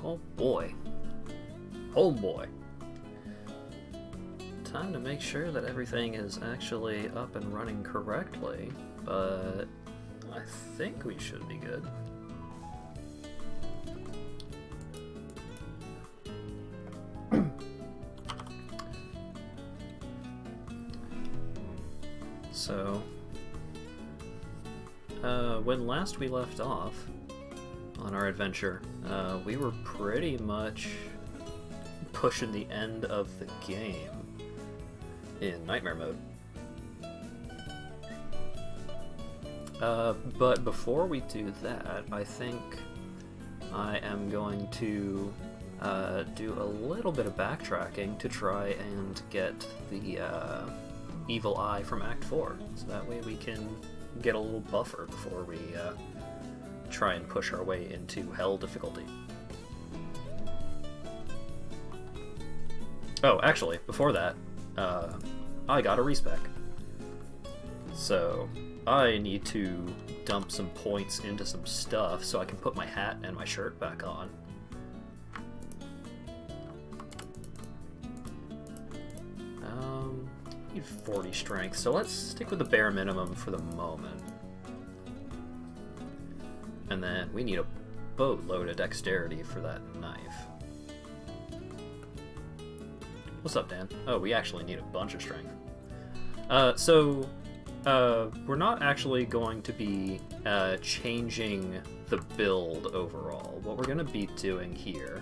Oh boy. Oh boy. Time to make sure that everything is actually up and running correctly, but I think we should be good. So, when last we left off on our adventure, we were pretty much pushing the end of the game in nightmare mode. But before we do that, I think I am going to do a little bit of backtracking to try and get the evil eye from Act 4, so that way we can get a little buffer before we try and push our way into hell difficulty. Oh, actually, before that, I got a respec. So I need to dump some points into some stuff so I can put my hat and my shirt back on. I need 40 strength, so let's stick with the bare minimum for the moment. And then we need a boatload of dexterity for that knife. What's up, Dan? Oh, we actually need a bunch of strength. We're not actually going to be changing the build overall. What we're going to be doing here...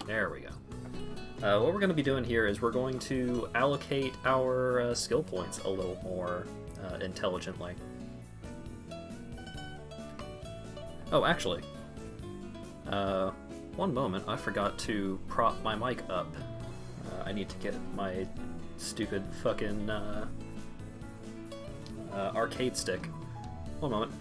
There we go. What we're going to be doing here is we're going to allocate our skill points a little more intelligently. Oh, actually, one moment, I forgot to prop my mic up. I need to get my stupid fucking arcade stick. One moment.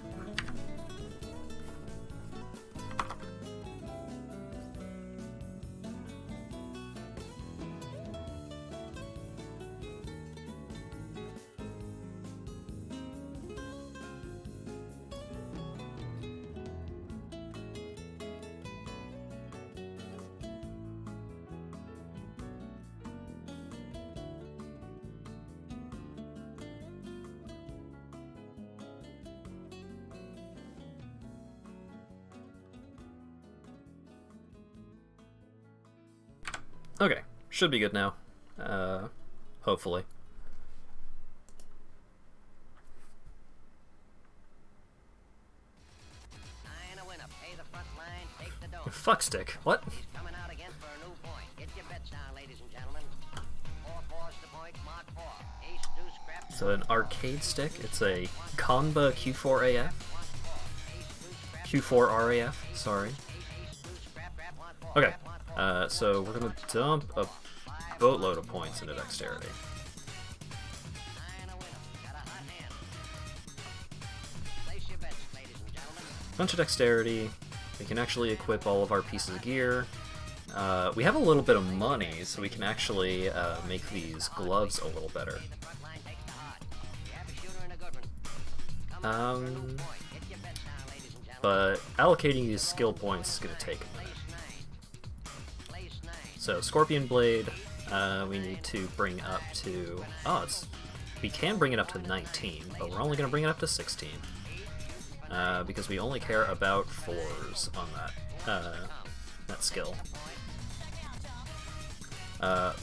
Okay, should be good now. Hopefully. Fuck stick. What? He's coming out again for a new point. Get your bets down, ladies and gentlemen. 4 So an arcade stick, it's a Conba Q4AF. Q4 RAF, sorry. Okay, so we're gonna dump a boatload of points into dexterity. Bunch of dexterity. We can actually equip all of our pieces of gear. We have a little bit of money, so we can actually make these gloves a little better. But allocating these skill points is going to take a minute. So Scorpion Blade, we need to bring up to... Oh, we can bring it up to 19, but we're only going to bring it up to 16. Because we only care about 4s on that skill.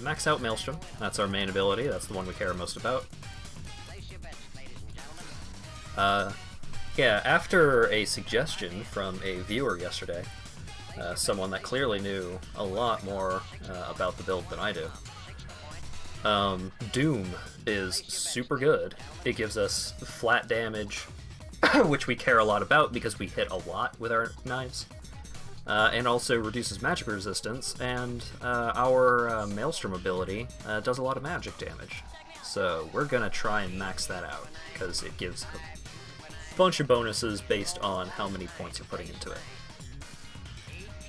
Max out Maelstrom, that's our main ability, that's the one we care most about. Yeah, after a suggestion from a viewer yesterday, someone that clearly knew a lot more about the build than I do, Doom is super good. It gives us flat damage, which we care a lot about because we hit a lot with our knives, and also reduces magic resistance, and our Maelstrom ability does a lot of magic damage. So we're gonna try and max that out, because it gives a bunch of bonuses based on how many points you're putting into it.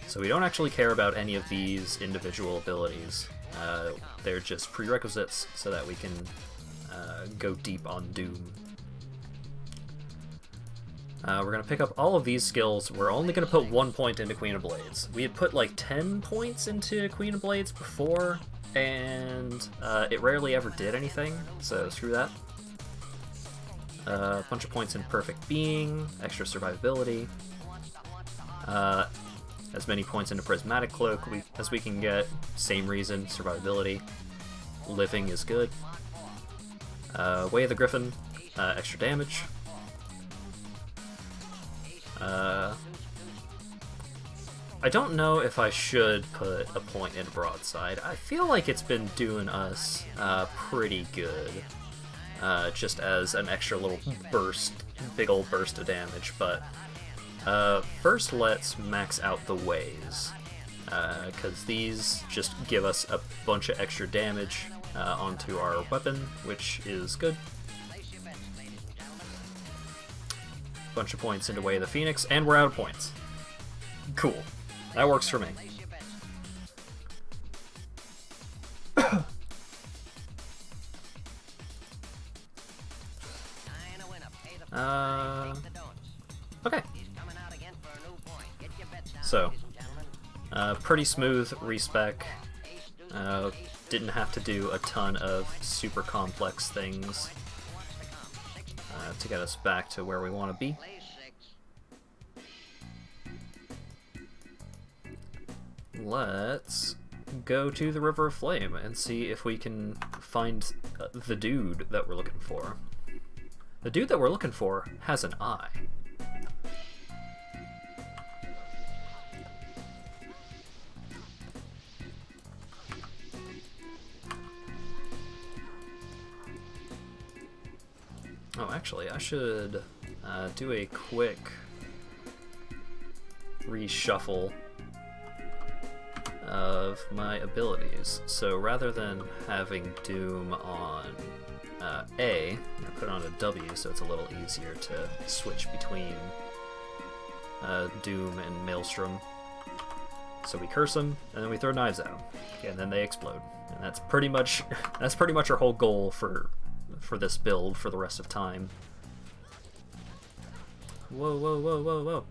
So we don't actually care about any of these individual abilities. They're just prerequisites so that we can go deep on Doom. We're going to pick up all of these skills. We're only going to put 1 point into Queen of Blades. We had put like 10 points into Queen of Blades before, and it rarely ever did anything, so screw that. A bunch of points in Perfect Being, extra survivability, as many points into Prismatic Cloak as we can get, same reason, survivability. Living is good. Way of the Griffin, extra damage. I don't know if I should put a point in Broadside. I feel like it's been doing us pretty good. Just as an extra little burst, big old burst of damage, but first let's max out the ways, because these just give us a bunch of extra damage onto our weapon, which is good. Bunch of points into Way of the Phoenix, and we're out of points. Cool. That works for me. Okay. So, pretty smooth respec. Didn't have to do a ton of super complex things to get us back to where we want to be. Let's go to the River of Flame and see if we can find the dude that we're looking for. The dude that we're looking for has an eye. Oh, actually, I should do a quick reshuffle of my abilities. So rather than having Doom on A, I'm going to put it on a W so it's a little easier to switch between Doom and Maelstrom. So we curse them, and then we throw knives at them, and then they explode. And that's pretty much our whole goal for this build for the rest of time. Whoa, whoa, whoa, whoa, whoa.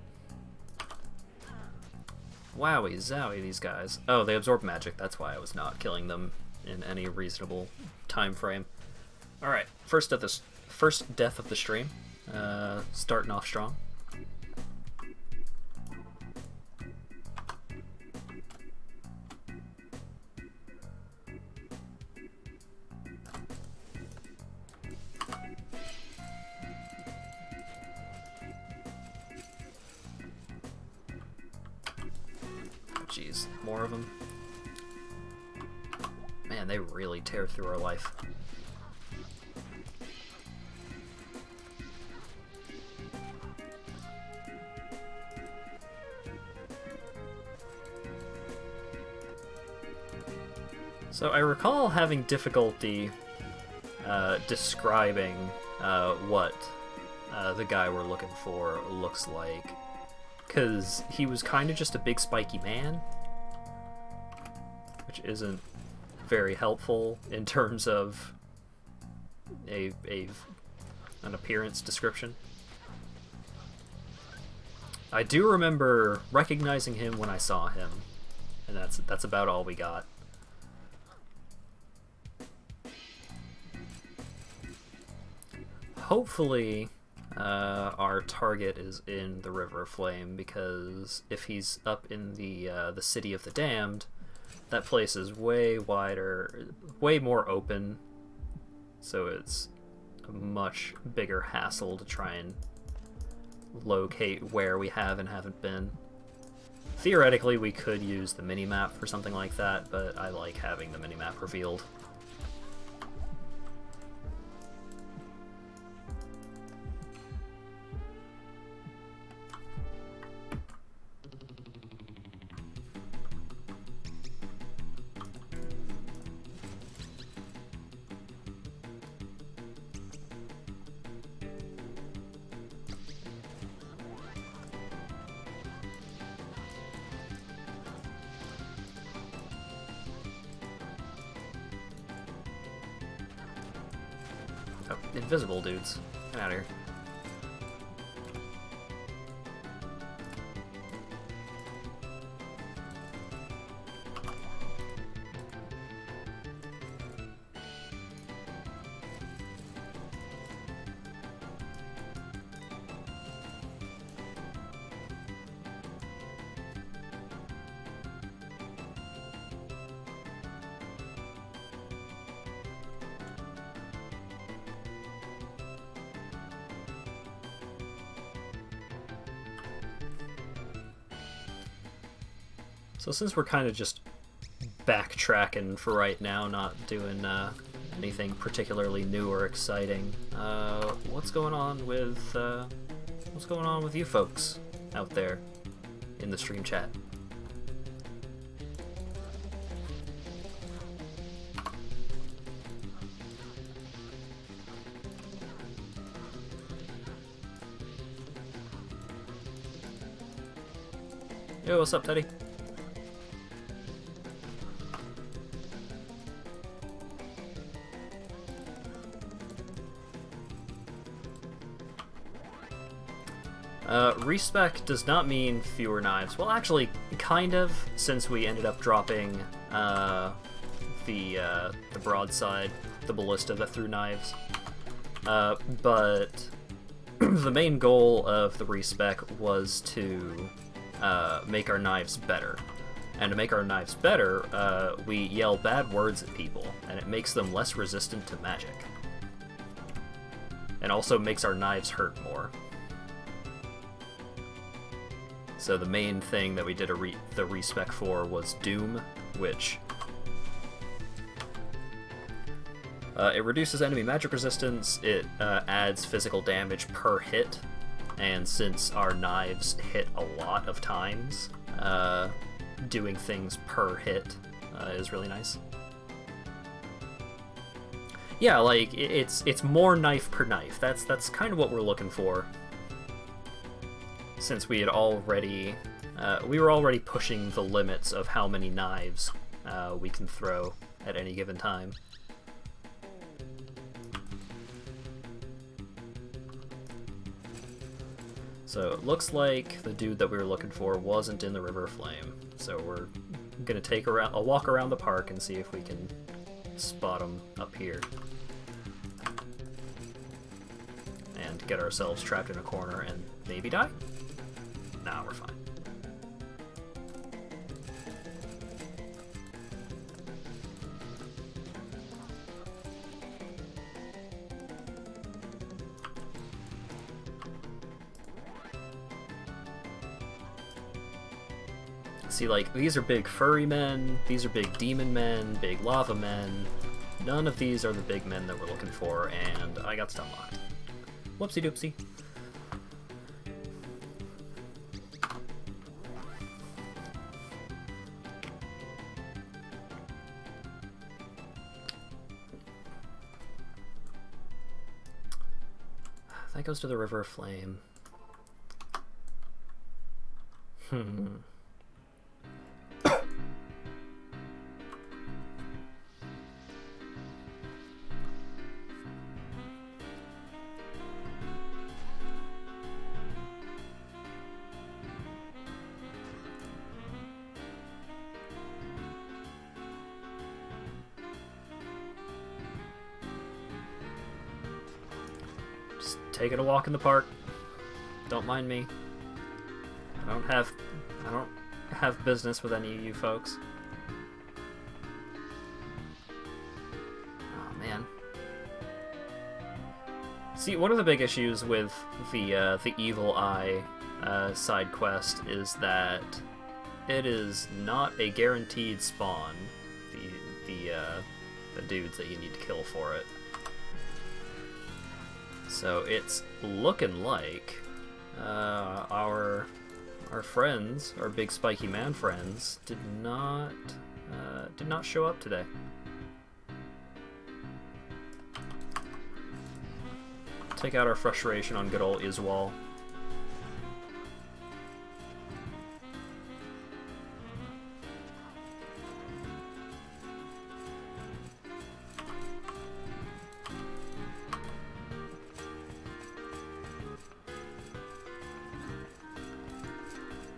Wowie zowie, these guys. Oh, they absorb magic, that's why I was not killing them in any reasonable time frame. Alright, first death of the stream. Starting off strong. Jeez, more of them. Man, Man, they really tear through our life. So I recall having difficulty describing what the guy we're looking for looks like, because he was kind of just a big spiky man, which isn't very helpful in terms of an appearance description. I do remember recognizing him when I saw him, and that's about all we got. Hopefully, our target is in the River of Flame, because if he's up in the City of the Damned, that place is way wider, way more open, so it's a much bigger hassle to try and locate where we have and haven't been. Theoretically, we could use the minimap for something like that, but I like having the minimap revealed. Oh, invisible dudes. Get out of here. So since we're kind of just backtracking for right now, not doing anything particularly new or exciting, what's going on with you folks out there in the stream chat? Yo, what's up, Teddy? Respec does not mean fewer knives. Well, actually, kind of, since we ended up dropping the broadside, the ballista that threw knives. But the main goal of the respec was to make our knives better. And to make our knives better, we yell bad words at people, and it makes them less resistant to magic. And also makes our knives hurt more. So the main thing that we did the respec for was Doom, which it reduces enemy magic resistance, it adds physical damage per hit, and since our knives hit a lot of times, doing things per hit is really nice. Yeah, like, it's more knife per knife. That's kind of what we're looking for. Since we had already, we were already pushing the limits of how many knives we can throw at any given time. So it looks like the dude that we were looking for wasn't in the River of Flame. So we're gonna take a walk around the park and see if we can spot him up here. And get ourselves trapped in a corner and maybe die? Nah, we're fine. See, like, these are big furry men, these are big demon men, big lava men. None of these are the big men that we're looking for, and I got stun locked. Whoopsie doopsie. That goes to the River of Flame. Just taking a walk in the park. Don't mind me. I don't have business with any of you folks. Oh man. See, one of the big issues with the Evil Eye side quest is that it is not a guaranteed spawn. The dudes that you need to kill for it. So it's looking like our friends, our big spiky man friends, did not show up today. Take out our frustration on good old Iswal.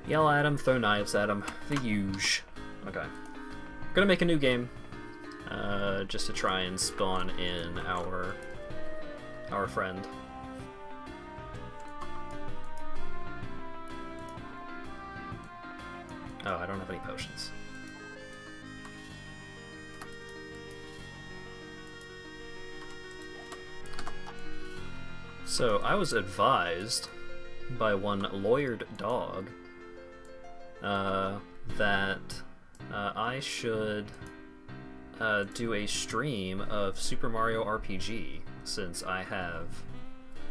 Yell at him, throw knives at him, the huge. Okay. Gonna make a new game, just to try and spawn in our friend. Oh, I don't have any potions. So, I was advised by one lawyered dog that I should do a stream of Super Mario RPG, since I have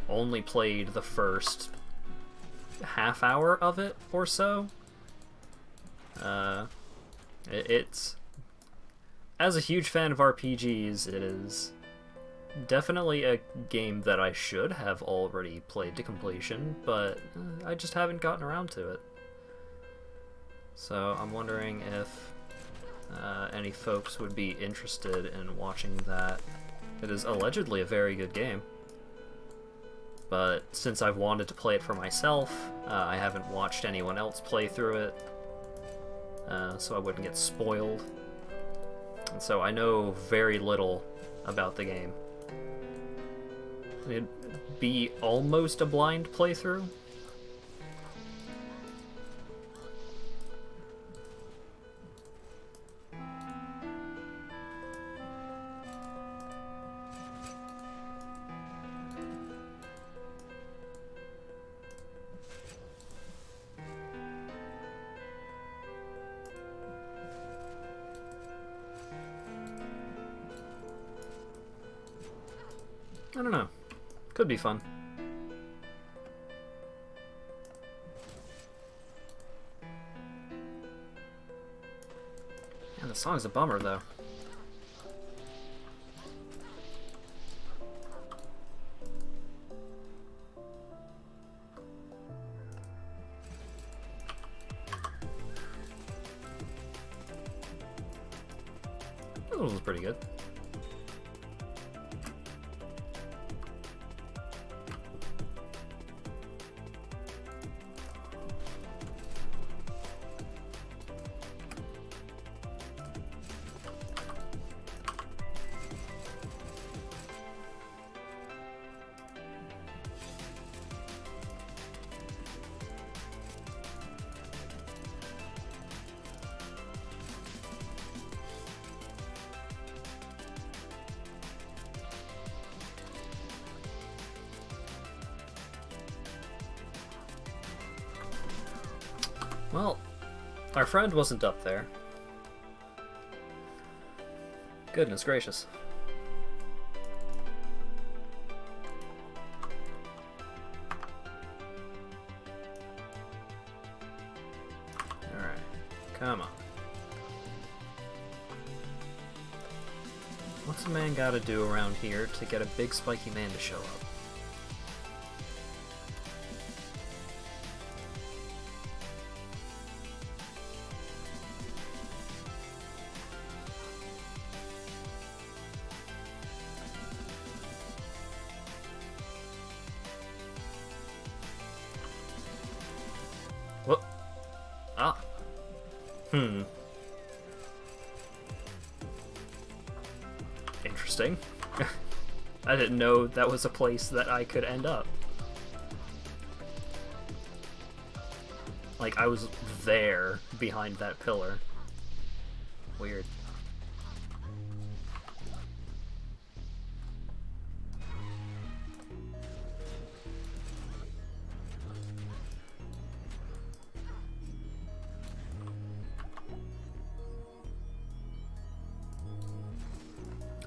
only played the first half hour of it or so. It's, as a huge fan of RPGs, it is definitely a game that I should have already played to completion, but I just haven't gotten around to it. So I'm wondering if any folks would be interested in watching that. It is allegedly a very good game, but since I've wanted to play it for myself, I haven't watched anyone else play through it, so I wouldn't get spoiled. And so I know very little about the game. It'd be almost a blind playthrough. I don't know. Could be fun. Man, the song's a bummer, though. That was pretty good. Well, Our friend wasn't up there. Goodness gracious. Alright, come on. What's a man gotta do around here to get a big spiky man to show up? Whoop. Ah. Interesting. I didn't know that was a place that I could end up. Like, I was there, behind that pillar. Weird.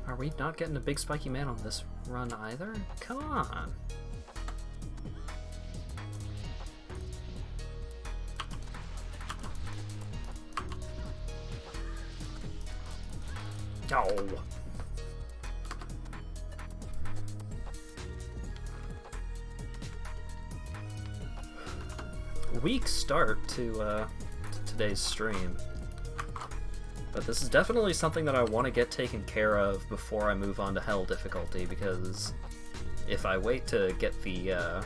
Are we not getting a big spiky man on this run either? Come on. Oh. Weak start to today's stream. But this is definitely something that I want to get taken care of before I move on to Hell difficulty, because if I wait to get the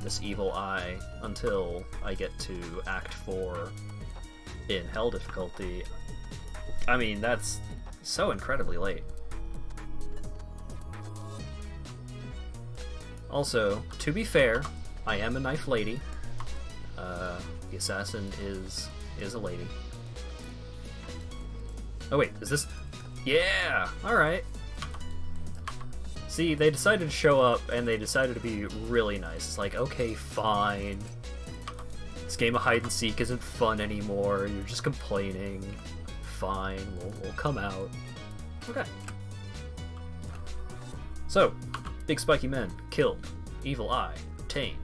this evil eye until I get to Act 4 in Hell difficulty, I mean, that's so incredibly late. Also, to be fair, I am a knife lady. The assassin is a lady. Oh wait, is this... Yeah! Alright. See, they decided to show up, and they decided to be really nice. It's like, okay, fine. This game of hide-and-seek isn't fun anymore. You're just complaining. Fine, we'll come out. Okay. So, big spiky men, killed. Evil eye, obtained.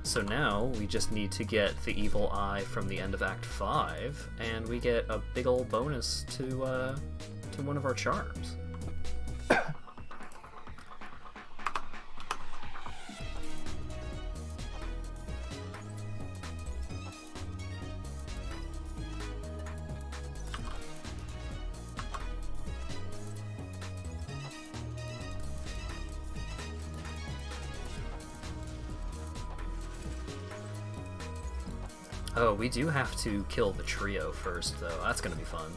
So now we just need to get the evil eye from the end of Act 5, and we get a big ol' bonus to one of our charms. Oh, we do have to kill the trio first, though. That's gonna be fun.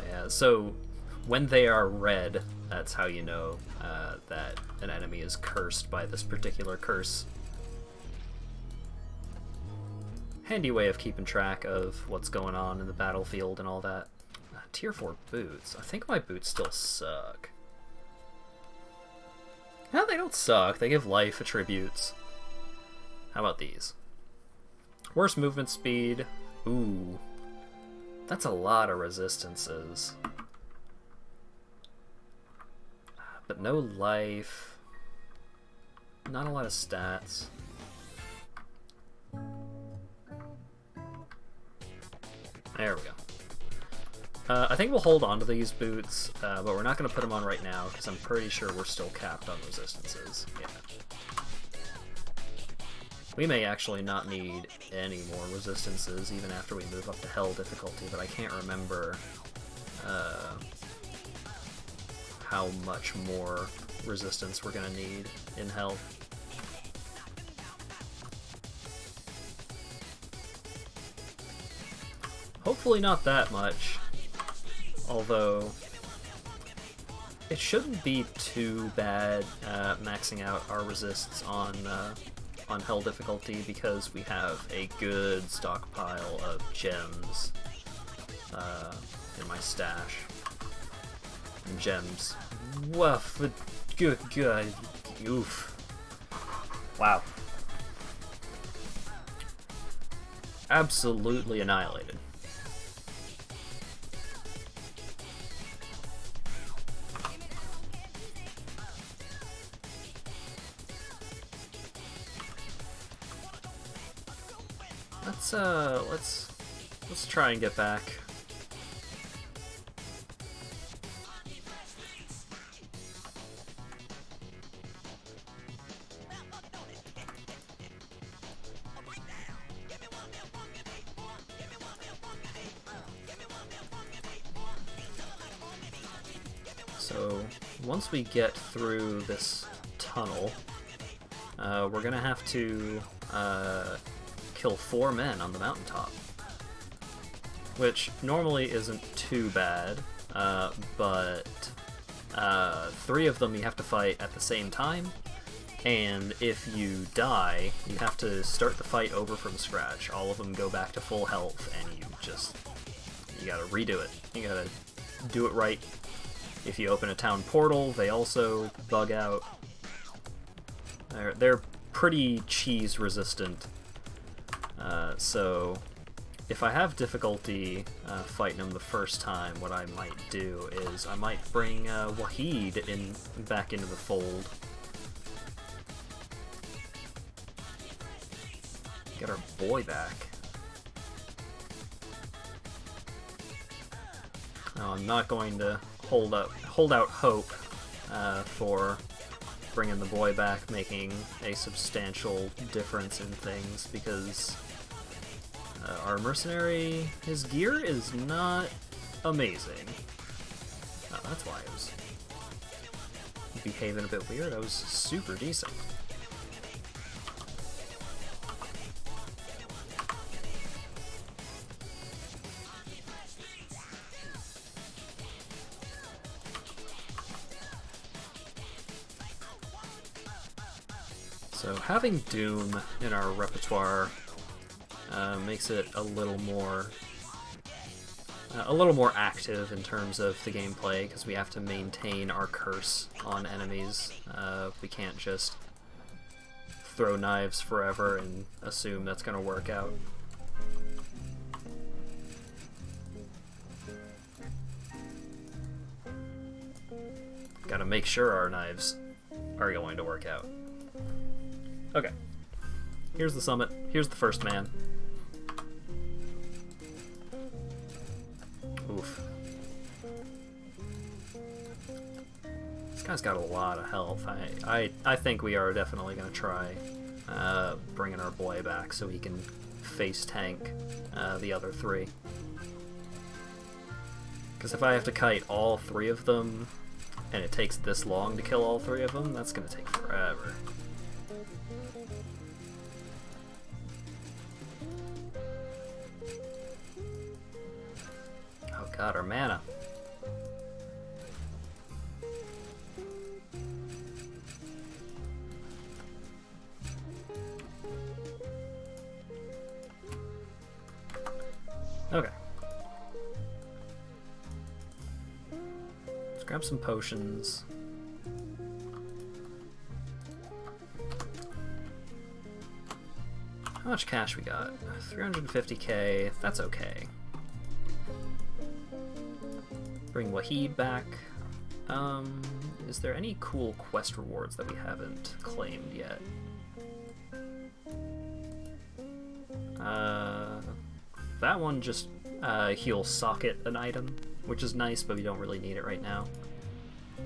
Yeah, so when they are red, that's how you know that an enemy is cursed by this particular curse. Handy way of keeping track of what's going on in the battlefield and all that. Tier 4 boots. I think my boots still suck. No, they don't suck. They give life attributes. How about these? Worse movement speed. Ooh. That's a lot of resistances. But no life. Not a lot of stats. There we go. I think we'll hold on to these boots, but we're not going to put them on right now, because I'm pretty sure we're still capped on resistances. Yeah. We may actually not need any more resistances, even after we move up to Hell difficulty, but I can't remember how much more resistance we're going to need in Hell. Hopefully not that much. Although, it shouldn't be too bad maxing out our resists on Hell difficulty, because we have a good stockpile of gems in my stash. And gems, woof, Good God. Oof. Wow. Absolutely annihilated. Let's try and get back. So once we get through this tunnel, we're gonna have to kill 4 men on the mountaintop, which normally isn't too bad, but 3 of them you have to fight at the same time, and if you die, you have to start the fight over from scratch. All of them go back to full health, and you gotta redo it. You gotta do it right. If you open a town portal, they also bug out. They're pretty cheese resistant. So if I have difficulty fighting them the first time, what I might do is I might bring Wahid back into the fold. Get our boy back. No, I'm not going to hold out hope for bringing the boy back making a substantial difference in things, because our mercenary, his gear is not amazing. Oh, that's why I was behaving a bit weird. I was super decent. So having Doom in our repertoire makes it a little more active in terms of the gameplay, because we have to maintain our curse on enemies. We can't just throw knives forever and assume that's going to work out. Gotta make sure our knives are going to work out. Okay. Here's the summit. Here's the first man. Oof. This guy's got a lot of health. I think we are definitely going to try bringing our boy back so he can face tank the other 3. Because if I have to kite all 3 of them, and it takes this long to kill all 3 of them, that's going to take forever. Oh god, our mana. Okay. Let's grab some potions. How much cash we got? 350k, that's okay. Bring Wahid back. Is there any cool quest rewards that we haven't claimed yet? That one just heals socket an item, which is nice, but we don't really need it right now.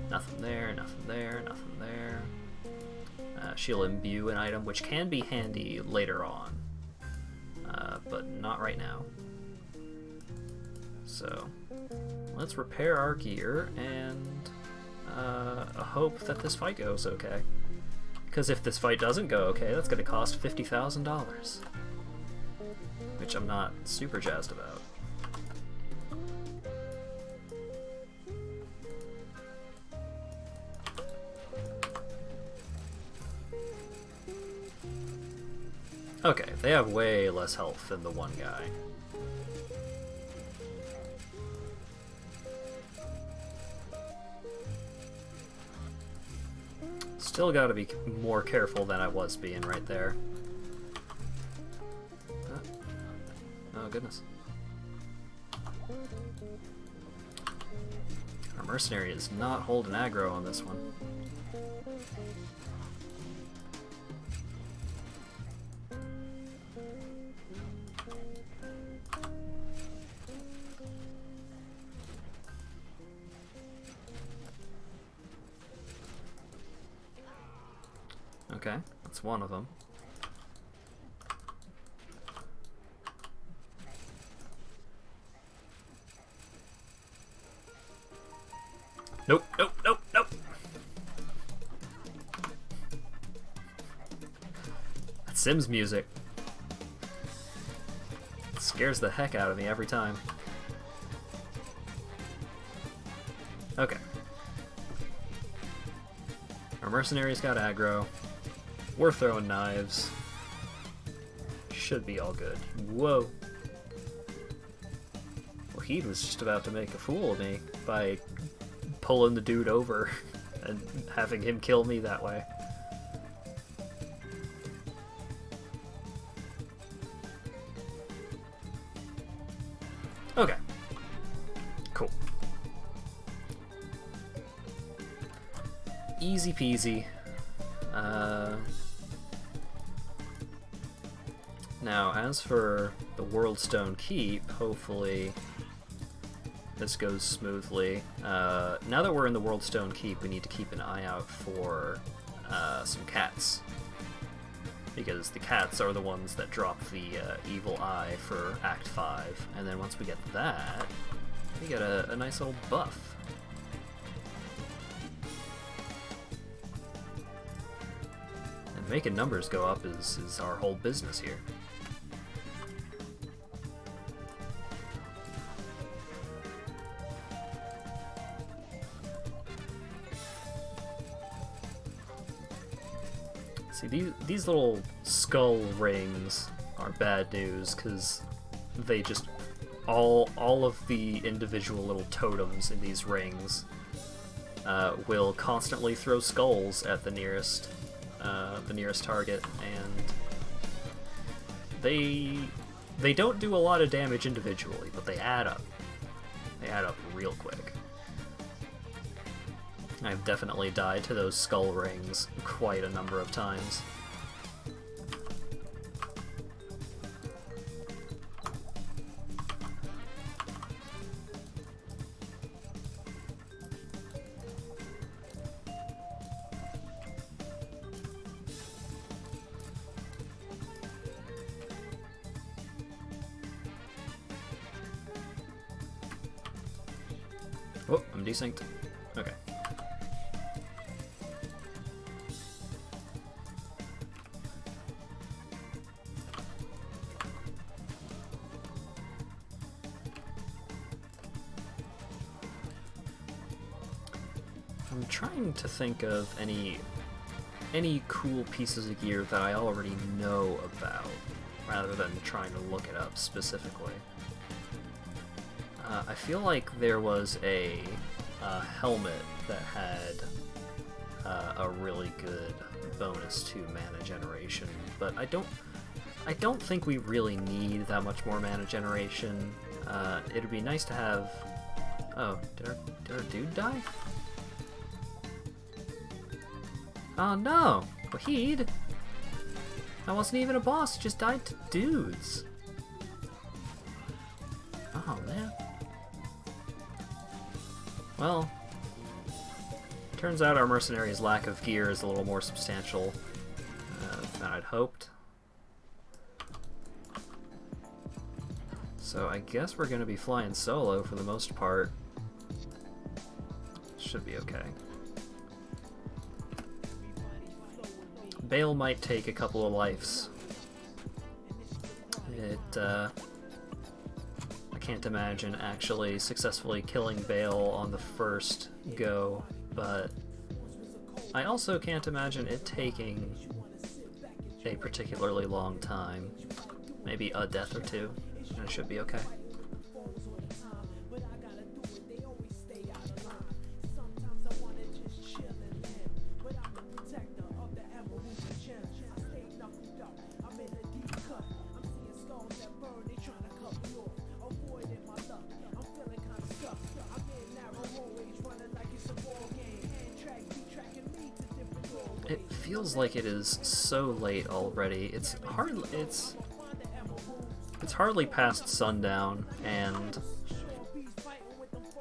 Nothing there, nothing there, nothing there. She'll imbue an item, which can be handy later on, but not right now. So let's repair our gear and hope that this fight goes okay. Because if this fight doesn't go okay, that's going to cost $50,000, which I'm not super jazzed about. Okay, they have way less health than the one guy. Still gotta be more careful than I was being right there. Oh goodness. Our mercenary is not holding aggro on this one. Okay, that's one of them. Nope, nope, nope, nope. That Sims music. It scares the heck out of me every time. Okay. Our mercenary's got aggro. We're throwing knives. Should be all good. Whoa. Wahid was just about to make a fool of me by pulling the dude over and having him kill me that way. Okay. Cool. Easy peasy. Now, as for the Worldstone Keep, hopefully this goes smoothly. Now that we're in the Worldstone Keep, we need to keep an eye out for some cats. Because the cats are the ones that drop the evil eye for Act 5. And then once we get that, we get a nice little buff. And making numbers go up is our whole business here. See, these little skull rings are bad news, because they just... all of the individual little totems in these rings will constantly throw skulls at the nearest target, and they don't do a lot of damage individually, but they add up. They add up real quick. I've definitely died to those skull rings quite a number of times. Oh, I'm desynced. Okay. I'm trying to think of any cool pieces of gear that I already know about, rather than trying to look it up specifically. I feel like there was a helmet that had a really good bonus to mana generation, but I don't think we really need that much more mana generation. It'd be nice to have... Oh, did our dude die? Oh no! Wahid! That wasn't even a boss, it just died to dudes. Oh man. Well, turns out our mercenary's lack of gear is a little more substantial than I'd hoped. So I guess we're gonna be flying solo for the most part. Should be okay. Bale might take a couple of lives. I can't imagine actually successfully killing Bale on the first go, but I also can't imagine it taking a particularly long time. Maybe a death or two, and it should be okay. feels like it is so late already. It's hardly past sundown, and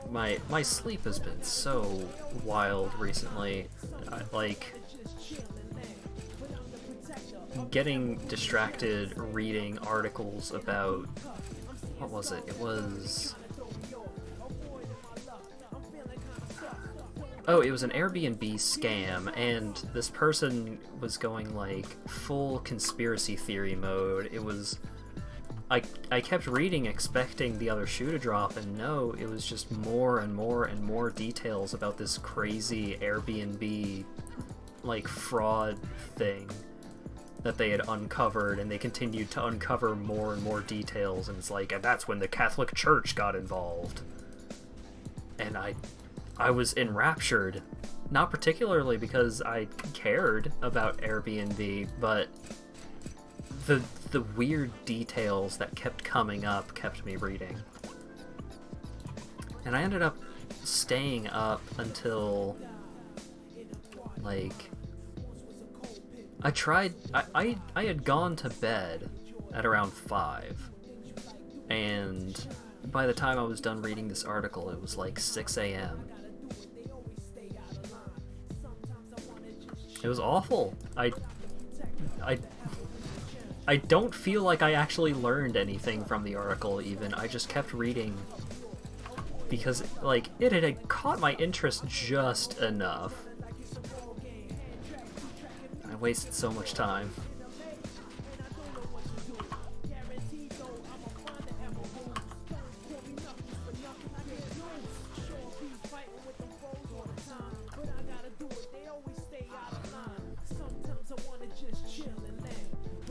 my sleep has been so wild recently. Like, getting distracted reading articles about, what was it? It was... Oh, it was an Airbnb scam, and this person was going like full conspiracy theory mode. It was... I kept reading expecting the other shoe to drop, and no, it was just more and more and more details about this crazy Airbnb like fraud thing that they had uncovered, and they continued to uncover more and more details, and it's like, and that's when the Catholic Church got involved. And I was enraptured, not particularly because I cared about Airbnb, but the weird details that kept coming up kept me reading. And I ended up staying up until, like, I had gone to bed at around 5, and by the time I was done reading this article, it was like 6 a.m. It was awful. I don't feel like I actually learned anything from the article, even. I just kept reading because, like, it had caught my interest just enough. I wasted so much time.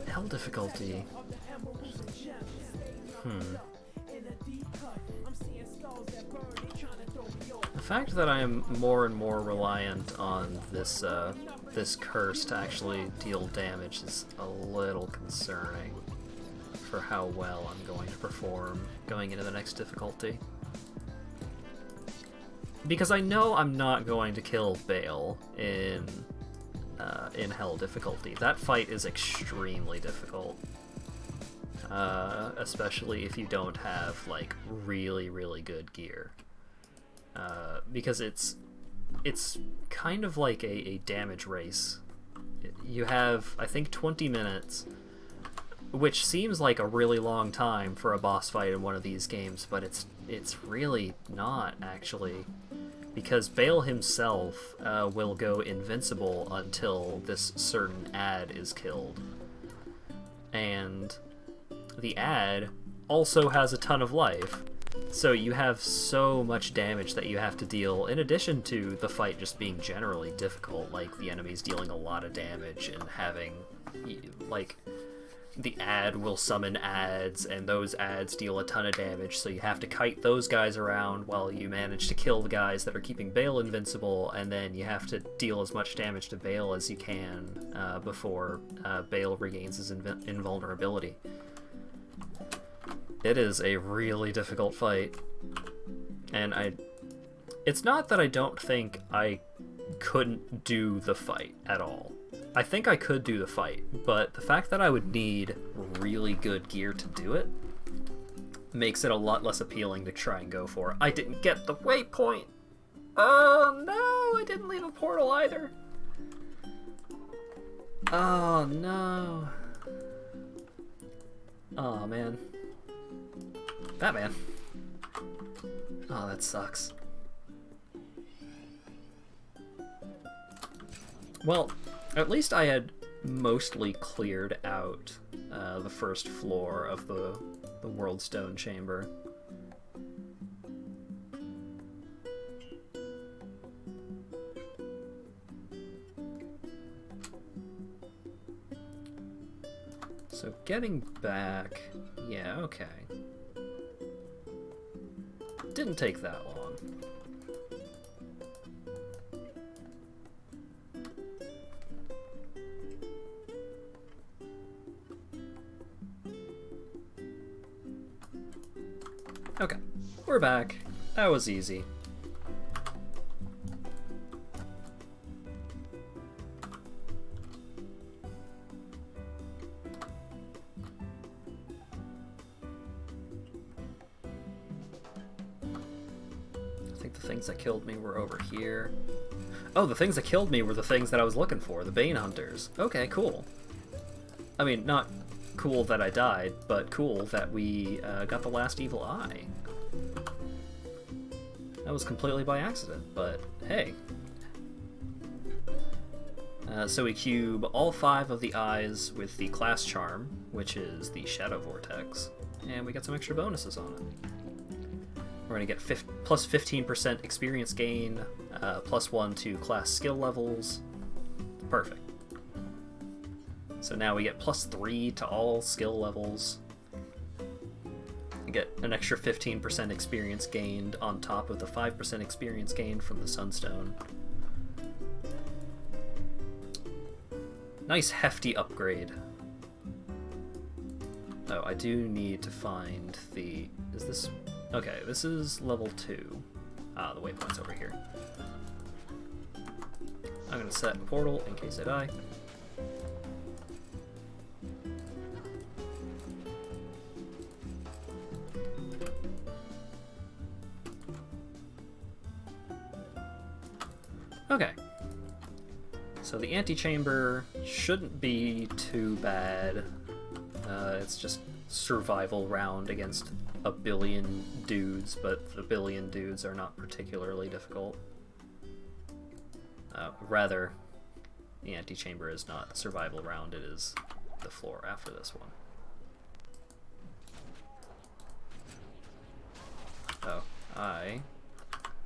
Hell difficulty. The fact that I am more and more reliant on this this curse to actually deal damage is a little concerning for how well I'm going to perform going into the next difficulty. Because I know I'm not going to kill Bale in Hell difficulty. That fight is extremely difficult. Especially if you don't have, like, really, really good gear. Because it's kind of like a damage race. You have, I think, 20 minutes, which seems like a really long time for a boss fight in one of these games, but it's really not, actually. Because Bale himself will go invincible until this certain ad is killed. And the ad also has a ton of life. So you have so much damage that you have to deal, in addition to the fight just being generally difficult, like the enemies dealing a lot of damage and having, like, the ad will summon ads, and those ads deal a ton of damage, so you have to kite those guys around while you manage to kill the guys that are keeping Bale invincible, and then you have to deal as much damage to Bale as you can before Bale regains his invulnerability. It is a really difficult fight, and it's not that I don't think I couldn't do the fight at all. I think I could do the fight, but the fact that I would need really good gear to do it makes it a lot less appealing to try and go for. I didn't get the waypoint! Oh no, I didn't leave a portal either! Oh no. Oh man. Batman. Oh, that sucks. Well, at least I had mostly cleared out the first floor of the World Stone Chamber. So getting back, yeah, okay. Didn't take that long. Okay, we're back. That was easy. think the things that killed me were over here. Oh, the things that killed me were the things that I was looking for, the Bane Hunters. Okay, cool. I mean, not cool that I died, but cool that we got the last evil eye. That was completely by accident, but hey. So we cube all 5 of the eyes with the class charm, which is the Shadow Vortex, and we get some extra bonuses on it. We're going to get plus 15% experience gain, plus 1 to class skill levels. Perfect. So now we get plus 3 to all skill levels. We get an extra 15% experience gained on top of the 5% experience gained from the Sunstone. Nice hefty upgrade. Oh, I do need to find the... Is this... Okay, this is level 2. Ah, the waypoint's over here. I'm gonna set a portal in case I die. Okay. So the antechamber shouldn't be too bad. It's just survival round against a billion dudes, but the billion dudes are not particularly difficult. Rather, the antechamber is not survival round, it is the floor after this one. Oh, I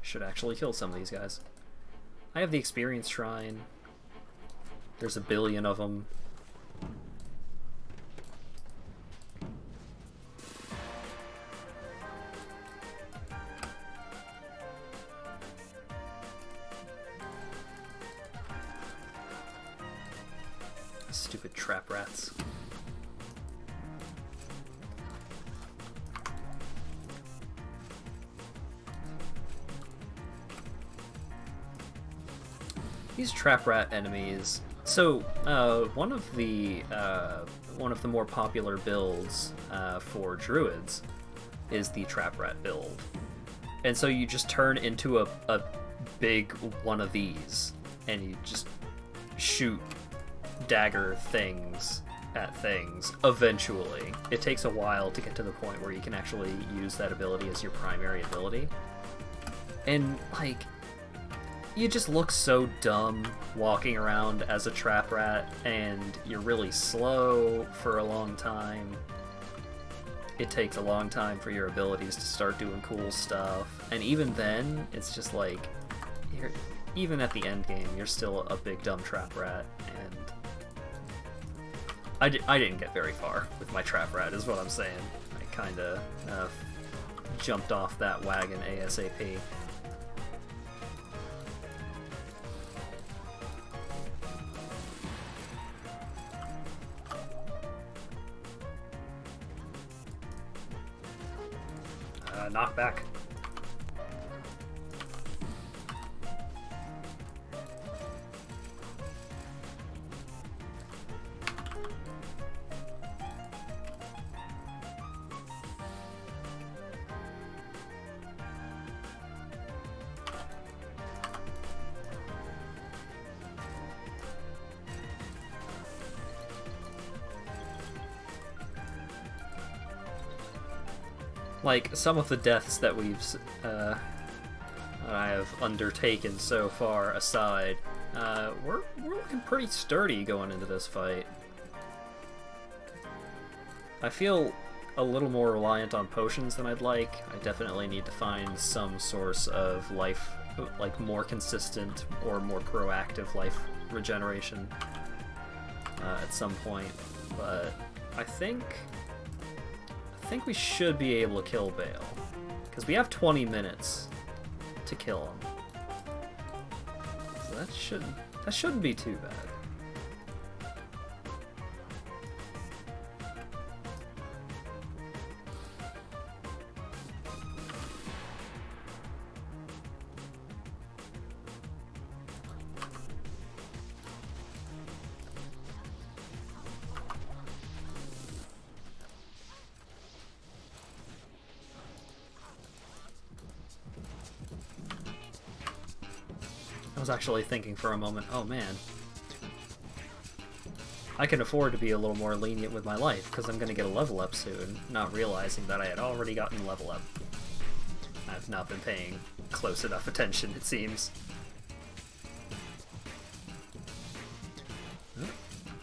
should actually kill some of these guys. I have the experience shrine. There's a billion of them. Stupid trap rats. These trap rat enemies. So one of the more popular builds for druids is the trap rat build, and so you just turn into a big one of these, and you just shoot dagger things at things. Eventually, it takes a while to get to the point where you can actually use that ability as your primary ability, and like. You just look so dumb walking around as a trap rat, and you're really slow for a long time. It takes a long time for your abilities to start doing cool stuff, and even then, it's just like, even at the end game, you're still a big dumb trap rat, and I didn't get very far with my trap rat, is what I'm saying. I kinda jumped off that wagon ASAP. Knockback. Like, some of the deaths that I have undertaken so far aside, we're looking pretty sturdy going into this fight. I feel a little more reliant on potions than I'd like. I definitely need to find some source of life, like more consistent or more proactive life regeneration at some point, but I think we should be able to kill Bale, because we have 20 minutes to kill him. So that shouldn't be too bad. was actually thinking for a moment, oh man, I can afford to be a little more lenient with my life, because I'm going to get a level up soon, not realizing that I had already gotten level up. I've not been paying close enough attention, it seems.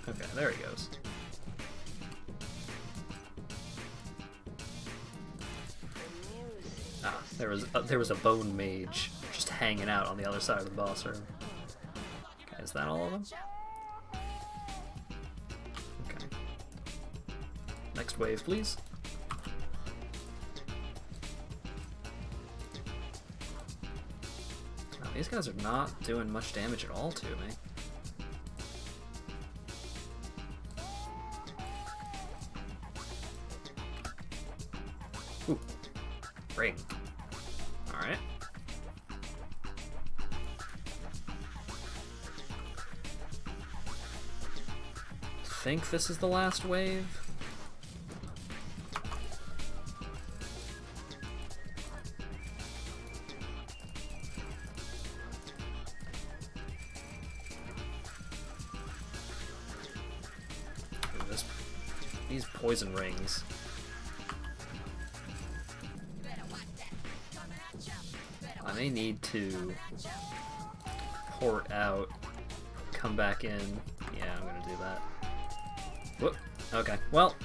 Okay, there he goes. Ah, there was a bone mage just hanging out on the other side of the boss room. Okay, is that all of them? Okay. Next wave, please. Oh, these guys are not doing much damage at all to me. Ooh. Ring. Alright. Think this is the last wave? These poison rings. I may need to port out, come back in. Yeah, I'm gonna do that. Whoop. Okay, well,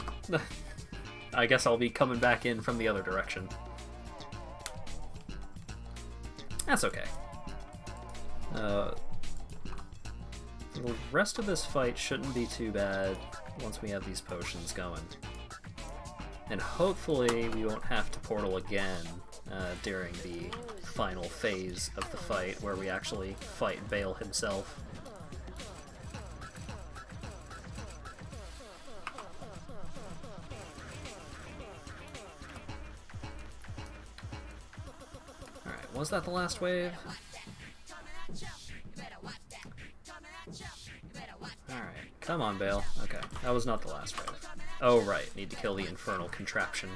I guess I'll be coming back in from the other direction. That's okay. The rest of this fight shouldn't be too bad once we have these potions going. And hopefully we won't have to portal again during the final phase of the fight, where we actually fight Bale himself. Alright, was that the last wave? Alright, come on, Bale. Okay, that was not the last wave. Oh, right, need to kill the infernal contraption.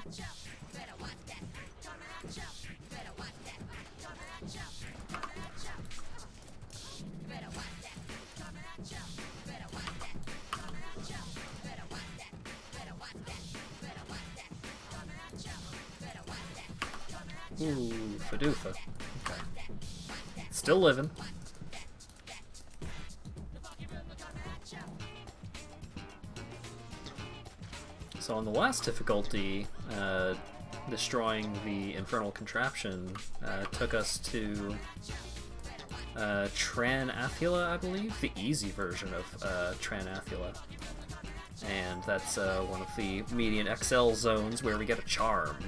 Ooh, Fadoofa. Okay. Still living. So on the last difficulty, destroying the infernal contraption took us to Tranathula, I believe? The easy version of Tranathula. And that's one of the median XL zones where we get a charm.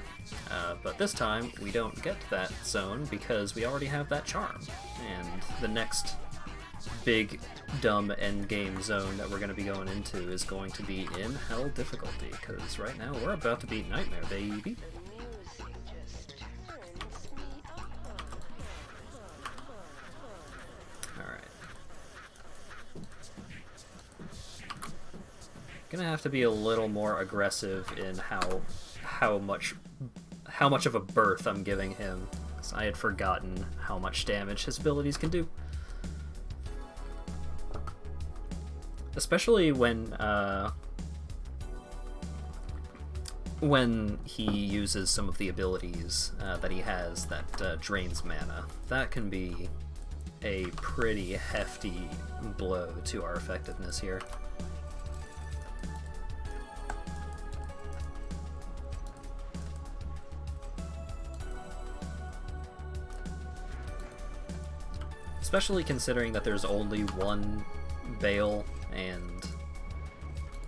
But this time, we don't get that zone because we already have that charm. And the next big, dumb endgame zone that we're going to be going into is going to be in Hell difficulty, because right now we're about to beat Nightmare, baby. Alright. Gonna have to be a little more aggressive in how much of a berth I'm giving him, because I had forgotten how much damage his abilities can do. Especially when he uses some of the abilities that he has that drains mana. That can be a pretty hefty blow to our effectiveness here. Especially considering that there's only one Bale, and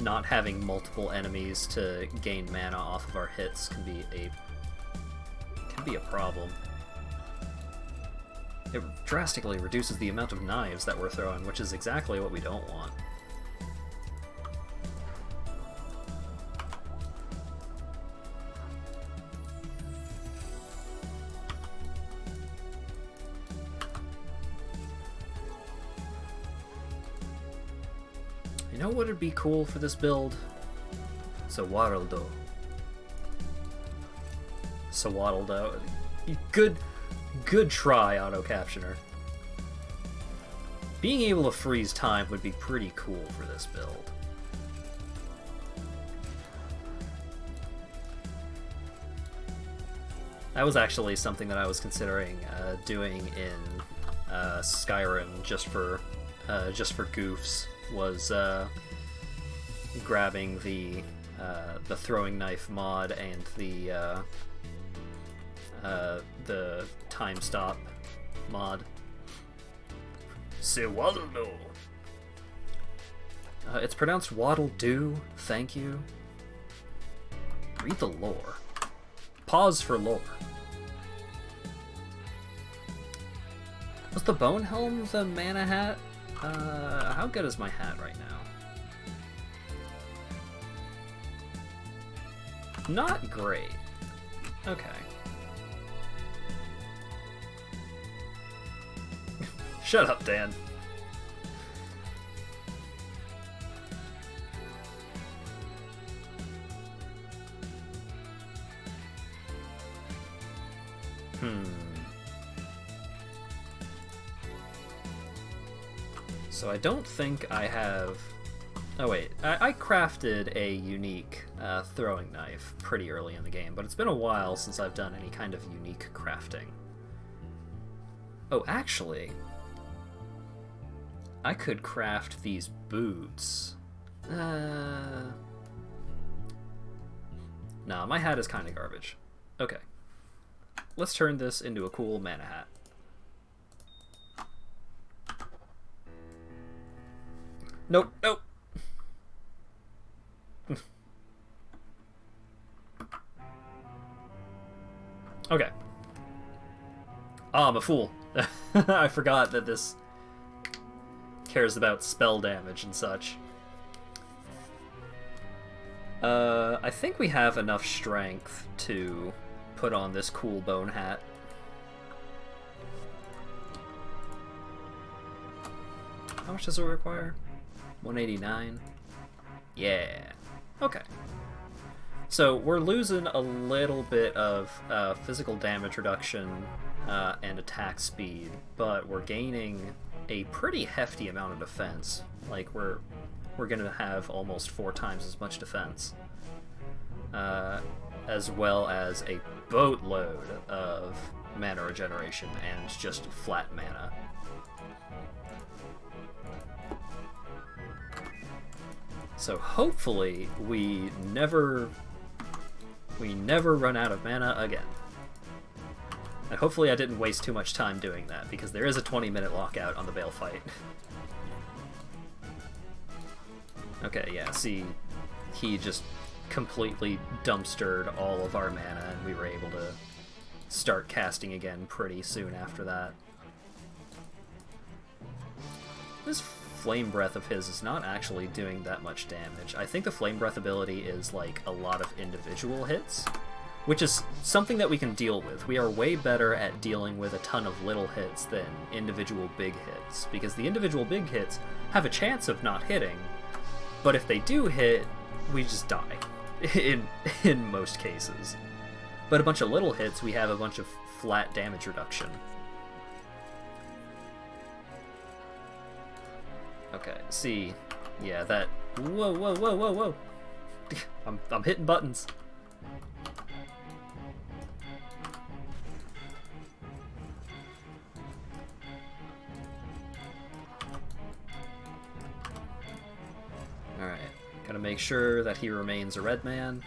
not having multiple enemies to gain mana off of our hits can be a problem. It drastically reduces the amount of knives that we're throwing, which is exactly what we don't want. You know what would be cool for this build? Sawaddle-do. Good try, auto-captioner. Being able to freeze time would be pretty cool for this build. That was actually something that I was considering doing in Skyrim just for goofs. Was grabbing the throwing knife mod and the time stop mod. Sewaddle. It's pronounced waddle do. Thank you. Read the lore. Pause for lore. Was the Bone Helm the mana hat? How good is my hat right now? Not great. Okay. Shut up, Dan. So I don't think I have... Oh wait, I crafted a unique throwing knife pretty early in the game, but it's been a while since I've done any kind of unique crafting. Oh, actually, I could craft these boots. Nah, my hat is kind of garbage. Okay. Let's turn this into a cool mana hat. Nope, nope. Okay. Oh, I'm a fool. I forgot that this cares about spell damage and such. I think we have enough strength to put on this cool bone hat. How much does it require? 189? Yeah. Okay. So we're losing a little bit of physical damage reduction and attack speed, but we're gaining a pretty hefty amount of defense. Like we're gonna have almost 4 times as much defense, as well as a boatload of mana regeneration and just flat mana. So hopefully we never run out of mana again. And hopefully I didn't waste too much time doing that, because there is a 20-minute lockout on the Bale fight. Okay, yeah, see, he just completely dumpstered all of our mana, and we were able to start casting again pretty soon after that. This Flame Breath of his is not actually doing that much damage. I think the Flame Breath ability is like a lot of individual hits, which is something that we can deal with. We are way better at dealing with a ton of little hits than individual big hits, because the individual big hits have a chance of not hitting, but if they do hit, we just die, in most cases. But a bunch of little hits, we have a bunch of flat damage reduction. Okay, see, yeah, that... Whoa, whoa, whoa, whoa, whoa! I'm hitting buttons. Alright, gotta make sure that he remains a red man.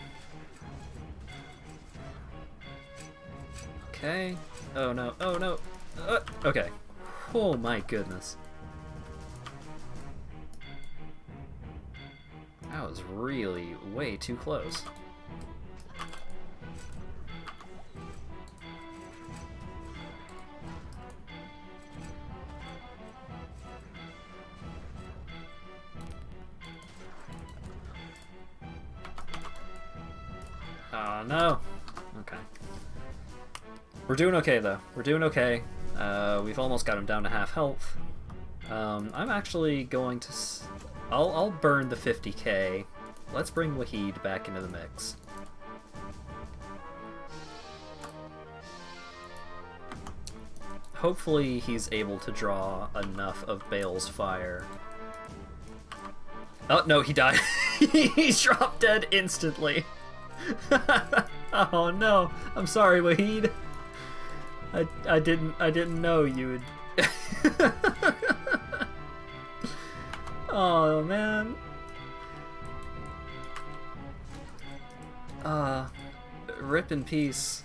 Okay. Oh no, oh no! Okay. Oh my goodness. That was really way too close. Oh no. Okay. We're doing okay though. We're doing okay. We've almost got him down to half health. I'm actually going to... I'll burn the 50k. Let's bring Wahid back into the mix. hopefully he's able to draw enough of Bale's fire. Oh, no, he died. He dropped dead instantly. Oh no, I'm sorry, Wahid. I didn't know you would. Oh man. Rip in peace.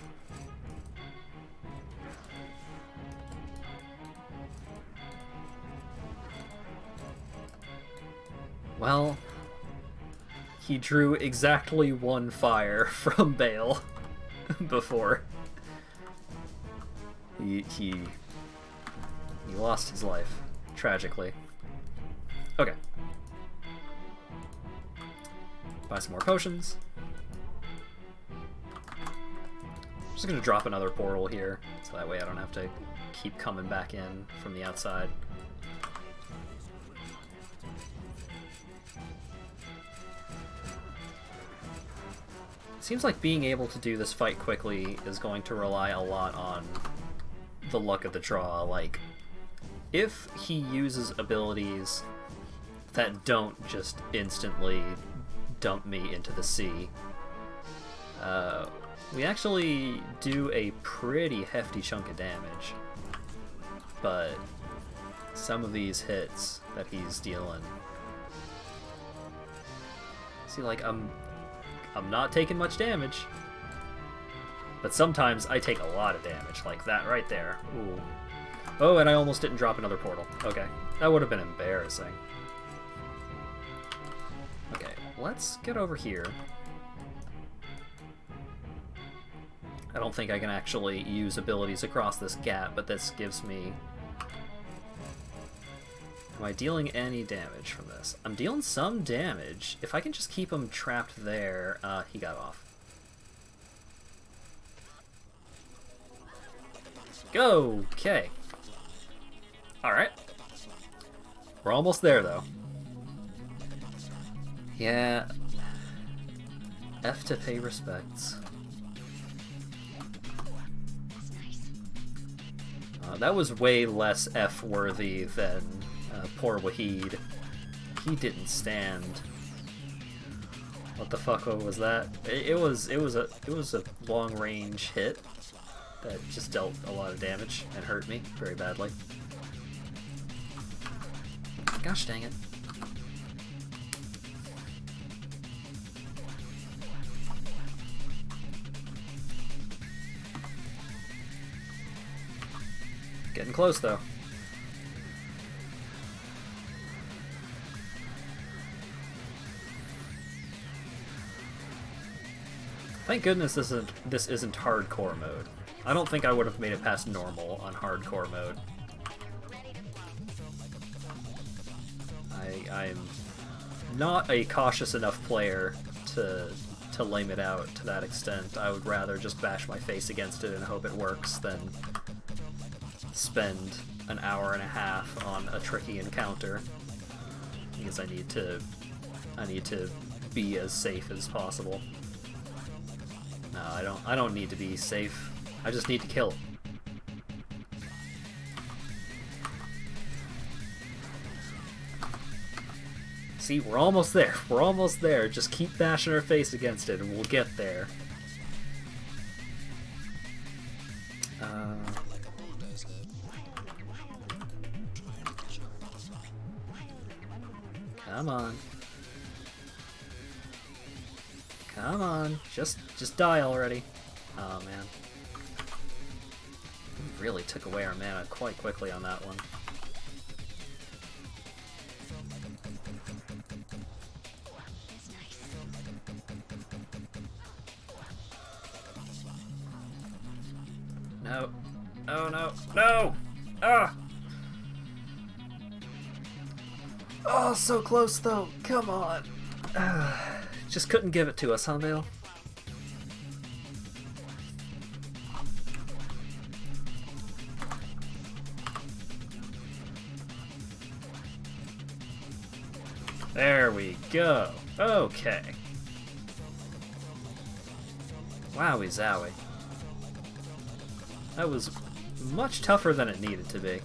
Well, he drew exactly one fire from Bale before he lost his life, tragically. Okay. Buy some more potions. I'm just gonna drop another portal here, so that way I don't have to keep coming back in from the outside. Seems like being able to do this fight quickly is going to rely a lot on the luck of the draw. Like, if he uses abilities that don't just instantly dump me into the sea, we actually do a pretty hefty chunk of damage. But some of these hits that he's dealing... See, like, I'm not taking much damage, but sometimes I take a lot of damage, like that right there. Ooh. Oh, and I almost didn't drop another portal. Okay, that would have been embarrassing. Okay, let's get over here. I don't think I can actually use abilities across this gap, but this gives me... Am I dealing any damage from this? I'm dealing some damage. If I can just keep him trapped there, he got off. Go! Okay. Alright. We're almost there, though. Yeah. F to pay respects. That was way less F-worthy than poor Wahid. He didn't stand. What the fuck was that? It was a long range hit that just dealt a lot of damage and hurt me very badly. Gosh dang it. Getting close though. Thank goodness this isn't hardcore mode. I don't think I would have made it past normal on hardcore mode. I'm not a cautious enough player to lame it out to that extent. I would rather just bash my face against it and hope it works than spend an hour and a half on a tricky encounter, because I need to be as safe as possible. No, I don't need to be safe. I just need to kill it. See, we're almost there. We're almost there. Just keep bashing our face against it and we'll get there. Come on. Come on. Just die already. Oh, man. We really took away our mana quite quickly on that one. No. Oh, no. No! Ah! Oh, so close, though. Come on. Just couldn't give it to us, huh, Bale? There we go. Okay. Wowie zowie. That was much tougher than it needed to be.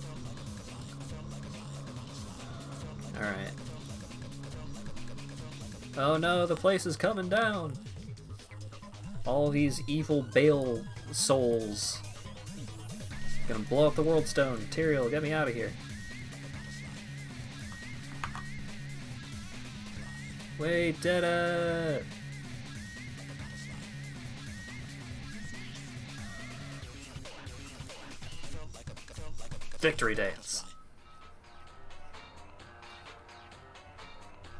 Alright. Oh no, the place is coming down! All these evil Bale souls. Gonna blow up the World Stone. Tyrael, get me out of here. We did it! Victory dance.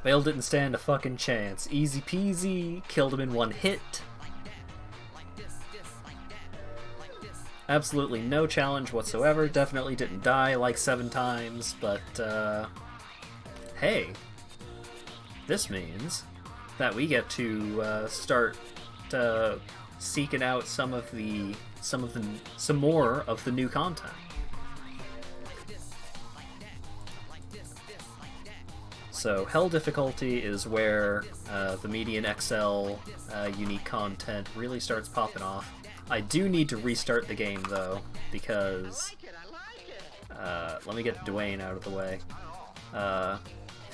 Bale didn't stand a fucking chance. Easy peasy, killed him in one hit. Absolutely no challenge whatsoever. Definitely didn't die like 7 times, but hey, this means that we get to start seeking out some more of the new content. So Hell difficulty is where the Median XL unique content really starts popping off. I do need to restart the game though, because let me get Dwayne out of the way.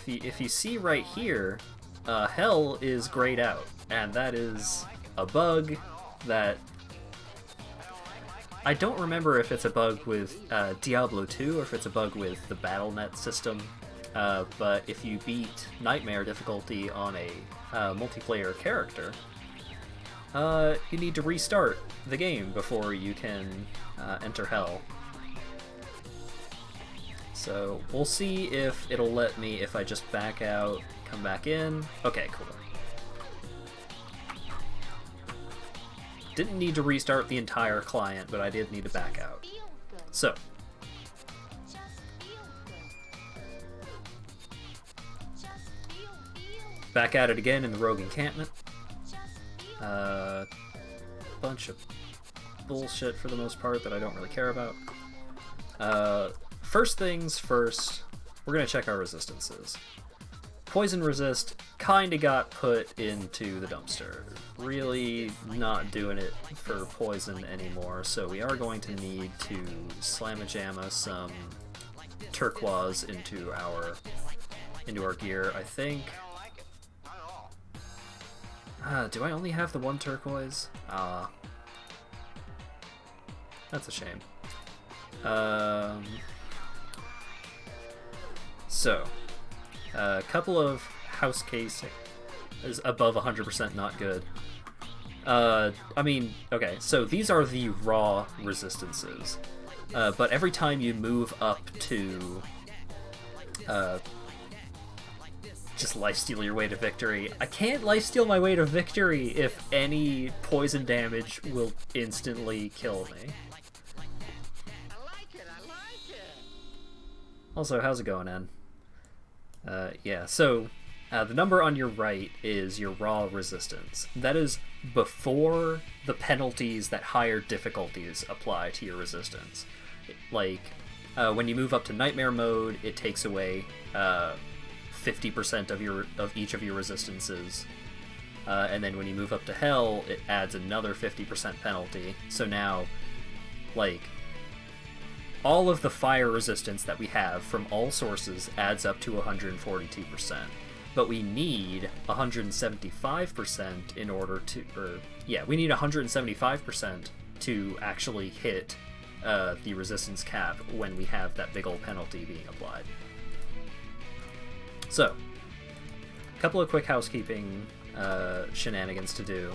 If you see right here, Hell is grayed out, and that is a bug that I don't remember if it's a bug with Diablo 2 or if it's a bug with the BattleNet system. But if you beat Nightmare difficulty on a multiplayer character, you need to restart the game before you can enter Hell. So we'll see if it'll let me if I just back out, come back in. Okay, cool. Didn't need to restart the entire client, but I did need to back out. So back at it again in the Rogue Encampment. Bunch of bullshit for the most part that I don't really care about. First things first, we're gonna check our resistances. Poison resist kinda got put into the dumpster. Really not doing it for poison anymore, so we are going to need to slamma-jamma some turquoise into our gear, I think. Do I only have the one turquoise? That's a shame. So, a couple of house casing is above 100% not good. I mean, okay, so these are the raw resistances. But every time you move up to just lifesteal your way to victory. I can't lifesteal my way to victory if any poison damage will instantly kill me. Also, how's it going, N? Yeah, so the number on your right is your raw resistance. That is before the penalties that higher difficulties apply to your resistance. Like, when you move up to Nightmare mode, it takes away 50% of each of your resistances, and then when you move up to Hell, it adds another 50% penalty. So now, like, all of the fire resistance that we have from all sources adds up to 142%, but we need 175% in order to, we need 175% to actually hit the resistance cap when we have that big old penalty being applied. So, a couple of quick housekeeping shenanigans to do.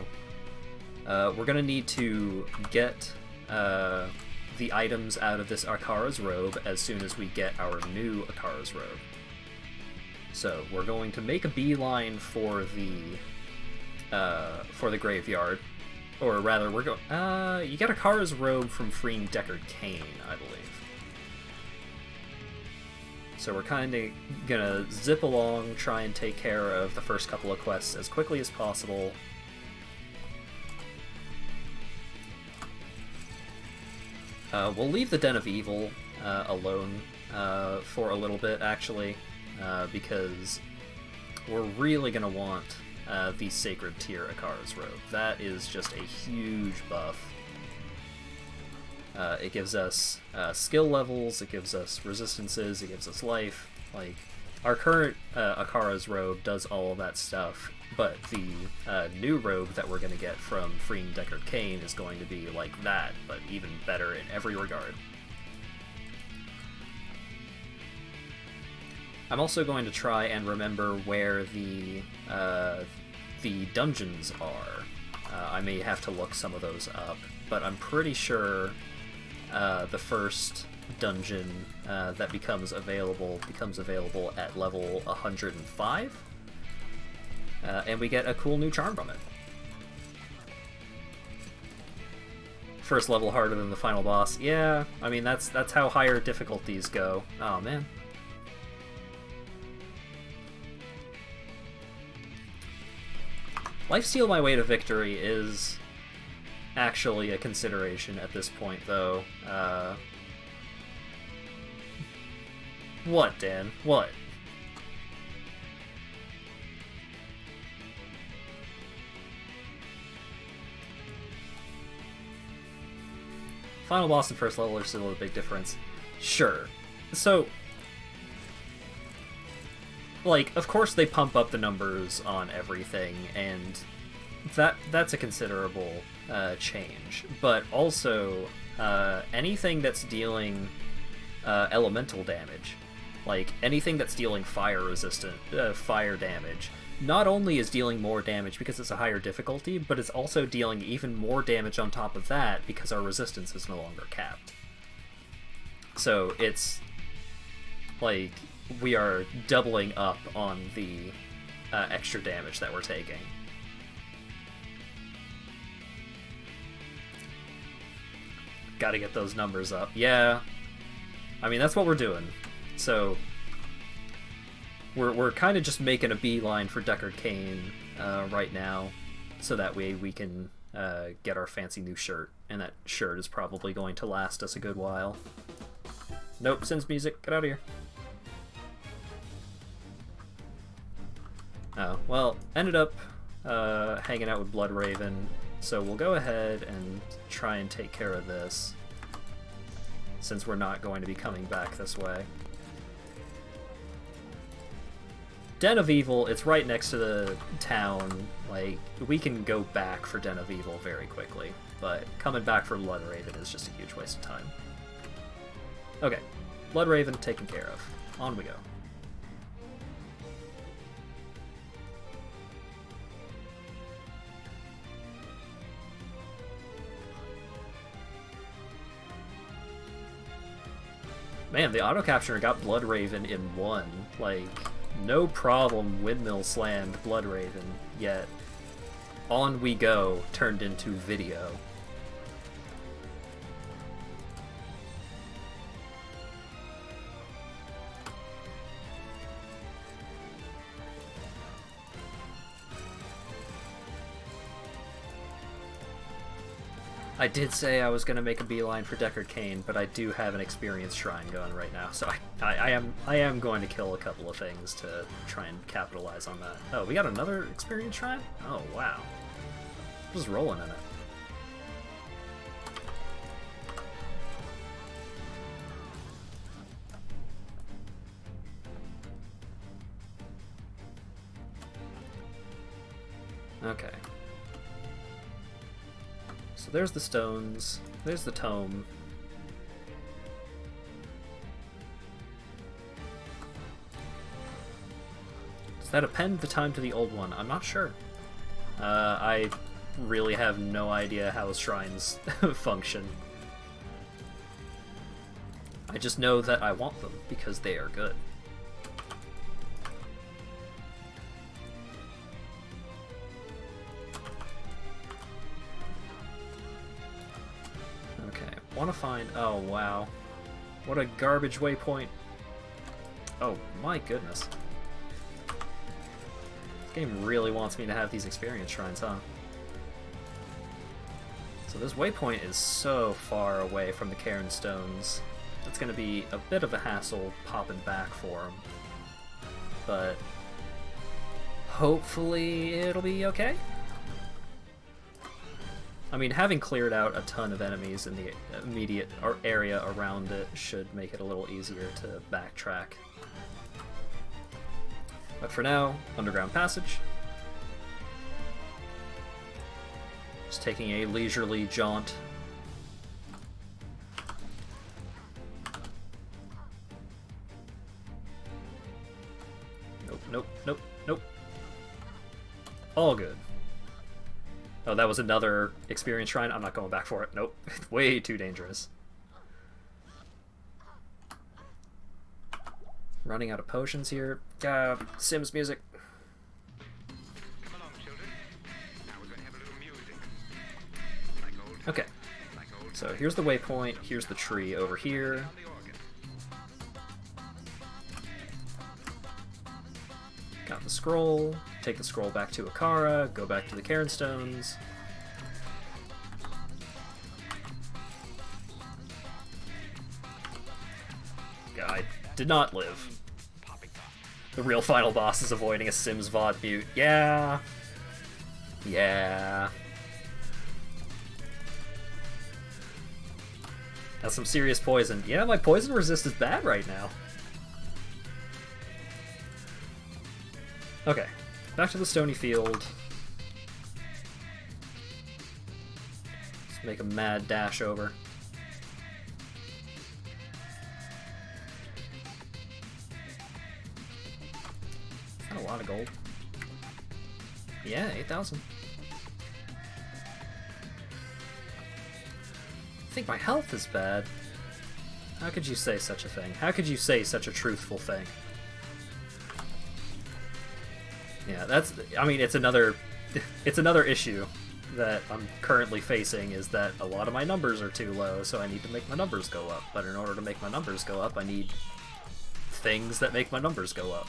We're going to need to get the items out of this Akara's robe as soon as we get our new Akara's robe. So, we're going to make a beeline for the graveyard. Or rather, we're going... you get Akara's robe from freeing Deckard Cain, I believe. So we're kind of gonna zip along, try and take care of the first couple of quests as quickly as possible. We'll leave the Den of Evil alone for a little bit, actually, because we're really gonna want the Sacred Tier Akara's robe. That is just a huge buff. It gives us skill levels, it gives us resistances, it gives us life. Like, our current Akara's robe does all of that stuff, but the new robe that we're going to get from freeing Deckard Cain is going to be like that, but even better in every regard. I'm also going to try and remember where the dungeons are. I may have to look some of those up, but I'm pretty sure the first dungeon that becomes available at level 105, and we get a cool new charm from it. First level harder than the final boss. Yeah, I mean that's how higher difficulties go. Oh man. Lifesteal my way to victory is actually a consideration at this point, though. What, Dan? What? Final boss and first level are still a big difference. Sure. So, like, of course they pump up the numbers on everything, and that's a considerable change. But also, anything that's dealing elemental damage, like anything that's dealing fire damage, not only is dealing more damage because it's a higher difficulty, but it's also dealing even more damage on top of that because our resistance is no longer capped. So it's like we are doubling up on the extra damage that we're taking. Gotta get those numbers up. Yeah, I mean, that's what we're doing. So we're kind of just making a beeline for Deckard Cain right now, so that way we can get our fancy new shirt, and that shirt is probably going to last us a good while. Nope, Sin's music, get out of here. Oh, well, ended up hanging out with Bloodraven, so we'll go ahead and try and take care of this, since we're not going to be coming back this way. Den of Evil, it's right next to the town. Like, we can go back for Den of Evil very quickly, but coming back for Bloodraven is just a huge waste of time. Okay, Bloodraven taken care of. On we go. Man, the auto capture got Bloodraven in one. Like, no problem windmill slammed Bloodraven, yet On We Go turned into video. I did say I was going to make a beeline for Deckard Cain, but I do have an experience shrine going right now, so I am going to kill a couple of things to try and capitalize on that. Oh, we got another experience shrine? Oh, wow. Just rolling in it. Okay. So there's the stones, there's the tome. Does that append the time to the old one? I'm not sure. I really have no idea how shrines function. I just know that I want them because they are good. Want to find... Oh, wow. What a garbage waypoint. Oh, my goodness. This game really wants me to have these experience shrines, huh? So this waypoint is so far away from the Cairn Stones. It's going to be a bit of a hassle popping back for them. But hopefully it'll be okay. I mean, having cleared out a ton of enemies in the immediate area around it should make it a little easier to backtrack. But for now, underground passage. Just taking a leisurely jaunt. Nope, nope, nope, nope. All good. Oh, that was another experience shrine? I'm not going back for it. Nope. Way too dangerous. Running out of potions here. Sims music. Okay. So here's the waypoint. Here's the tree over here. Got the scroll. Take the scroll back to Akara. Go back to the Cairn Stones. I did not live. The real final boss is avoiding a Sims VOD mute. Yeah. Yeah. That's some serious poison. Yeah, my poison resist is bad right now. Okay, back to the stony field. Let's make a mad dash over. Not a lot of gold. Yeah, 8,000. I think my health is bad. How could you say such a thing? How could you say such a truthful thing? Yeah, that's, I mean, it's another issue that I'm currently facing, is that a lot of my numbers are too low, so I need to make my numbers go up. But in order to make my numbers go up, I need things that make my numbers go up.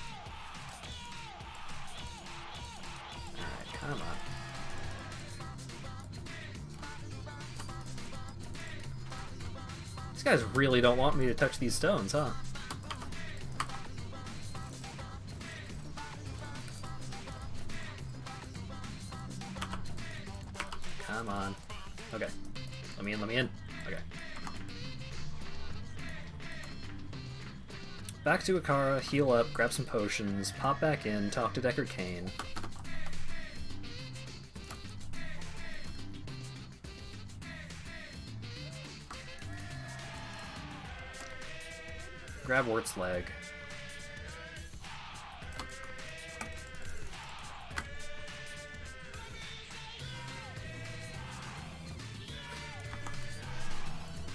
Alright, come on. These guys really don't want me to touch these stones, huh? Come on. Okay. Let me in, let me in. Okay. Back to Akara, heal up, grab some potions, pop back in, talk to Deckard Cain. Grab Wirt's leg.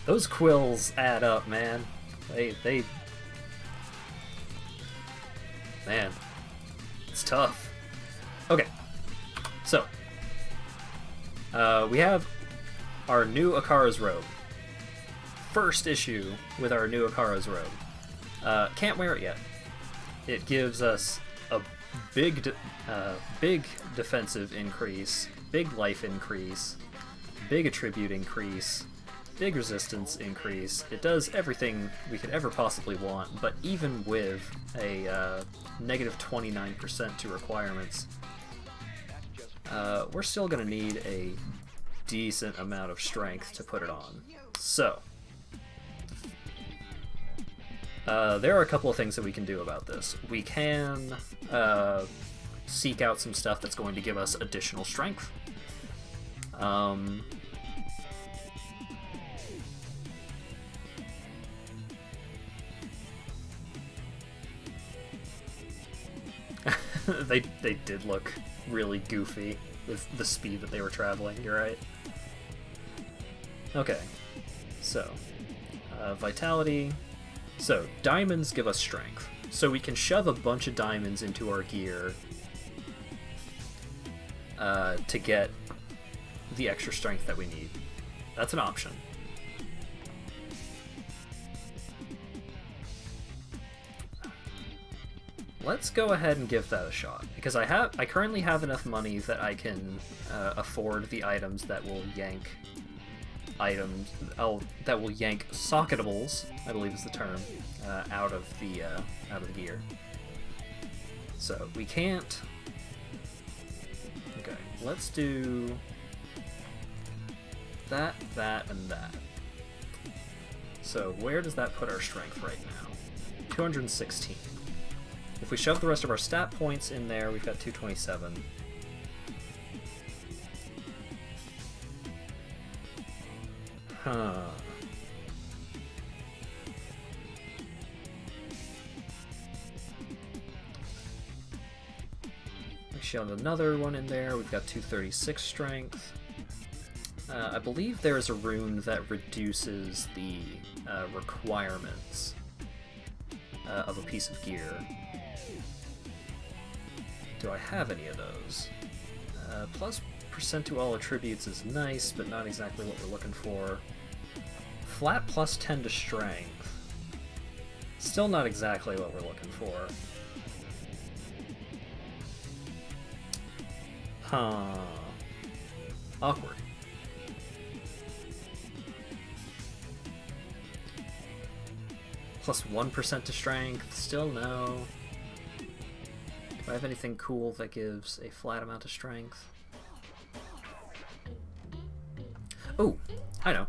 Those quills add up, man. They... Man. It's tough. Okay. So. We have our new Akara's robe. First issue with our new Akara's robe. Can't wear it yet. It gives us a big defensive increase, big life increase, big attribute increase, big resistance increase. It does everything we could ever possibly want, but even with a negative 29% to requirements, we're still going to need a decent amount of strength to put it on. So, there are a couple of things that we can do about this. We can seek out some stuff that's going to give us additional strength. They did look really goofy with the speed that they were traveling, you're right. Okay, so, vitality. So, diamonds give us strength. So we can shove a bunch of diamonds into our gear to get the extra strength that we need. That's an option. Let's go ahead and give that a shot, because I currently have enough money that I can afford the items that will yank that will yank socketables, I believe is the term, out of the gear. So we can't. Okay, let's do. that, and that. So where does that put our strength right now? 216. If we shove the rest of our stat points in there, we've got 227. Huh. We shove another one in there. We've got 236 strength. I believe there is a rune that reduces the requirements of a piece of gear. Do I have any of those? Plus percent to all attributes is nice, but not exactly what we're looking for. Flat plus 10 to strength. Still not exactly what we're looking for. Huh. Awkward. Plus 1% to strength, still no. Do I have anything cool that gives a flat amount of strength? Oh, I know.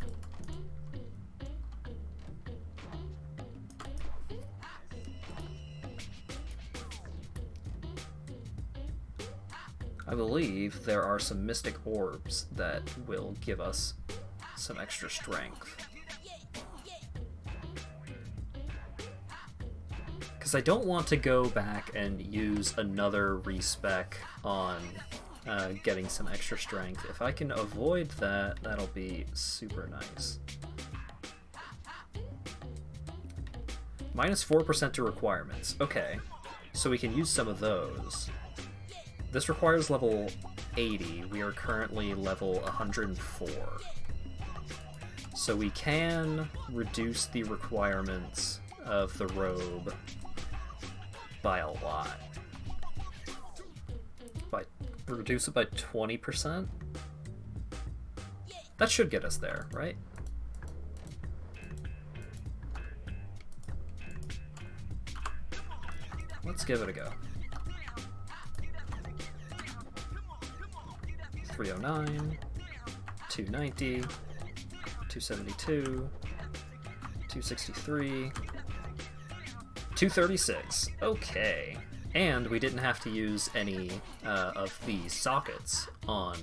I believe there are some mystic orbs that will give us some extra strength. Because I don't want to go back and use another respec on getting some extra strength. If I can avoid that, that'll be super nice. Minus 4% to requirements. Okay, so we can use some of those. This requires level 80. We are currently level 104. So we can reduce the requirements of the robe by a lot. Reduce it by 20%? That should get us there, right? Let's give it a go. 309, 290, 272, 263, 236. Okay. And we didn't have to use any of the sockets on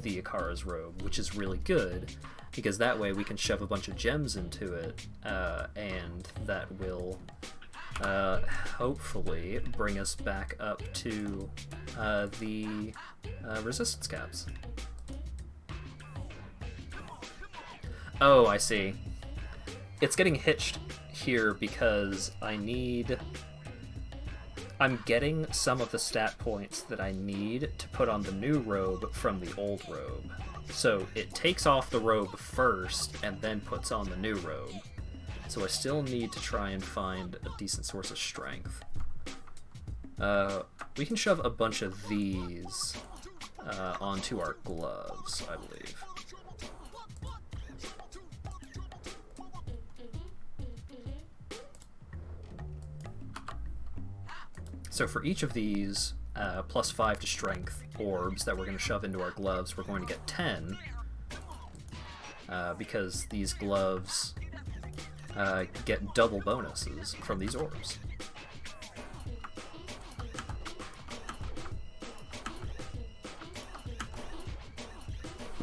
the Akara's robe, which is really good, because that way we can shove a bunch of gems into it, and that will hopefully bring us back up to the resistance caps. Oh, I see. It's getting hitched here because I'm getting some of the stat points that I need to put on the new robe from the old robe. So it takes off the robe first and then puts on the new robe. So I still need to try and find a decent source of strength. We can shove a bunch of these onto our gloves, I believe. So for each of these plus 5 to strength orbs that we're going to shove into our gloves, we're going to get 10, because these gloves get double bonuses from these orbs.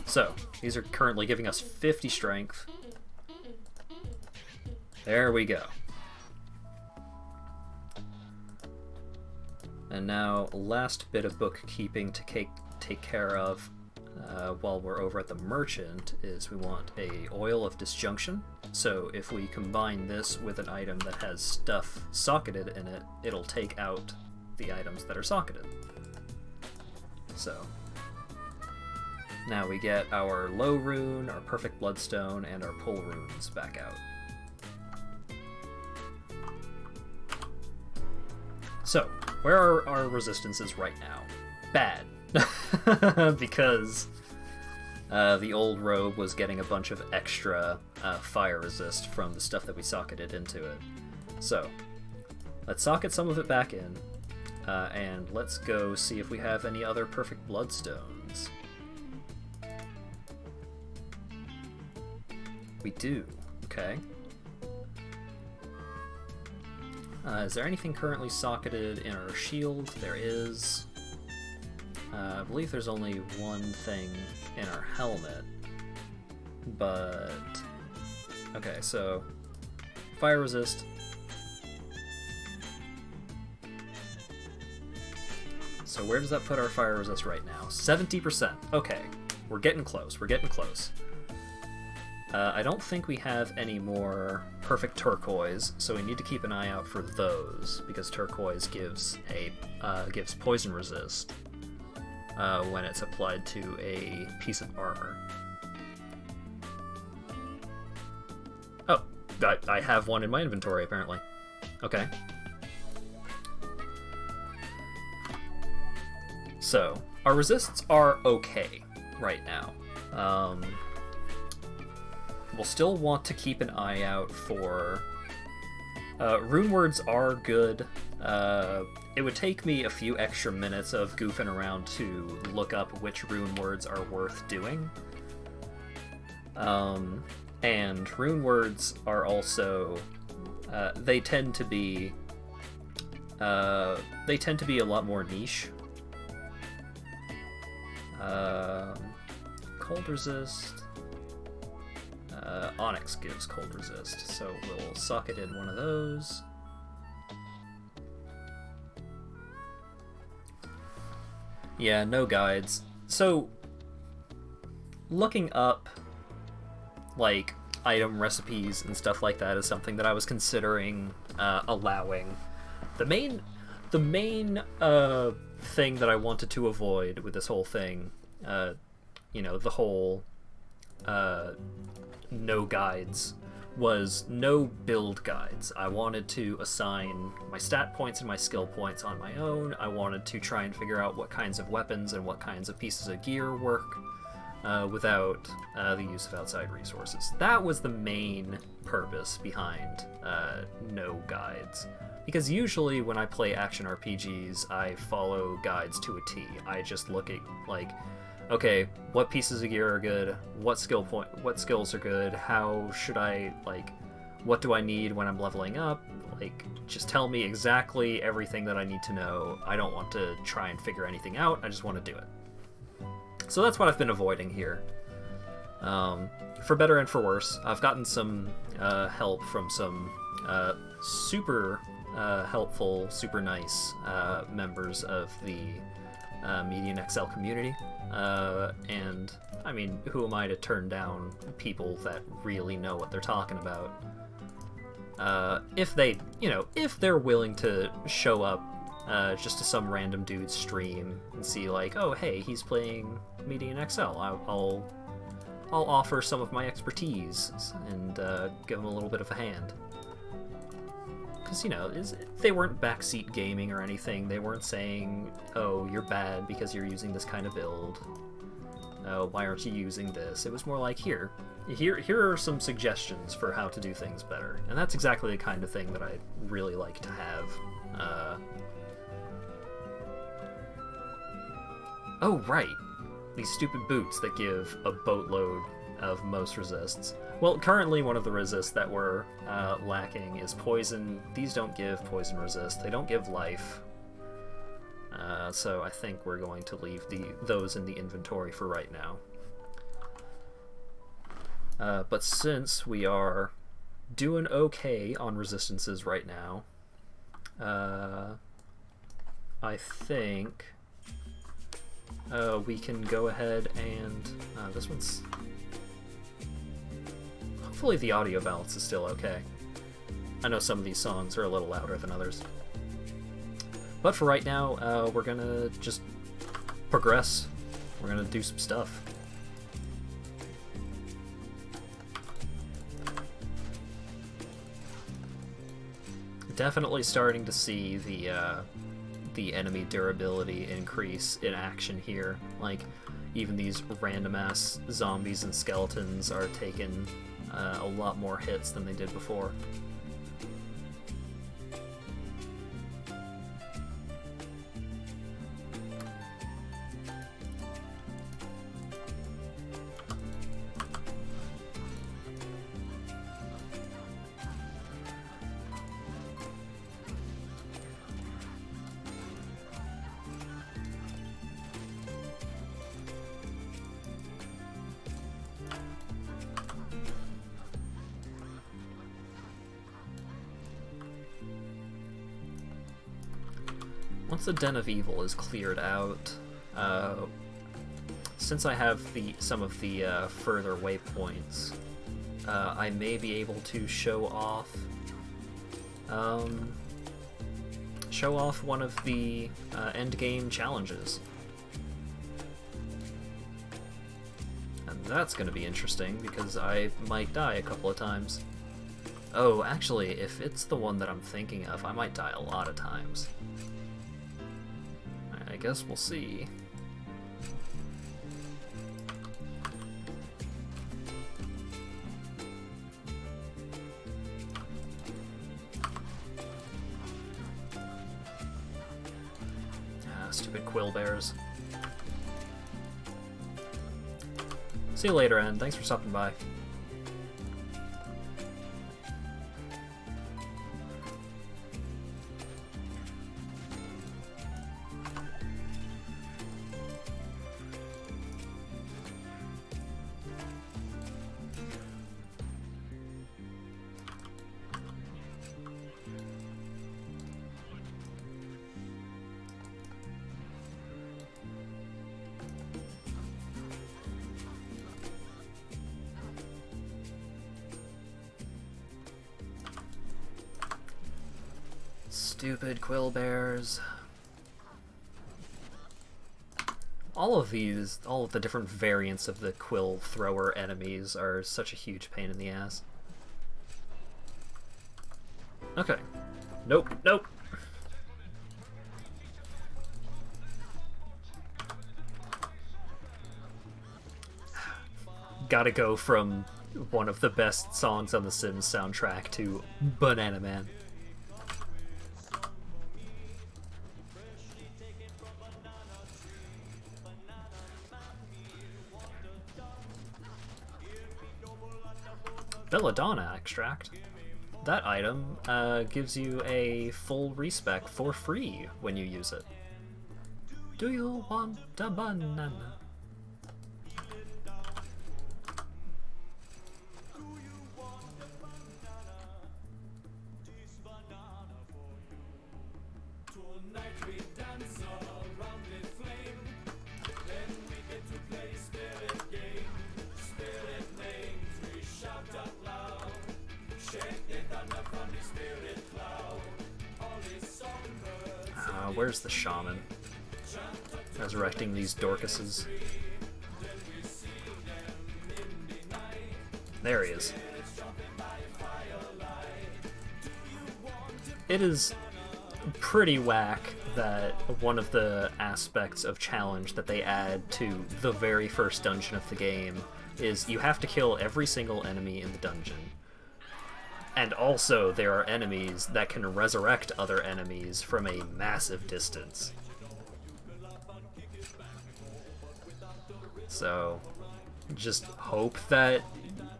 So, these are currently giving us 50 strength. There we go. And now, last bit of bookkeeping to take care of while we're over at the merchant is we want a oil of disjunction. So if we combine this with an item that has stuff socketed in it, it'll take out the items that are socketed. So now we get our low rune, our perfect bloodstone, and our pull runes back out. So, where are our resistances right now? Bad. Because the old robe was getting a bunch of extra fire resist from the stuff that we socketed into it. So, let's socket some of it back in, and let's go see if we have any other perfect bloodstones. We do. Okay. Is there anything currently socketed in our shield? There is. I believe there's only one thing in our helmet. But... okay, so... fire resist. So where does that put our fire resist right now? 70%. Okay, we're getting close. We're getting close. I don't think we have any more perfect turquoise, so we need to keep an eye out for those, because turquoise gives poison resist when it's applied to a piece of armor. Oh, I have one in my inventory, apparently. Okay. So, our resists are okay right now. We'll still want to keep an eye out for... rune words are good. It would take me a few extra minutes of goofing around to look up which rune words are worth doing. And rune words are also... they tend to be a lot more niche. Cold resist. Onyx gives cold resist, so we'll socket in one of those. Yeah, no guides. So, looking up, like, item recipes and stuff like that is something that I was considering allowing. The main thing that I wanted to avoid with this whole thing, you know, the whole no guides, was no build guides. I wanted to assign my stat points and my skill points on my own. I wanted to try and figure out what kinds of weapons and what kinds of pieces of gear work without the use of outside resources. That was the main purpose behind no guides. Because usually when I play action RPGs, I follow guides to a T. I just look at, like, okay, what pieces of gear are good, what skills are good, how should I, like, what do I need when I'm leveling up? Like, just tell me exactly everything that I need to know. I don't want to try and figure anything out, I just want to do it. So that's what I've been avoiding here. For better and for worse, I've gotten some help from some super helpful, super nice members of the Median XL community. And, I mean, who am I to turn down people that really know what they're talking about? If they, you know, if they're willing to show up just to some random dude's stream and see, like, oh, hey, he's playing Median XL, I'll offer some of my expertise and give him a little bit of a hand. Because, you know, they weren't backseat gaming or anything. They weren't saying, oh, you're bad because you're using this kind of build. Oh, why aren't you using this? It was more like, here are some suggestions for how to do things better. And that's exactly the kind of thing that I'd really like to have. Oh, right. These stupid boots that give a boatload of most resists. Well, currently one of the resists that we're lacking is poison. These don't give poison resist. They don't give life. So I think we're going to leave those in the inventory for right now. But since we are doing okay on resistances right now, I think we can go ahead and... this one's... Hopefully the audio balance is still okay. I know some of these songs are a little louder than others. But for right now, we're gonna just progress. We're gonna do some stuff. Definitely starting to see the enemy durability increase in action here. Like, even these random-ass zombies and skeletons are taking a lot more hits than they did before. once the Den of Evil is cleared out, since I have some of the further waypoints, I may be able to show off one of the endgame challenges. And that's going to be interesting, because I might die a couple of times. Oh, actually, if it's the one that I'm thinking of, I might die a lot of times. I guess we'll see. Stupid quill bears. See you later, Ann. Thanks for stopping by. Stupid quill bears. All of the different variants of the quill thrower enemies are such a huge pain in the ass. Okay. Nope, nope. Gotta go from one of the best songs on the Sims soundtrack to Banana Man. Belladonna extract. That item gives you a full respec for free when you use it. Do you want a banana? Where's the shaman? Resurrecting these Dorcases. There he is. It is pretty whack that one of the aspects of challenge that they add to the very first dungeon of the game is you have to kill every single enemy in the dungeon. And also, there are enemies that can resurrect other enemies from a massive distance. So, just hope that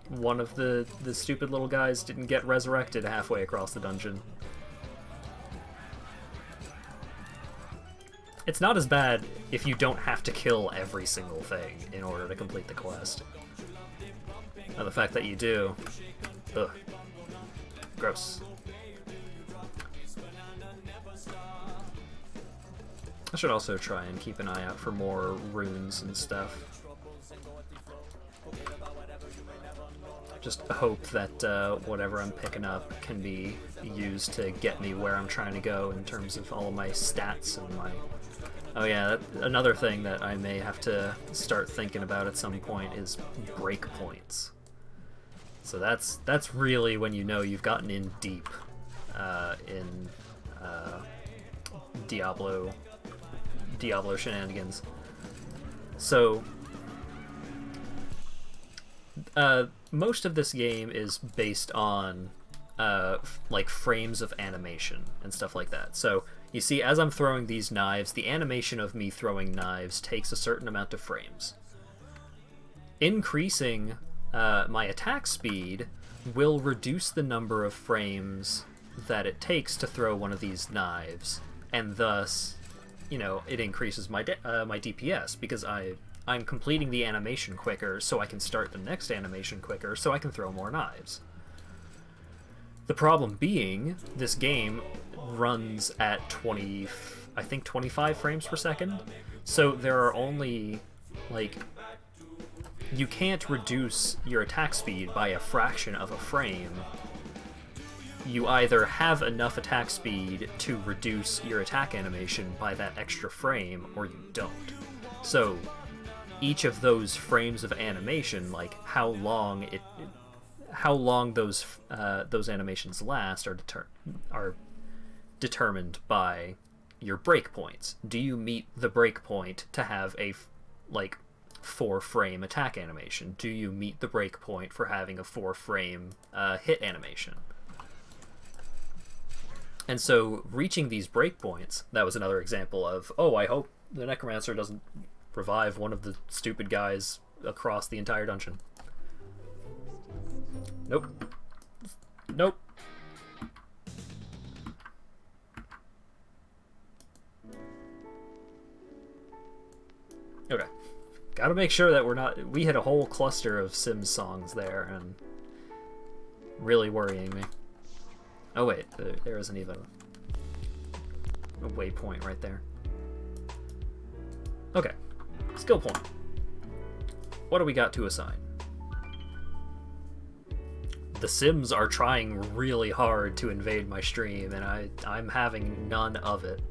one of the stupid little guys didn't get resurrected halfway across the dungeon. It's not as bad if you don't have to kill every single thing in order to complete the quest. Now, the fact that you do... Ugh. Gross. I should also try and keep an eye out for more runes and stuff. Just hope that whatever I'm picking up can be used to get me where I'm trying to go in terms of all of my stats and my... Oh yeah, another thing that I may have to start thinking about at some point is breakpoints. So that's really when you know you've gotten in deep in Diablo shenanigans. So most of this game is based on like frames of animation and stuff like that. So you see, as I'm throwing these knives, the animation of me throwing knives takes a certain amount of frames. Increasing my attack speed will reduce the number of frames that it takes to throw one of these knives, and thus, you know, it increases my my DPS, because I'm completing the animation quicker, so I can start the next animation quicker, so I can throw more knives. The problem being, this game runs at 20 I think 25 frames per second. So there are only, like, you can't reduce your attack speed by a fraction of a frame. You either have enough attack speed to reduce your attack animation by that extra frame, or you don't. So each of those frames of animation, like how long those animations last, are determined by your breakpoints. Do you meet the breakpoint to have a 4-frame attack animation? Do you meet the breakpoint for having a 4-frame hit animation? And so reaching these breakpoints, that was another example of, oh, I hope the Necromancer doesn't revive one of the stupid guys across the entire dungeon. Nope. Nope. Okay. Gotta make sure that we're not... We hit a whole cluster of Sims songs there, and really worrying me. Oh wait, there isn't even a waypoint right there. Okay. Skill point. What do we got to assign? The Sims are trying really hard to invade my stream, and I'm having none of it.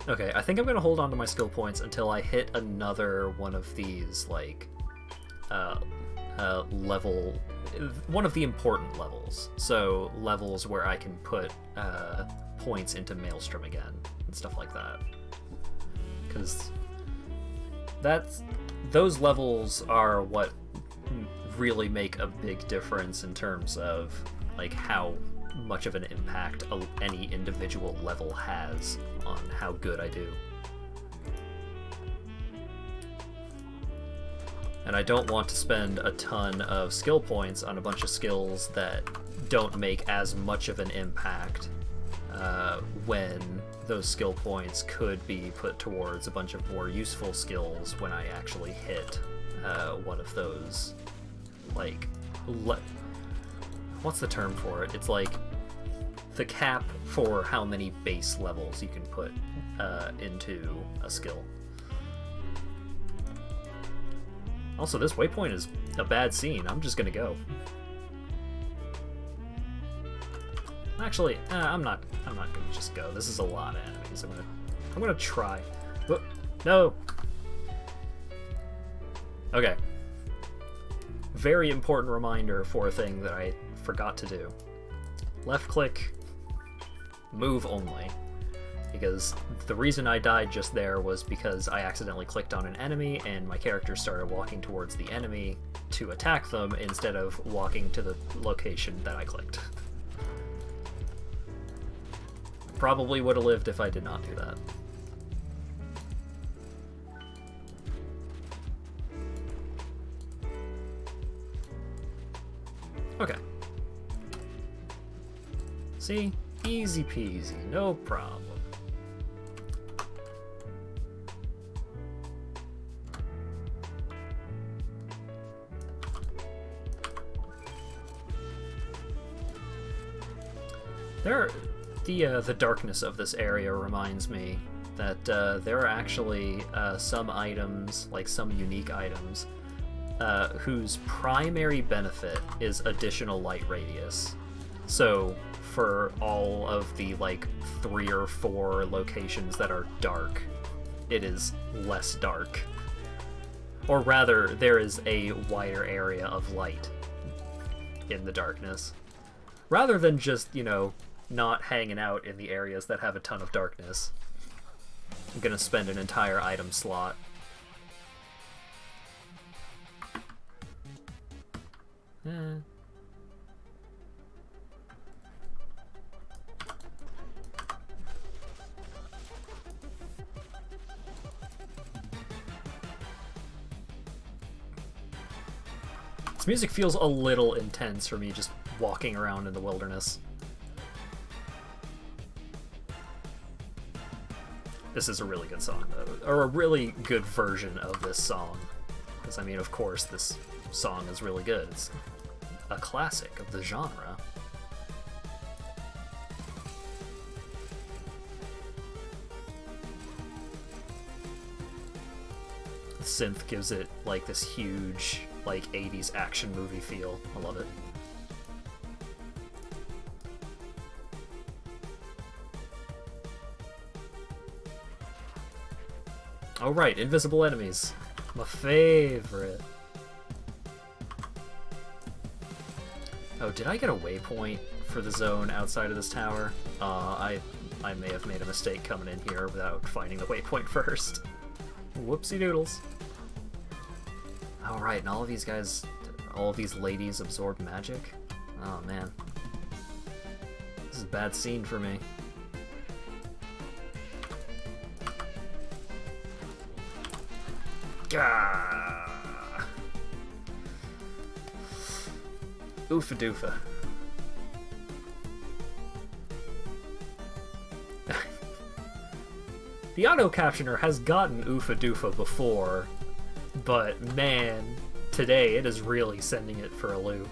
Okay, I think I'm gonna hold on to my skill points until I hit another one of these, like, level... one of the important levels. So, levels where I can put points into Maelstrom again, and stuff like that. Because those levels are what really make a big difference in terms of, like, how much of an impact any individual level has on how good I do. And I don't want to spend a ton of skill points on a bunch of skills that don't make as much of an impact when those skill points could be put towards a bunch of more useful skills when I actually hit one of those, like, what's the term for it? It's like the cap for how many base levels you can put into a skill. Also, this waypoint is a bad scene. I'm just gonna go. Actually, I'm not gonna just go. This is a lot of enemies. I'm gonna try. But no. Okay. Very important reminder for a thing that I forgot to do. Left click, move only. Because the reason I died just there was because I accidentally clicked on an enemy and my character started walking towards the enemy to attack them instead of walking to the location that I clicked. Probably would have lived if I did not do that. Okay. See? Easy peasy, no problem. The darkness of this area reminds me that there are actually some items, like some unique items, whose primary benefit is additional light radius. So for all of the, like, 3 or 4 locations that are dark, it is less dark. Or rather, there is a wider area of light in the darkness. Rather than just, you know, not hanging out in the areas that have a ton of darkness. I'm gonna spend an entire item slot. This music feels a little intense for me just walking around in the wilderness. This is a really good song, though, or a really good version of this song. Because, I mean, of course, this song is really good. It's a classic of the genre. The synth gives it, like, this huge, like, 80s action movie feel. I love it. Oh right, invisible enemies. My favorite. Oh, did I get a waypoint for the zone outside of this tower? I may have made a mistake coming in here without finding the waypoint first. Whoopsie doodles. Alright, and all of these guys, all of these ladies absorb magic? Oh man. This is a bad scene for me. Gah! Oofa doofa. The auto-captioner has gotten oofa doofa before, but man, today it is really sending it for a loop.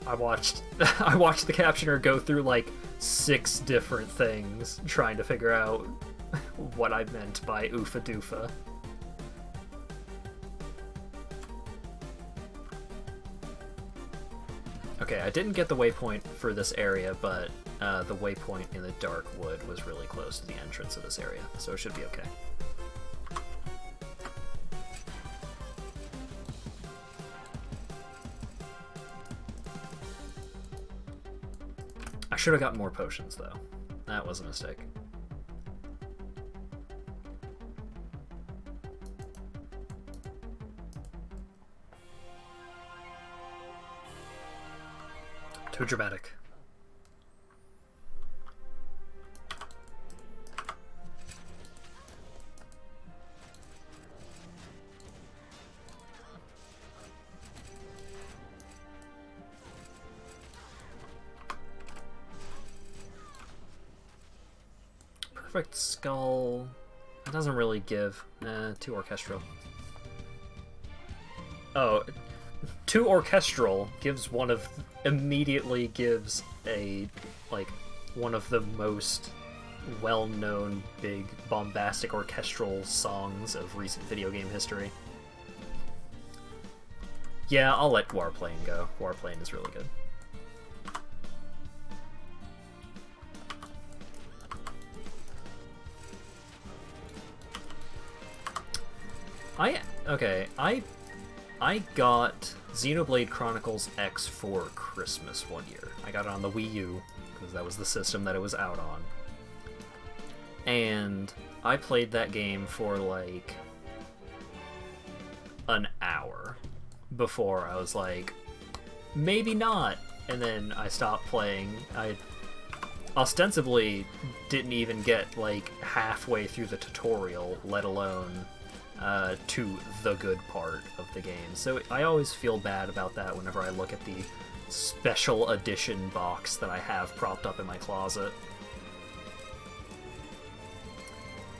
I watched the captioner go through like 6 different things trying to figure out what I meant by oofa doofa. Okay, I didn't get the waypoint for this area, but the waypoint in the dark wood was really close to the entrance of this area, so it should be okay. I should have gotten more potions, though. That was a mistake. Too dramatic. Perfect skull. It doesn't really give. Too orchestral. Oh. Too orchestral immediately gives a, like, one of the most well-known big bombastic orchestral songs of recent video game history. Yeah, I'll let Warplane go. Warplane is really good. I got Xenoblade Chronicles X for Christmas one year. I got it on the Wii U, because that was the system that it was out on. And I played that game for, like, an hour before I was like, maybe not. And then I stopped playing. I ostensibly didn't even get, like, halfway through the tutorial, let alone to the good part of the game. So I always feel bad about that whenever I look at the special edition box that I have propped up in my closet.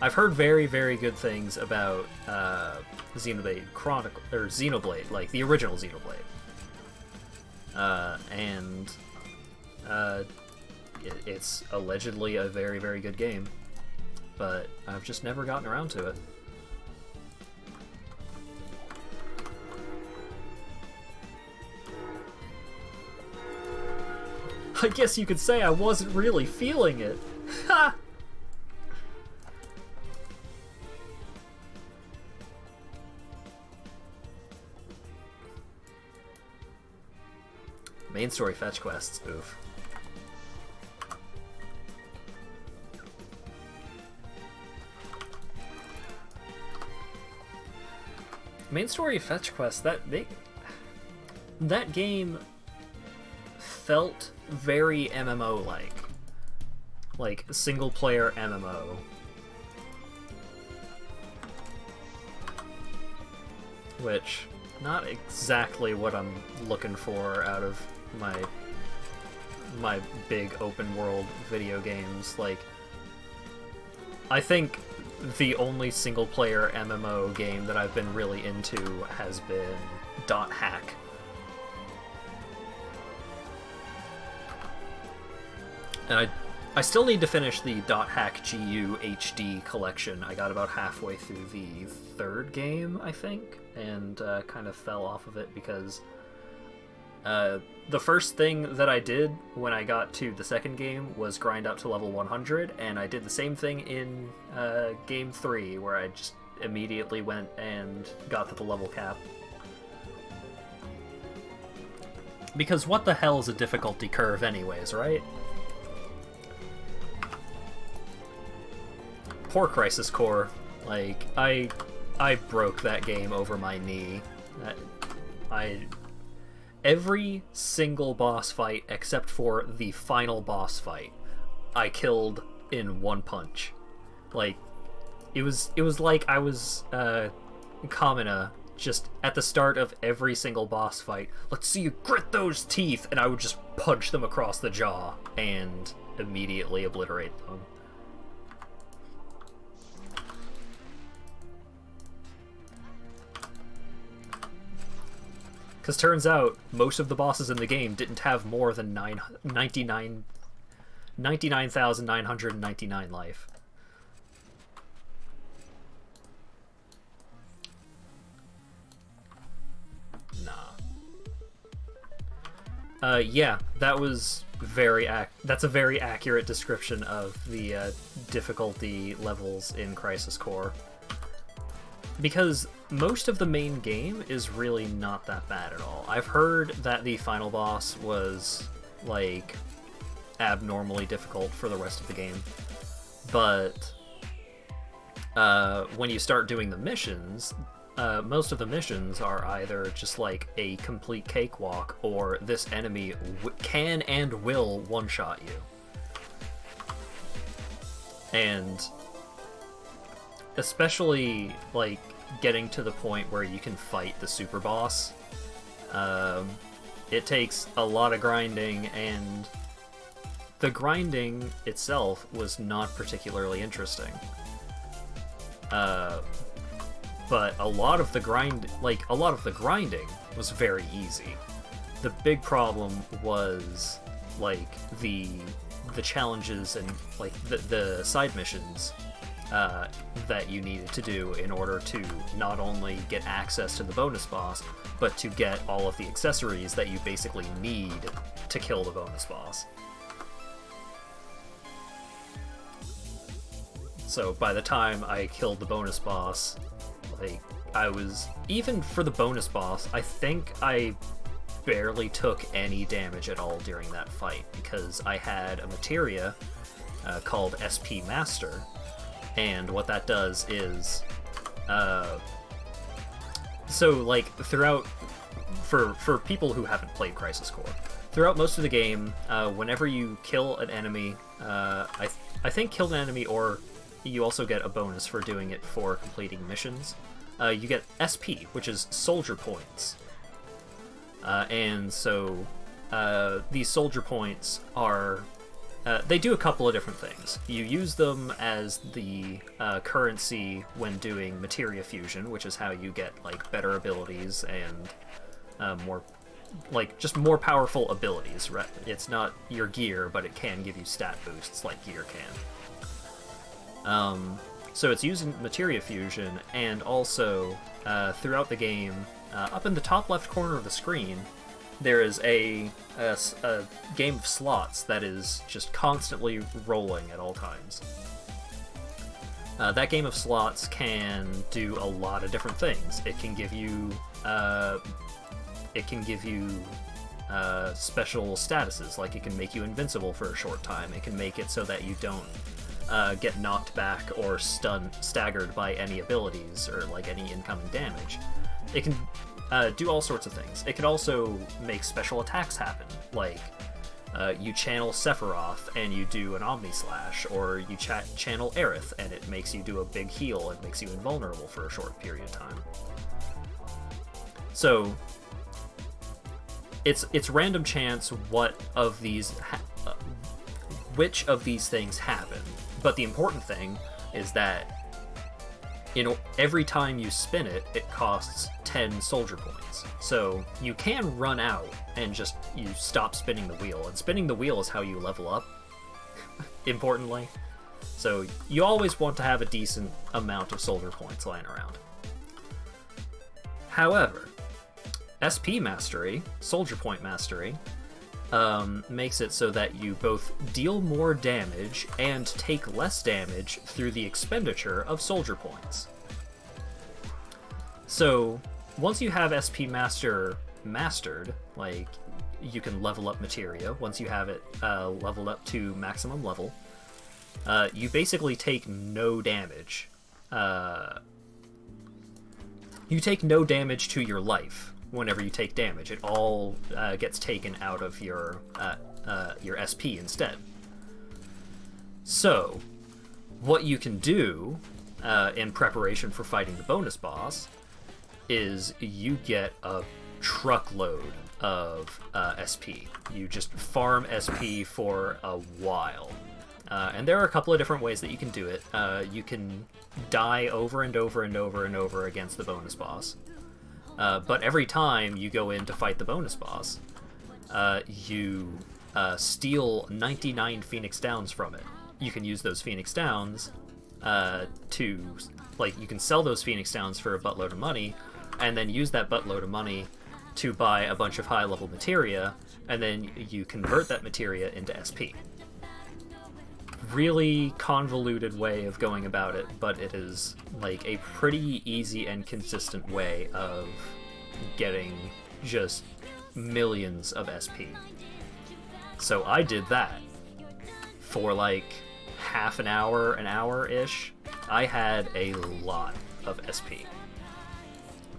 I've heard very, very good things about Xenoblade Chronicle, or Xenoblade, like the original Xenoblade. It's allegedly a very, very good game, but I've just never gotten around to it. I guess you could say I wasn't really feeling it. Ha! Main story fetch quests, oof. Main story fetch quests, that game felt very MMO-like single-player MMO. Which, not exactly what I'm looking for out of my big open-world video games. Like, I think the only single-player MMO game that I've been really into has been .hack. And I still need to finish the .hack GU HD collection. I got about halfway through the third game, I think, and kind of fell off of it because the first thing that I did when I got to the second game was grind up to level 100, and I did the same thing in game 3, where I just immediately went and got to the level cap. Because what the hell is a difficulty curve anyways, right? Poor Crisis Core. Like, I broke that game over my knee. Every single boss fight except for the final boss fight, I killed in one punch. Like, it was like I was Kamina just at the start of every single boss fight. Let's see you grit those teeth, and I would just punch them across the jaw and immediately obliterate them. Because turns out, most of the bosses in the game didn't have more than 99,999 life. Nah. Yeah, that was that's a very accurate description of the difficulty levels in Crisis Core. Because most of the main game is really not that bad at all. I've heard that the final boss was, like, abnormally difficult for the rest of the game. But when you start doing the missions, most of the missions are either just like a complete cakewalk, or this enemy can and will one-shot you. And especially, like, getting to the point where you can fight the super boss, it takes a lot of grinding, and the grinding itself was not particularly interesting. But a lot of the grinding was very easy. The big problem was, like, the challenges and, like, the side missions that you needed to do in order to not only get access to the bonus boss, but to get all of the accessories that you basically need to kill the bonus boss. So by the time I killed the bonus boss, like, even for the bonus boss, I think I barely took any damage at all during that fight, because I had a materia called SP Master. And what that does is, so, like, throughout, for people who haven't played Crisis Core, throughout most of the game, whenever you kill an enemy, I think kill an enemy, or you also get a bonus for doing it for completing missions, you get SP, which is soldier points. And so, these soldier points are... they do a couple of different things. You use them as the currency when doing materia fusion, which is how you get, like, better abilities and more, like, just more powerful abilities. Right? It's not your gear, but it can give you stat boosts like gear can. So it's using materia fusion, and also throughout the game, up in the top left corner of the screen, there is a game of slots that is just constantly rolling at all times. That game of slots can do a lot of different things. It can give you special statuses, like it can make you invincible for a short time. It can make it so that you don't get knocked back or staggered by any abilities or, like, any incoming damage. It can do all sorts of things. It can also make special attacks happen, like you channel Sephiroth and you do an Omni Slash, or you channel Aerith and it makes you do a big heal and makes you invulnerable for a short period of time. So it's random chance which of these things happen, but the important thing is that every time you spin it, it costs 10 soldier points. So you can run out and just you stop spinning the wheel, and spinning the wheel is how you level up, importantly. So you always want to have a decent amount of soldier points lying around. However, SP Mastery, Soldier Point Mastery, makes it so that you both deal more damage and take less damage through the expenditure of soldier points. So, once you have SP Master mastered, like, you can level up materia, once you have it leveled up to maximum level, you basically take no damage. You take no damage to your life whenever you take damage. It all gets taken out of your SP instead. So, what you can do in preparation for fighting the bonus boss is you get a truckload of SP. You just farm SP for a while. And there are a couple of different ways that you can do it. You can die over and over and over and over against the bonus boss. But every time you go in to fight the bonus boss, you steal 99 Phoenix Downs from it. You can use those Phoenix Downs to, like, you can sell those Phoenix Downs for a buttload of money, and then use that buttload of money to buy a bunch of high-level materia, and then you convert that materia into SP. Really convoluted way of going about it, but it is like a pretty easy and consistent way of getting just millions of SP. So I did that for like half an hour-ish. I had a lot of SP.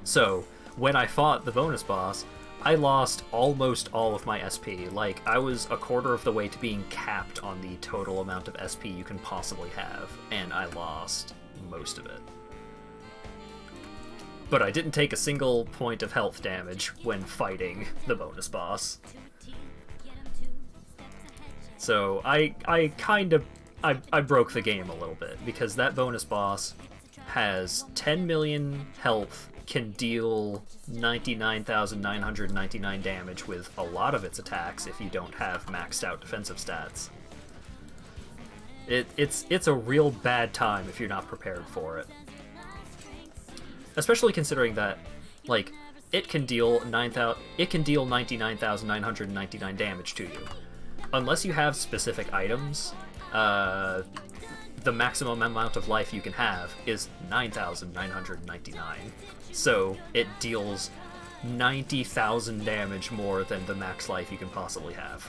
So when I fought the bonus boss, I lost almost all of my SP. Like, I was a quarter of the way to being capped on the total amount of SP you can possibly have, and I lost most of it. But I didn't take a single point of health damage when fighting the bonus boss. So I broke the game a little bit, because that bonus boss has 10 million health, can deal 99,999 damage with a lot of its attacks if you don't have maxed out defensive stats. It's a real bad time if you're not prepared for it. Especially considering that, like, it can deal 99,999 damage to you. Unless you have specific items, the maximum amount of life you can have is 9,999. So it deals 90,000 damage more than the max life you can possibly have.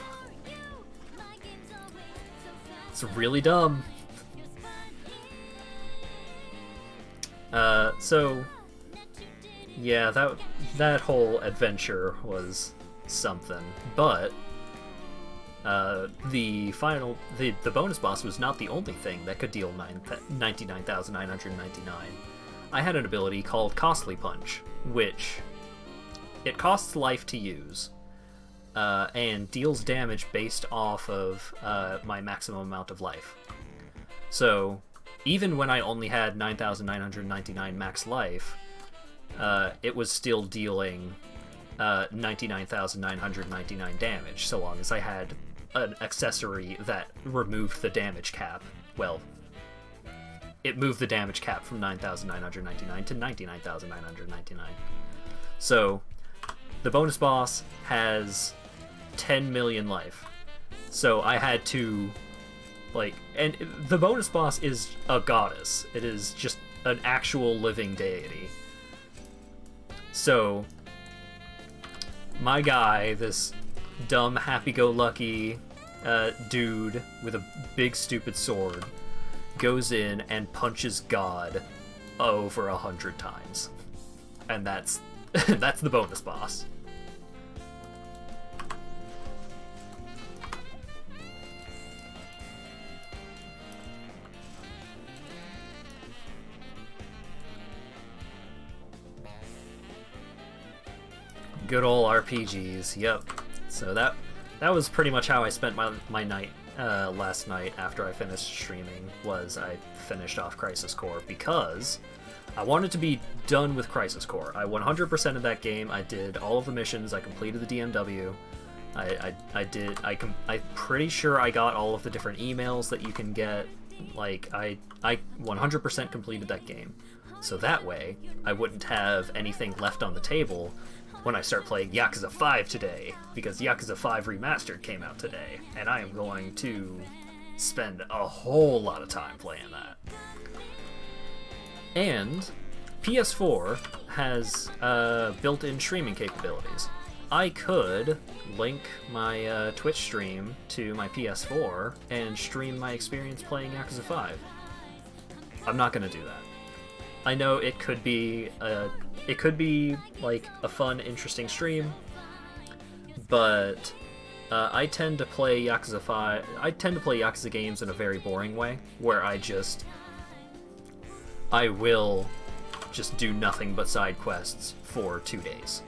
It's really dumb. So yeah, that whole adventure was something, but the bonus boss was not the only thing that could deal 99,999. I had an ability called Costly Punch, which it costs life to use, and deals damage based off of my maximum amount of life. So even when I only had 9,999 max life, it was still dealing 99,999 damage, so long as I had an accessory that removed the damage cap. Well, it moved the damage cap from 9,999 to 99,999. So, the bonus boss has 10 million life. So I had to, like, and the bonus boss is a goddess. It is just an actual living deity. So, my guy, this dumb, happy-go-lucky dude with a big, stupid sword, goes in and punches God over 100 times. And that's that's the bonus boss. Good old RPGs, yep. So that was pretty much how I spent my night last night after I finished streaming, was I finished off Crisis Core, because I wanted to be done with Crisis Core. I 100% of that game. I did all of the missions. I completed the DMW. I'm pretty sure I got all of the different emails that you can get. Like, I 100% completed that game. So that way, I wouldn't have anything left on the table when I start playing Yakuza 5 today, because Yakuza 5 Remastered came out today, and I am going to spend a whole lot of time playing that. And PS4 has built-in streaming capabilities. I could link my Twitch stream to my PS4 and stream my experience playing Yakuza 5. I'm not going to do that. I know it could be like a fun, interesting stream, but I tend to play Yakuza 5. I tend to play Yakuza games in a very boring way, where I will just do nothing but side quests for 2 days.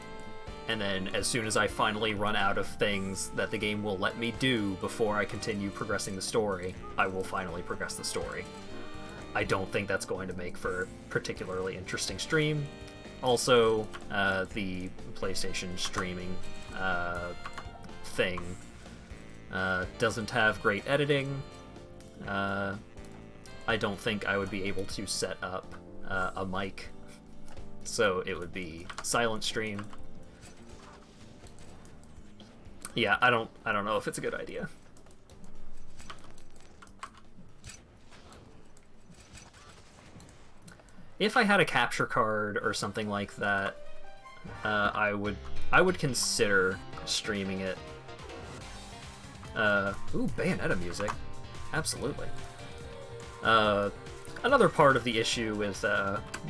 And then as soon as I finally run out of things that the game will let me do before I continue progressing the story, I will finally progress the story. I don't think that's going to make for a particularly interesting stream. Also, the PlayStation streaming thing doesn't have great editing. I don't think I would be able to set up a mic, so it would be silent stream. Yeah, I don't know if it's a good idea. If I had a capture card or something like that, I would consider streaming it. Ooh, Bayonetta music. Absolutely. Another part of the issue with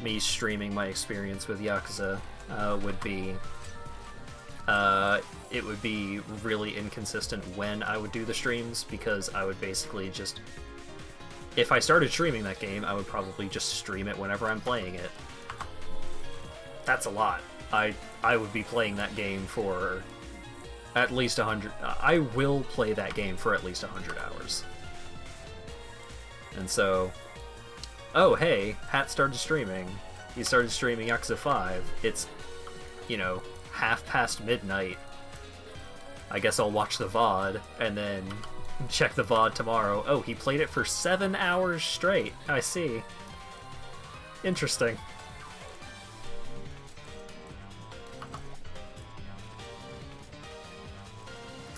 me streaming my experience with Yakuza would be it would be really inconsistent when I would do the streams, because I would basically just... If I started streaming that game, I would probably just stream it whenever I'm playing it. That's a lot. I would be playing that game for at least 100... I will play that game for at least 100 hours. And so... Oh, hey, Hat started streaming. He started streaming Yakuza 5. It's, midnight. I guess I'll watch the VOD, and then check the VOD tomorrow. Oh, he played it for 7 hours straight. I see. Interesting.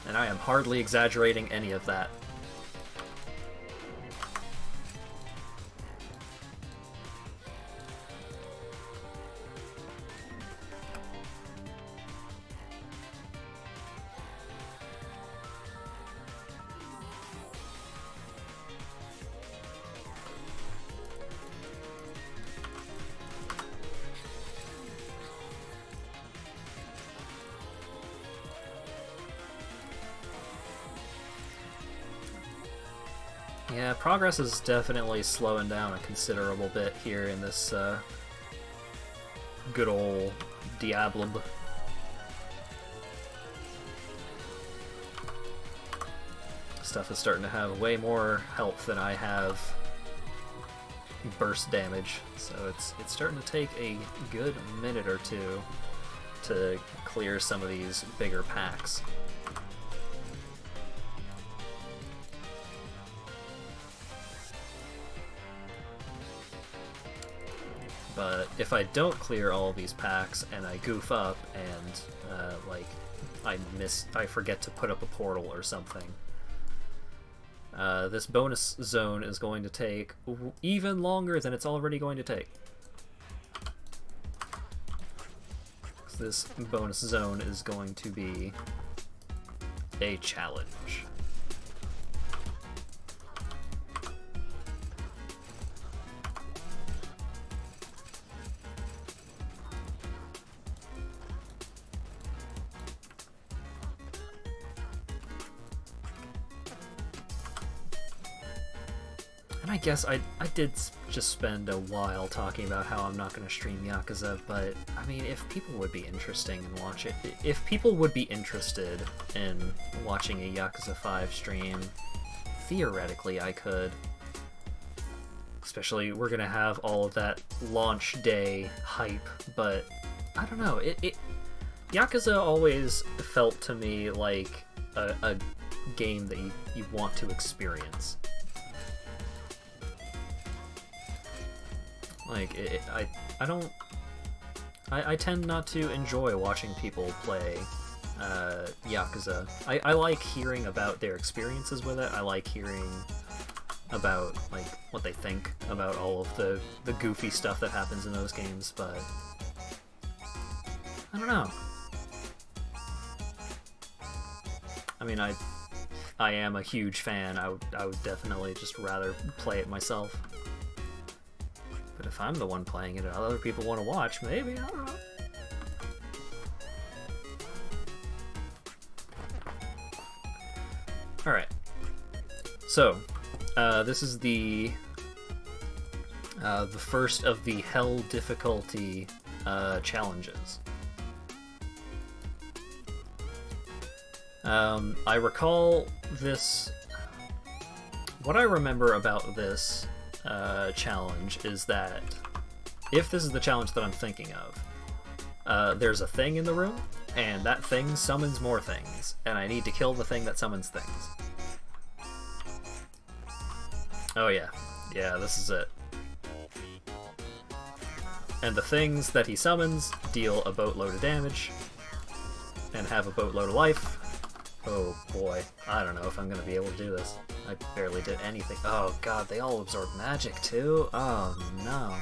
And I am hardly exaggerating any of that. Yeah, progress is definitely slowing down a considerable bit here in this good old Diablo. Stuff is starting to have way more health than I have burst damage, so it's starting to take a good minute or two to clear some of these bigger packs. But if I don't clear all these packs and I goof up and I forget to put up a portal or something, this bonus zone is going to take even longer than it's already going to take. This bonus zone is going to be a challenge. I guess I did just spend a while talking about how I'm not going to stream Yakuza, but I mean, if people would be interested in watching a Yakuza 5 stream, theoretically I could. Especially, we're gonna have all of that launch day hype, but I don't know. Yakuza always felt to me like a game that you want to experience. Like, I tend not to enjoy watching people play Yakuza. I like hearing about their experiences with it. I like hearing about, like, what they think about all of the goofy stuff that happens in those games, but I don't know. I mean, I am a huge fan. I would definitely just rather play it myself. But if I'm the one playing it and other people want to watch, maybe, I don't know. Alright. So, this is the first of the Hell difficulty challenges. I recall this... What I remember about this challenge is that if this is the challenge that I'm thinking of, there's a thing in the room, and that thing summons more things, and I need to kill the thing that summons things. Oh yeah. Yeah, this is it. And the things that he summons deal a boatload of damage, and have a boatload of life. Oh boy, I don't know if I'm gonna be able to do this. I barely did anything. Oh god, they all absorb magic too? Oh no.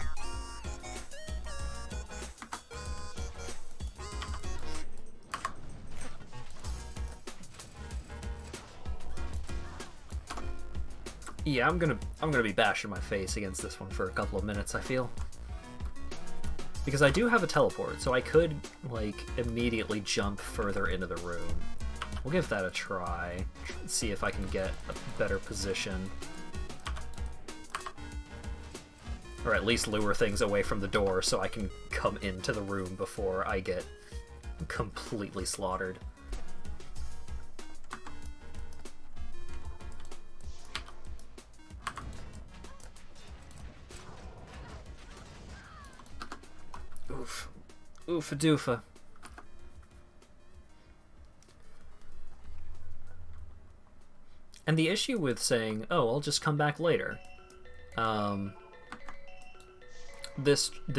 Yeah, I'm gonna be bashing my face against this one for a couple of minutes, I feel. Because I do have a teleport, so I could, like, immediately jump further into the room. We'll give that a try, see if I can get a better position. Or at least lure things away from the door so I can come into the room before I get completely slaughtered. Oof. Oofa doofa. And the issue with saying, oh, I'll just come back later, the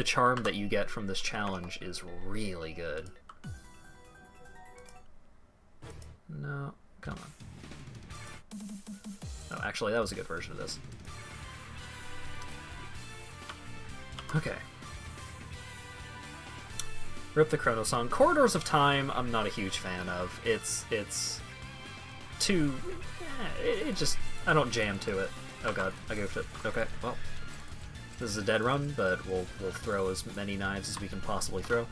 charm that you get from this challenge is really good. No, come on. Oh, actually, that was a good version of this. Okay. Rip the Chrono Song. Corridors of Time, I'm not a huge fan of. It's too... it just... I don't jam to it. Oh god, I goofed it. Okay, well. This is a dead run, but we'll throw as many knives as we can possibly throw.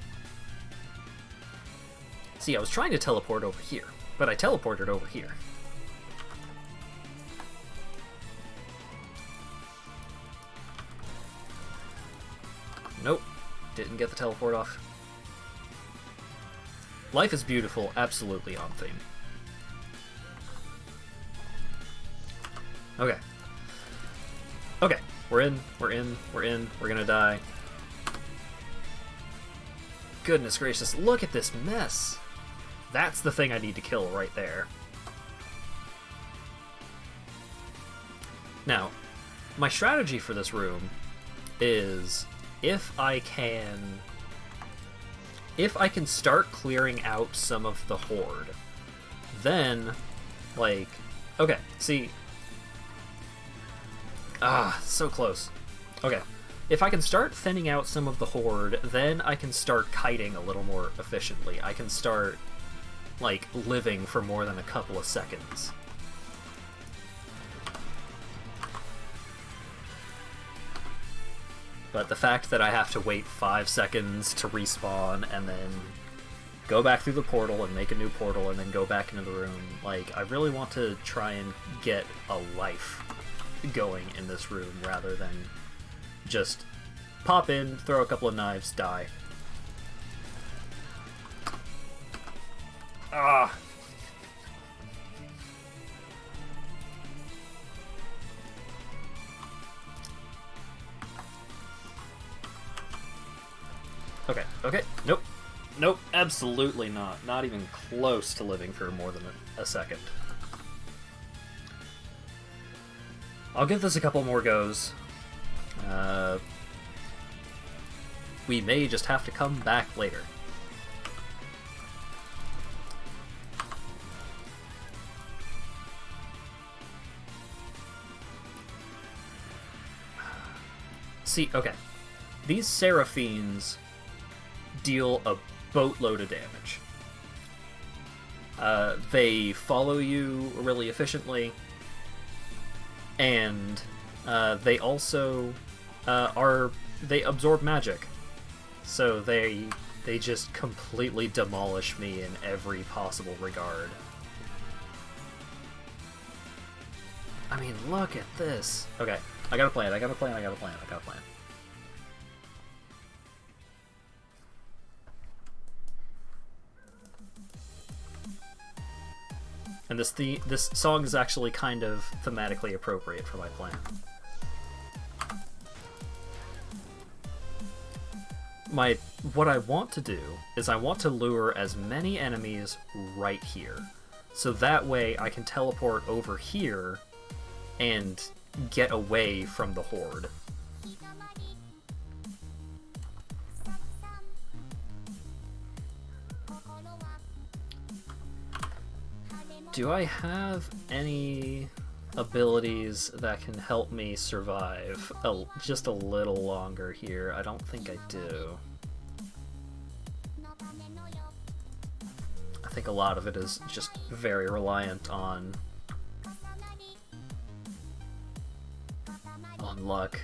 See, I was trying to teleport over here, but I teleported over here. Nope. Didn't get the teleport off. Life is Beautiful, absolutely on theme. Okay. Okay, we're in, we're gonna die. Goodness gracious, look at this mess! That's the thing I need to kill right there. Now, my strategy for this room is if I can start clearing out some of the horde, then, like, okay, see, so close. Okay, if I can start thinning out some of the horde, then I can start kiting a little more efficiently. I can start, like, living for more than a couple of seconds. But the fact that I have to wait 5 seconds to respawn and then go back through the portal and make a new portal and then go back into the room, like, I really want to try and get a life going in this room rather than just pop in, throw a couple of knives, die. Ah! Okay, okay, nope. Nope, absolutely not. Not even close to living for more than a second. I'll give this a couple more goes. We may just have to come back later. See, okay. These Seraphines deal a boatload of damage. They follow you really efficiently, and they also they absorb magic, so they just completely demolish me in every possible regard. I mean, look at this. Okay, I got a plan. I got a plan. I got a plan. I got a plan. And this song is actually kind of thematically appropriate for my plan. What I want to do is I want to lure as many enemies right here. So that way I can teleport over here and get away from the horde. Do I have any abilities that can help me survive just a little longer here? I don't think I do. I think a lot of it is just very reliant on luck.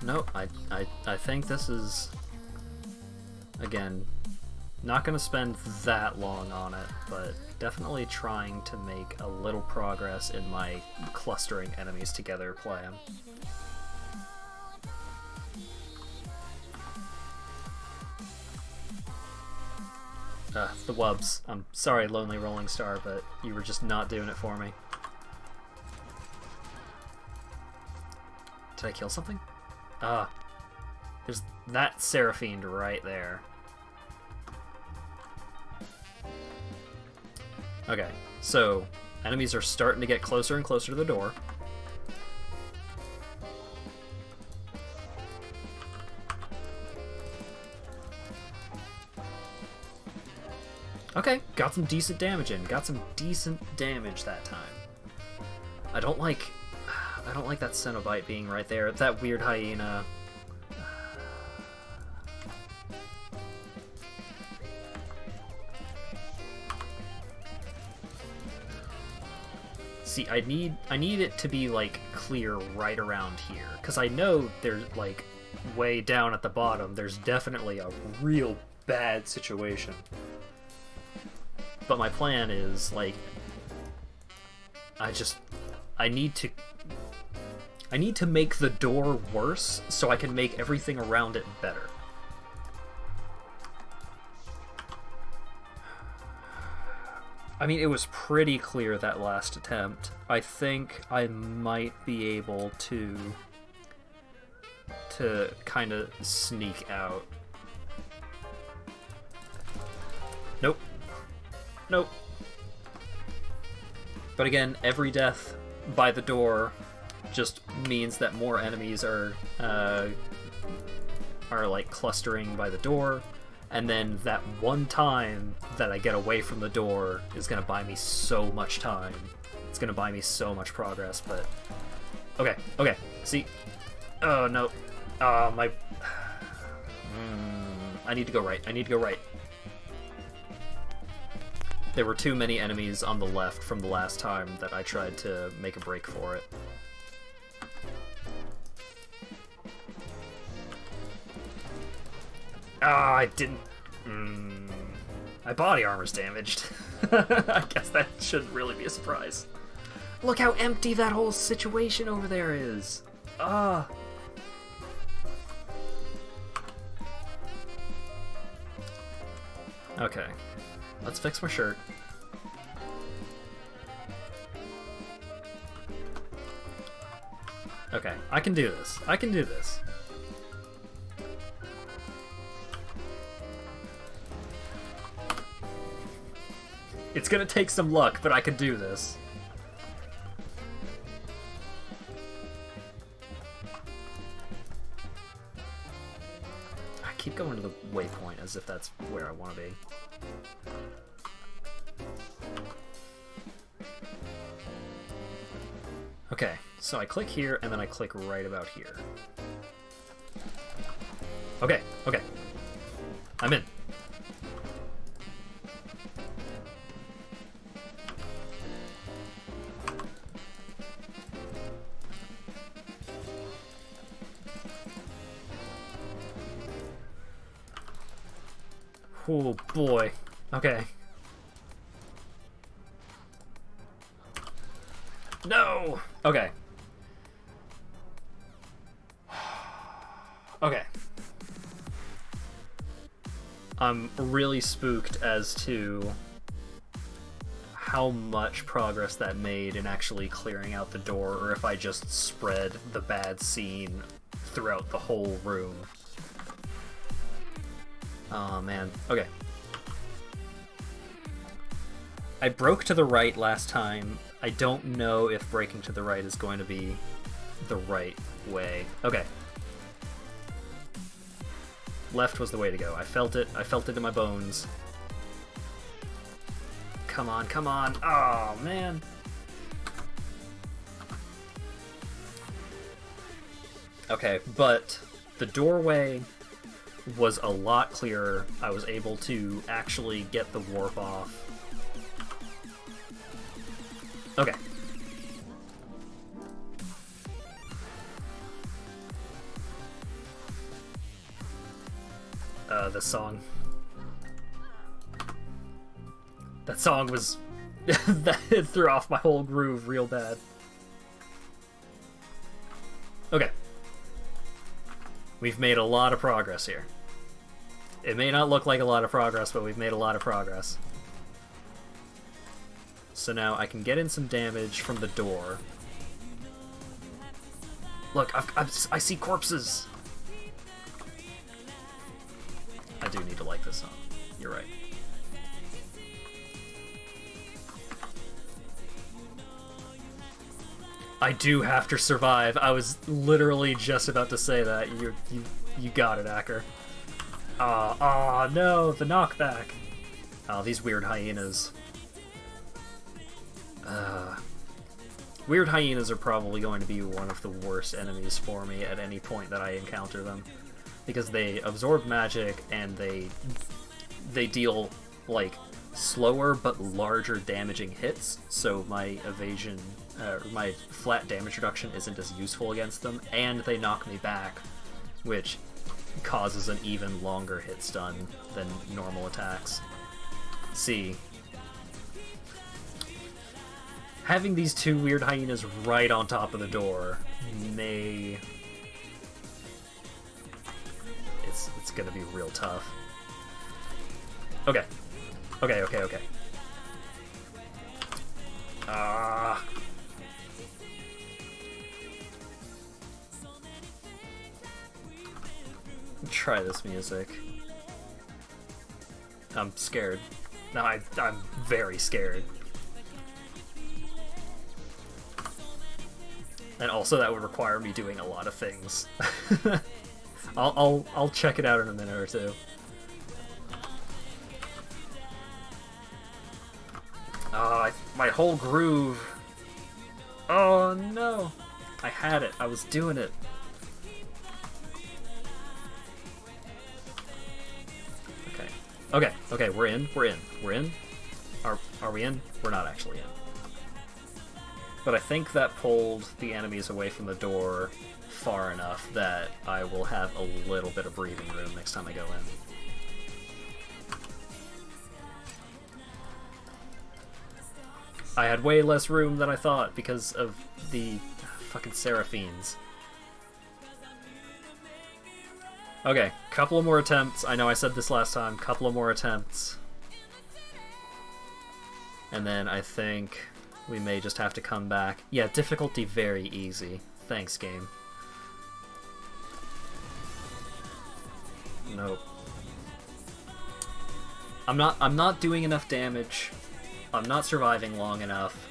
Nope, I think this is, again, not going to spend that long on it, but definitely trying to make a little progress in my clustering enemies together plan. The wubs. I'm sorry, Lonely Rolling Star, but you were just not doing it for me. Did I kill something? There's that Seraphine right there. Okay, so enemies are starting to get closer and closer to the door. Okay, got some decent damage in. Got some decent damage that time. I don't like that Cenobite being right there. That weird hyena. See, I need it to be like clear right around here, because I know there's like way down at the bottom there's definitely a real bad situation. But my plan is like I need to make the door worse so I can make everything around it better. I mean, it was pretty clear that last attempt. I think I might be able to kind of sneak out. Nope. Nope. But again, every death by the door just means that more enemies are like clustering by the door, and then that one time that I get away from the door is gonna buy me so much time. It's gonna buy me so much progress. But okay, see, oh no, my, I need to go right. I need to go right. There were too many enemies on the left from the last time that I tried to make a break for it. I didn't... My body armor's damaged. I guess that shouldn't really be a surprise. Look how empty that whole situation over there is. Okay. Let's fix my shirt. Okay, I can do this. I can do this. It's gonna take some luck, but I can do this. I keep going to the waypoint as if that's where I want to be. Okay, so I click here, and then I click right about here. Okay, okay. I'm in. Oh boy. Okay. No! Okay. Okay. I'm really spooked as to how much progress that made in actually clearing out the door, or if I just spread the bad scene throughout the whole room. Oh man. Okay. I broke to the right last time. I don't know if breaking to the right is going to be the right way. Okay. Left was the way to go. I felt it. I felt it in my bones. Come on, come on. Oh, man. Okay, but the doorway was a lot clearer. I was able to actually get the warp off. Okay. The song. That song was... that threw off my whole groove real bad. Okay. We've made a lot of progress here. It may not look like a lot of progress, but we've made a lot of progress. So now I can get in some damage from the door. Look, I see corpses! I do need to like this song. You're right. I do have to survive. I was literally just about to say that. You got it, Acker. No, the knockback. Oh, these weird hyenas. Weird hyenas are probably going to be one of the worst enemies for me at any point that I encounter them, because they absorb magic and they deal like slower but larger damaging hits, so my evasion, my flat damage reduction isn't as useful against them, and they knock me back, which causes an even longer hit stun than normal attacks. See, having these two weird hyenas right on top of the door may... It's gonna be real tough. Okay. Okay, okay, okay. Try this music. I'm scared. No, I'm very scared. And also that would require me doing a lot of things. I'll check it out in a minute or two. My whole groove. Oh no! I had it. I was doing it. Okay. Okay. Okay. We're in. We're in. We're in. Are we in? We're not actually in. But I think that pulled the enemies away from the door far enough that I will have a little bit of breathing room next time I go in. I had way less room than I thought because of the fucking Seraphines. Okay, couple of more attempts. I know I said this last time. Couple of more attempts. And then I think we may just have to come back. Yeah, difficulty very easy. Thanks, game. Nope. I'm not doing enough damage. I'm not surviving long enough.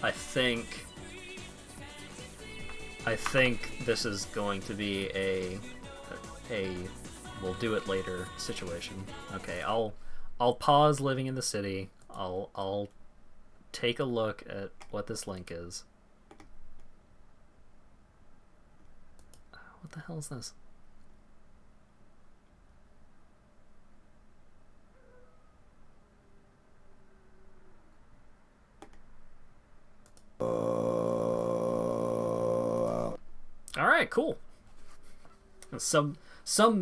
I think this is going to be a we'll do it later situation. Okay, I'll pause living in the city. I'll take a look at what this link is. What the hell is this? Alright, cool. Some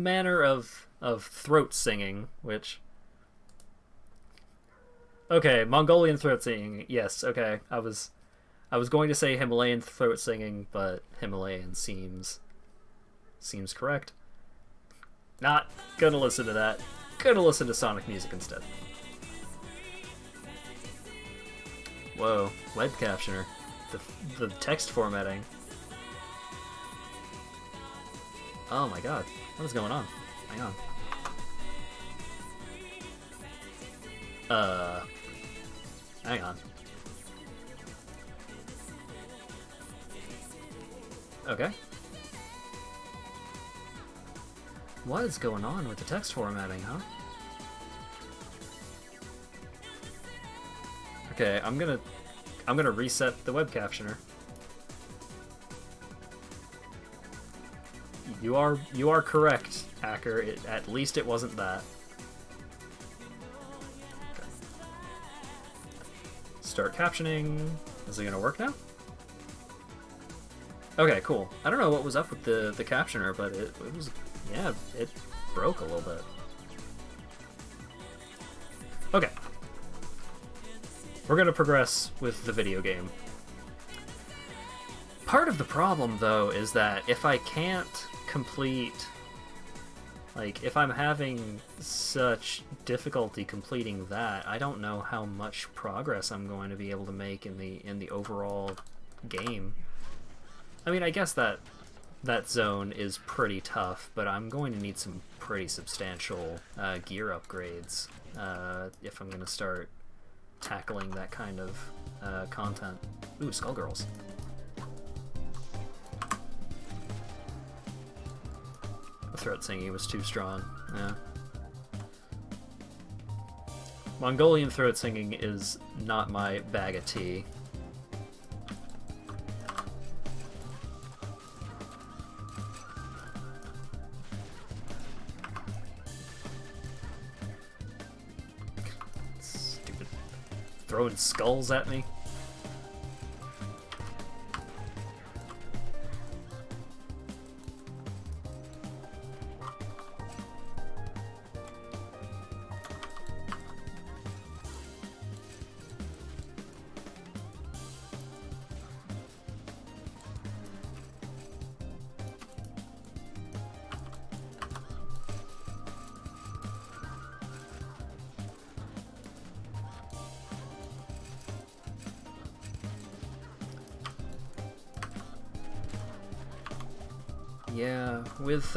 manner of throat singing, which... Okay, Mongolian throat singing, yes, okay. I was going to say Himalayan throat singing, but Himalayan seems correct. Not gonna listen to that. Gonna listen to Sonic music instead. Whoa, web captioner. The text formatting. Oh my god, what is going on? Hang on. Hang on. Okay. What is going on with the text formatting, huh? Okay, I'm gonna reset the web captioner. You are correct, hacker. At least it wasn't that. Okay. Start captioning. Is it gonna work now? Okay, cool. I don't know what was up with the captioner, but it was, yeah, it broke a little bit. Okay. We're gonna progress with the video game. Part of the problem, though, is that if I can't complete... Like, if I'm having such difficulty completing that, I don't know how much progress I'm going to be able to make in the overall game. I mean, I guess that zone is pretty tough, but I'm going to need some pretty substantial gear upgrades if I'm going to start tackling that kind of content. Ooh, Skullgirls. The throat singing was too strong. Yeah. Mongolian throat singing is not my bag of tea. Stupid. Throwing skulls at me. Yeah, with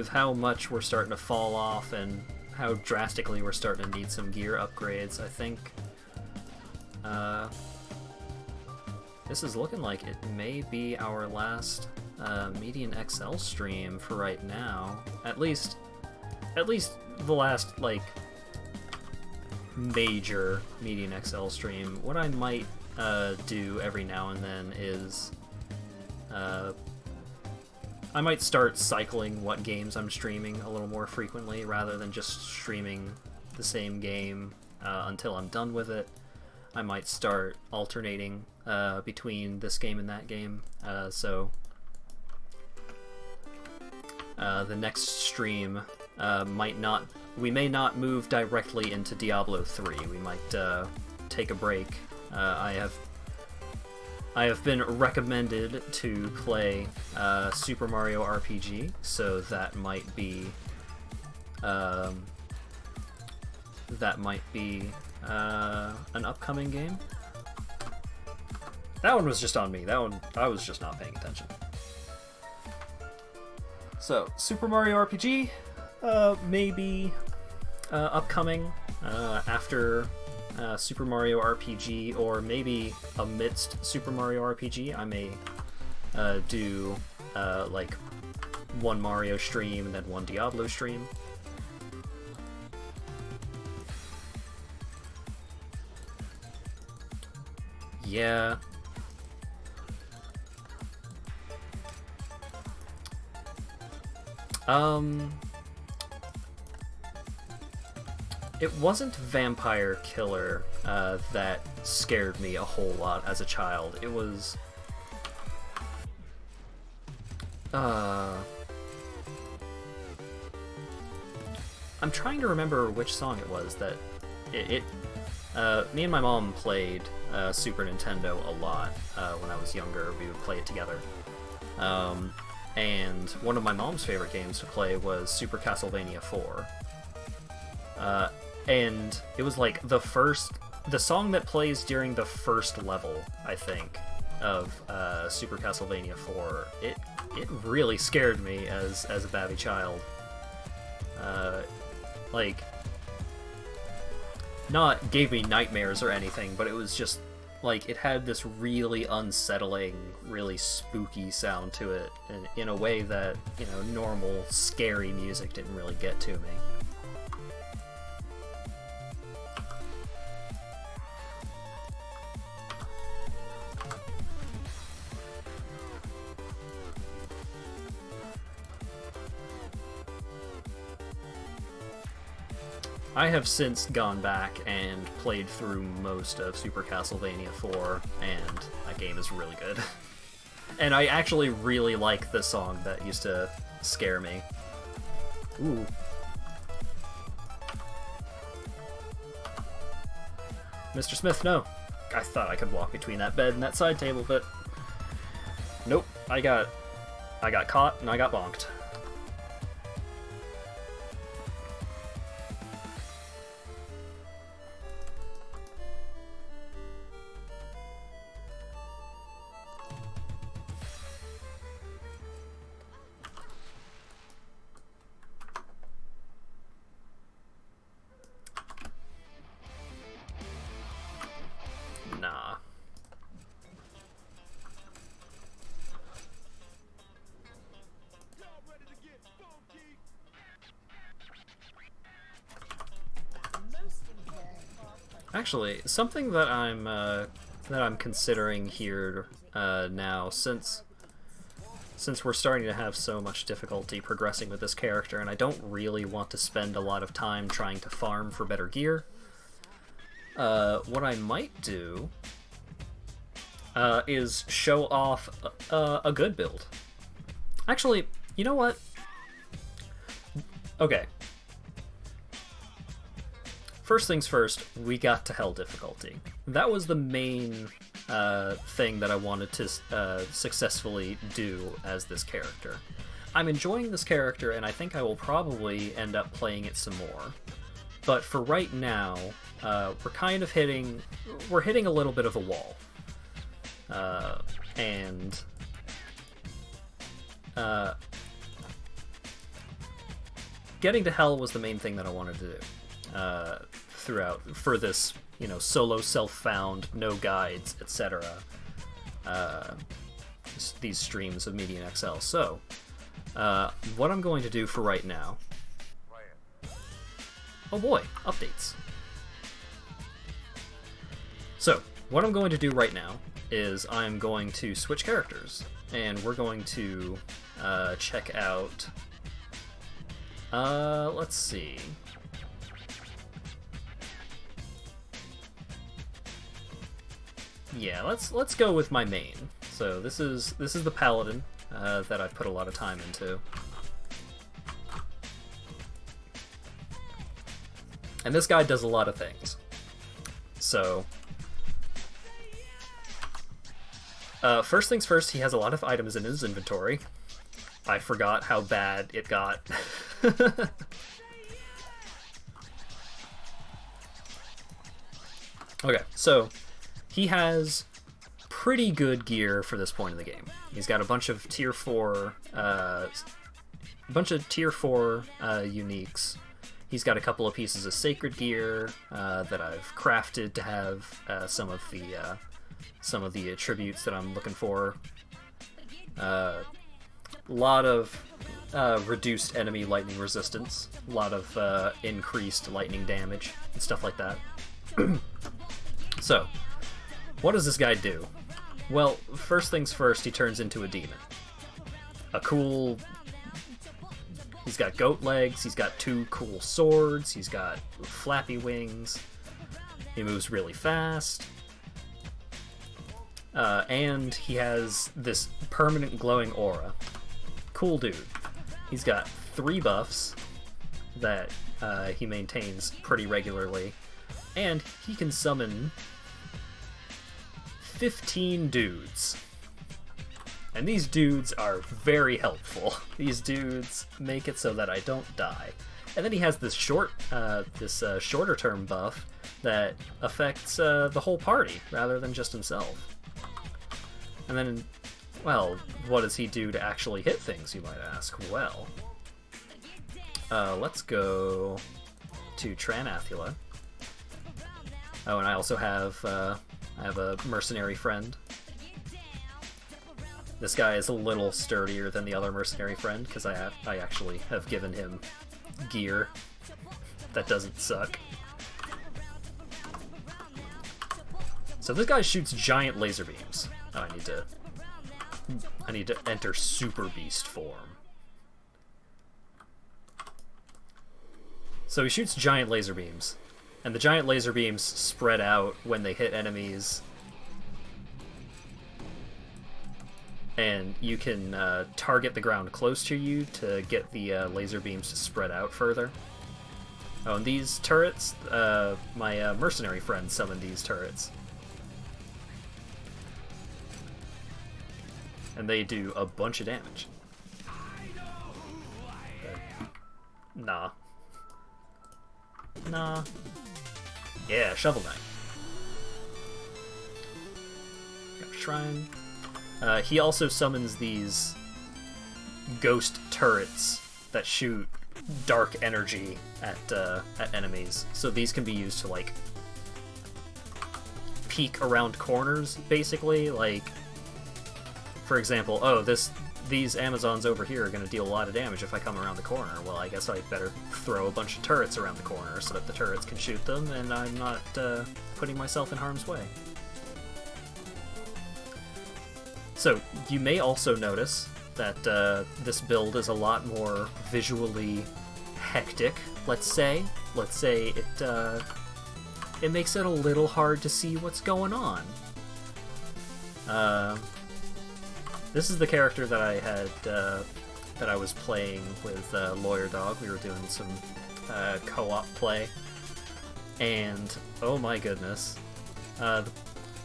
how much we're starting to fall off and how drastically we're starting to need some gear upgrades, I think this is looking like it may be our last Median XL stream for right now. At least the last, like, major Median XL stream. What I might do every now and then is I might start cycling what games I'm streaming a little more frequently rather than just streaming the same game until I'm done with it. I might start alternating between this game and that game, so the next stream we may not move directly into Diablo 3. We might take a break. I have been recommended to play Super Mario RPG, so that might be that might be an upcoming game. That one was just on me. That one, I was just not paying attention. So, Super Mario RPG, maybe upcoming after Super Mario RPG, or maybe amidst Super Mario RPG, I may do like one Mario stream and then one Diablo stream. Yeah. It wasn't Vampire Killer that scared me a whole lot as a child. It was... I'm trying to remember which song it was that... me and my mom played Super Nintendo a lot when I was younger. We would play it together. And one of my mom's favorite games to play was Super Castlevania 4. And it was like the song that plays during the first level, I think, of Super Castlevania 4. It really scared me as a babby child. Like, not gave me nightmares or anything, but it was just like it had this really unsettling, really spooky sound to it, in a way that, you know, normal scary music didn't really get to me. I have since gone back and played through most of Super Castlevania 4, and that game is really good. And I actually really like the song that used to scare me. Ooh. Mr. Smith, no. I thought I could walk between that bed and that side table, but nope. I got caught and I got bonked. Nah. Actually, something that I'm considering here now, since we're starting to have so much difficulty progressing with this character, and I don't really want to spend a lot of time trying to farm for better gear. What I might do is show off a good build. Actually, you know what? Okay. First things first, we got to Hell difficulty. That was the main thing that I wanted to successfully do as this character. I'm enjoying this character, and I think I will probably end up playing it some more. But for right now, we're kind of hitting a little bit of a wall. And getting to Hell was the main thing that I wanted to do throughout, for this, you know, solo self-found, no guides, etc. These streams of Median XL. So, what I'm going to do for right now... Oh boy, updates. So, what I'm going to do right now is I'm going to switch characters, and we're going to check out... let's see... Yeah, let's go with my main. So this is the Paladin that I've put a lot of time into. And this guy does a lot of things. So, first things first, he has a lot of items in his inventory. I forgot how bad it got. Okay, so he has pretty good gear for this point in the game. He's got a bunch of tier 4 uniques. He's got a couple of pieces of sacred gear that I've crafted to have some of the attributes that I'm looking for. A lot of reduced enemy lightning resistance, a lot of increased lightning damage and stuff like that. So, what does this guy do? Well, first things first, he turns into a demon. He's got goat legs, he's got 2 cool swords, he's got flappy wings, he moves really fast, and he has this permanent glowing aura. Cool dude. He's got 3 buffs that he maintains pretty regularly, and he can summon 15 dudes. And these dudes are very helpful. These dudes make it so that I don't die. And then he has this shorter term buff that affects the whole party rather than just himself. And then, well, what does he do to actually hit things, you might ask? Well, let's go to Tranathula. Oh, and I also have a mercenary friend. This guy is a little sturdier than the other mercenary friend because I actually have given him gear that doesn't suck. So this guy shoots giant laser beams. Oh, I need to enter Super Beast form. So he shoots giant laser beams, and the giant laser beams spread out when they hit enemies. And you can target the ground close to you to get the laser beams to spread out further. Oh, and these turrets, my mercenary friend summoned these turrets. And they do a bunch of damage. Nah. Yeah, Shovel Knight. Got a shrine. He also summons these ghost turrets that shoot dark energy at enemies. So these can be used to, like, peek around corners, basically. Like, for example, oh, these Amazons over here are going to deal a lot of damage if I come around the corner. Well, I guess I better throw a bunch of turrets around the corner so that the turrets can shoot them, and I'm not putting myself in harm's way. So, you may also notice that this build is a lot more visually hectic, let's say. Let's say it makes it a little hard to see what's going on. This is the character that I had, that I was playing with Lawyer Dog. We were doing some co-op play, and oh my goodness.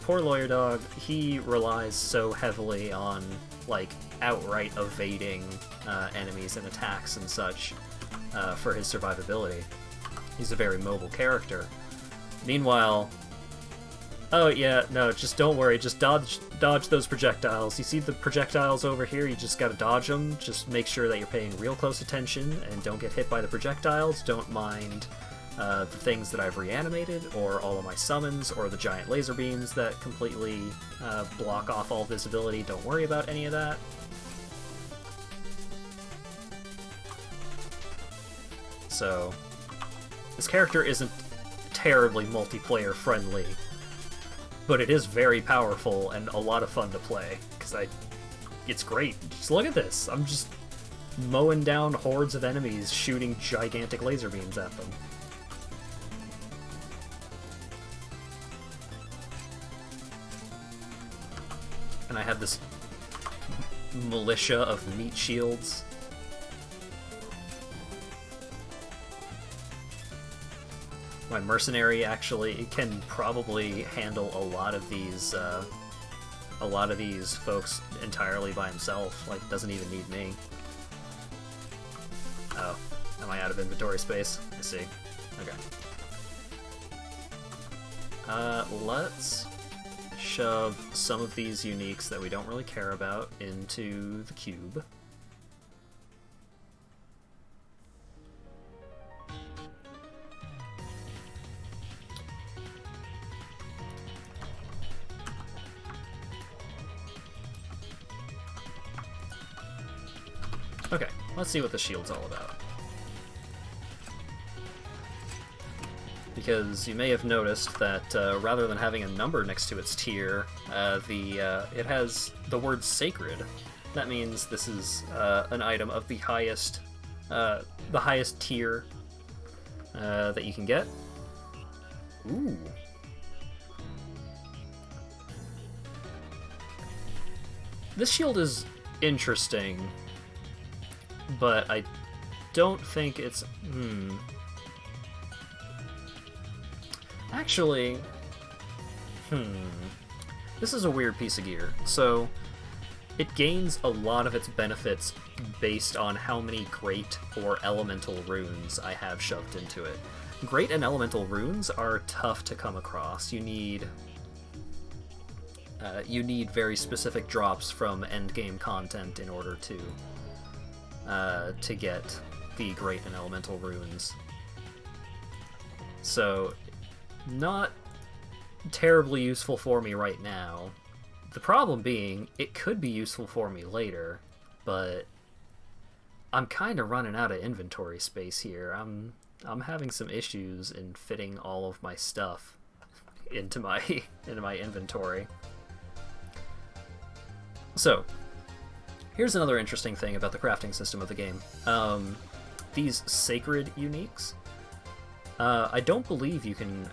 Poor Lawyer Dog, he relies so heavily on, like, outright evading enemies and attacks and such for his survivability. He's a very mobile character. Meanwhile, oh yeah, no, just don't worry, just dodge those projectiles. You see the projectiles over here, you just gotta dodge them. Just make sure that you're paying real close attention and don't get hit by the projectiles. Don't mind the things that I've reanimated, or all of my summons, or the giant laser beams that completely block off all visibility. Don't worry about any of that. So, this character isn't terribly multiplayer friendly, but it is very powerful and a lot of fun to play, because it's great. Just look at this! I'm just mowing down hordes of enemies, shooting gigantic laser beams at them. And I have this militia of meat shields. My mercenary actually can probably handle a lot of these folks entirely by himself. Like, doesn't even need me. Oh, am I out of inventory space? I see. Okay. let's shove some of these uniques that we don't really care about into the cube. Okay, let's see what the shield's all about. Because you may have noticed that rather than having a number next to its tier, it has the word sacred. That means this is an item of the highest tier that you can get. Ooh. This shield is interesting, but I don't think it's... Actually, this is a weird piece of gear. So, it gains a lot of its benefits based on how many great or elemental runes I have shoved into it. Great and elemental runes are tough to come across. You need very specific drops from endgame content in order to get the great and elemental runes. So, not terribly useful for me right now. The problem being, it could be useful for me later, but I'm kind of running out of inventory space here. I'm having some issues in fitting all of my stuff into my inventory. So, here's another interesting thing about the crafting system of the game. These sacred uniques, I don't believe you can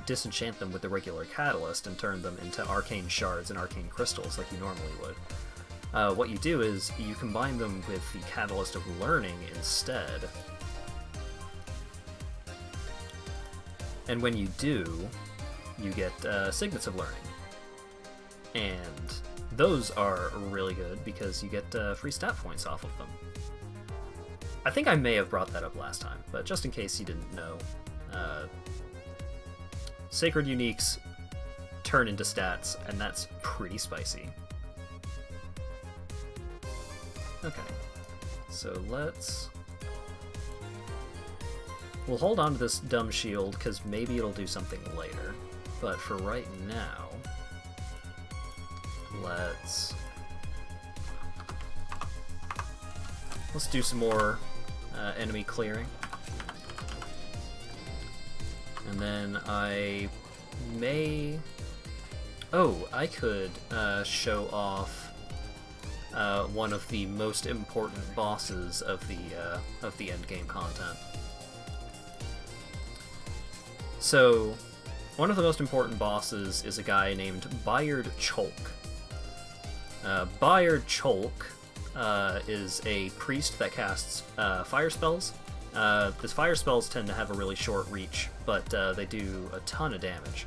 disenchant them with the regular catalyst and turn them into arcane shards and arcane crystals like you normally would. What you do is you combine them with the catalyst of learning instead. And when you do, you get signets of learning. And those are really good because you get free stat points off of them. I think I may have brought that up last time, but just in case you didn't know, Sacred Uniques turn into stats, and that's pretty spicy. Okay, so we'll hold on to this dumb shield, because maybe it'll do something later, but for right now, let's do some more enemy clearing. And then I may... Oh, I could show off one of the most important bosses of the endgame content. So, one of the most important bosses is a guy named Bayard Cholk. Bayard Cholk is a priest that casts fire spells. His fire spells tend to have a really short reach, but they do a ton of damage.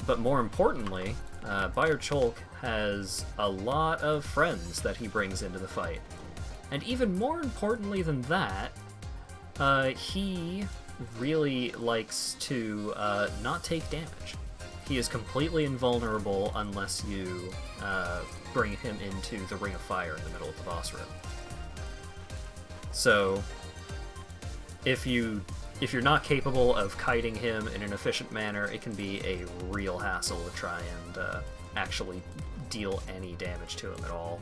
But more importantly, Bayard Cholk has a lot of friends that he brings into the fight. And even more importantly than that, he really likes to not take damage. He is completely invulnerable unless you bring him into the Ring of Fire in the middle of the boss room. So, if you're not capable of kiting him in an efficient manner, it can be a real hassle to try and actually deal any damage to him at all.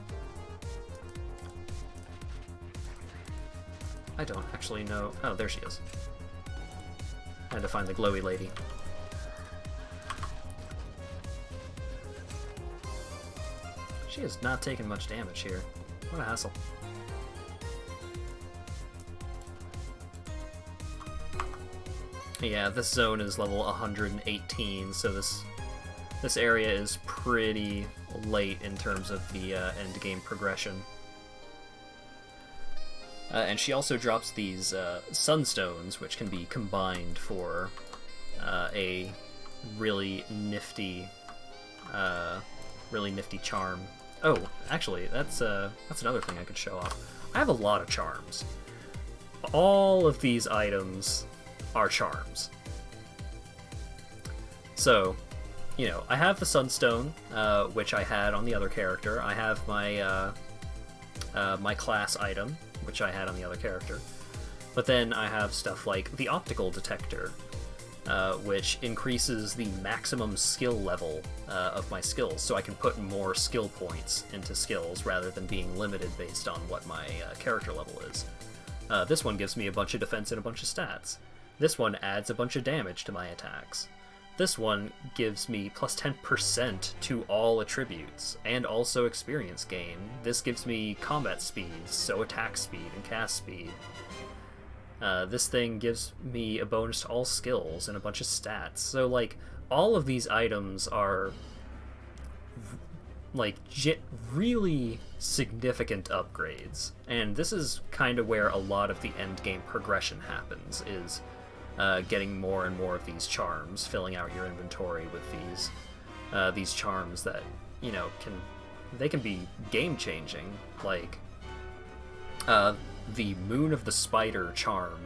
I don't actually know... Oh, there she is. I had to find the glowy lady. She has not taken much damage here. What a hassle. Yeah, this zone is level 118, so this area is pretty late in terms of the end game progression. And she also drops these sunstones, which can be combined for a really nifty charm. Oh, actually, that's another thing I could show off. I have a lot of charms. All of these items are charms. So, you know, I have the Sunstone, which I had on the other character. I have my my class item, which I had on the other character. But then I have stuff like the Optical Detector, which increases the maximum skill level of my skills, so I can put more skill points into skills rather than being limited based on what my character level is. This one gives me a bunch of defense and a bunch of stats. This one adds a bunch of damage to my attacks. This one gives me plus 10% to all attributes, and also experience gain. This gives me combat speed, so attack speed and cast speed. This thing gives me a bonus to all skills and a bunch of stats. So, like, all of these items are, like, really significant upgrades. And this is kind of where a lot of the endgame progression happens, is getting more and more of these charms, filling out your inventory with these charms that, you know, they can be game-changing. Like, the Moon of the Spider charm.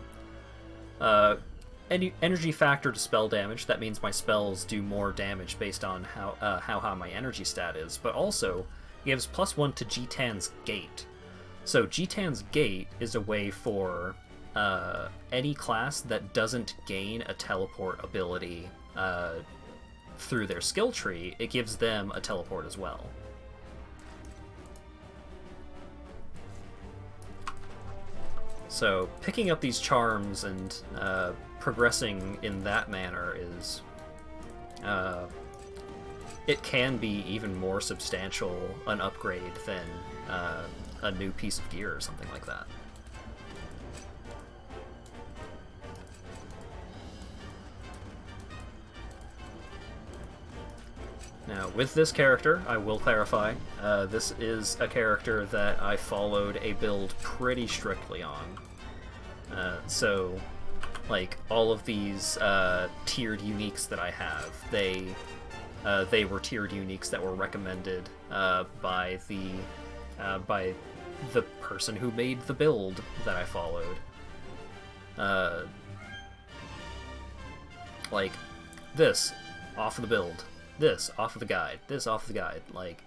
Energy factor to spell damage. That means my spells do more damage based on how high my energy stat is. But also gives +1 to G-Tan's Gate. So G-Tan's Gate is a way for any class that doesn't gain a teleport ability through their skill tree, it gives them a teleport as well. So picking up these charms and progressing in that manner is... it can be even more substantial an upgrade than a new piece of gear or something like that. Now, with this character, I will clarify, this is a character that I followed a build pretty strictly on. So, like, all of these tiered uniques that I have, they were tiered uniques that were recommended by the person who made the build that I followed. Like, this, off of the build. This, off of the guide. This, off of the guide. Like,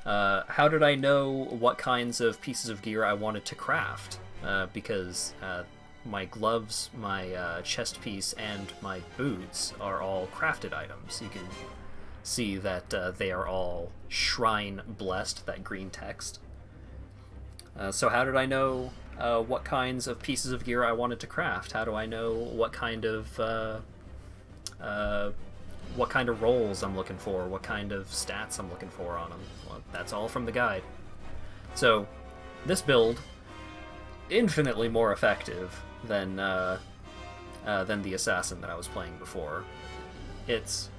how did I know what kinds of pieces of gear I wanted to craft? Because my gloves, my chest piece, and my boots are all crafted items. You can see that they are all Shrine Blessed, that green text. So how did I know what kinds of pieces of gear I wanted to craft? How do I know what kind of rolls I'm looking for, what kind of stats I'm looking for on them? Well, that's all from the guide. So, this build, infinitely more effective than the assassin that I was playing before. It's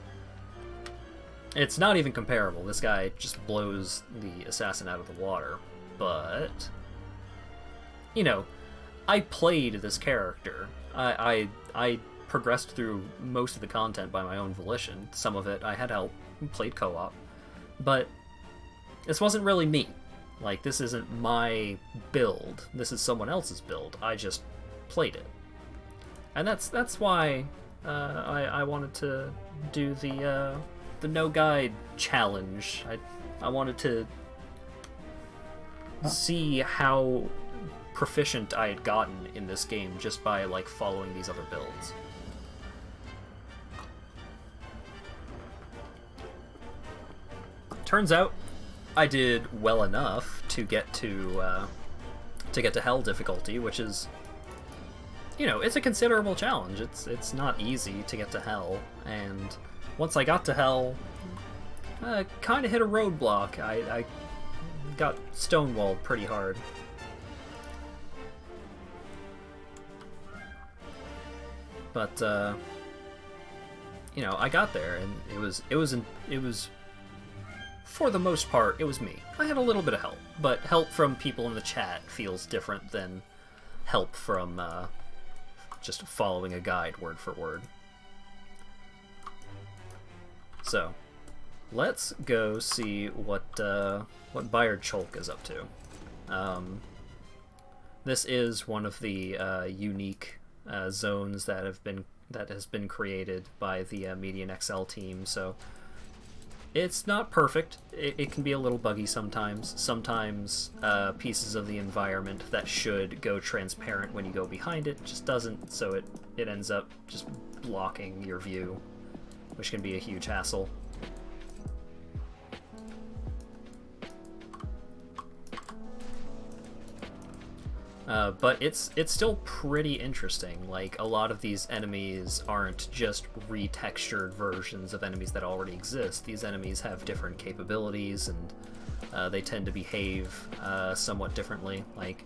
not even comparable. This guy just blows the assassin out of the water. But, you know, I played this character. I progressed through most of the content by my own volition. Some of it I had help, played co-op, but this wasn't really me. Like, this isn't my build. This is someone else's build. I just played it, and that's why I wanted to do the no guide challenge. I wanted to see how proficient I had gotten in this game just by, like, following these other builds. Turns out I did well enough to get to Hell difficulty, which is, you know, it's a considerable challenge. It's not easy to get to Hell, and once I got to Hell, I kind of hit a roadblock. I got stonewalled pretty hard. But you know, I got there, and it was for the most part, it was me. I had a little bit of help, but help from people in the chat feels different than help from just following a guide word for word. So, let's go see what Bayard Cholk is up to. This is one of the unique zones that that has been created by the Median XL team, so it's not perfect. It can be a little buggy sometimes. Sometimes pieces of the environment that should go transparent when you go behind it just doesn't, so it ends up just blocking your view, which can be a huge hassle. But it's still pretty interesting. Like, a lot of these enemies aren't just retextured versions of enemies that already exist. These enemies have different capabilities, and they tend to behave somewhat differently. Like,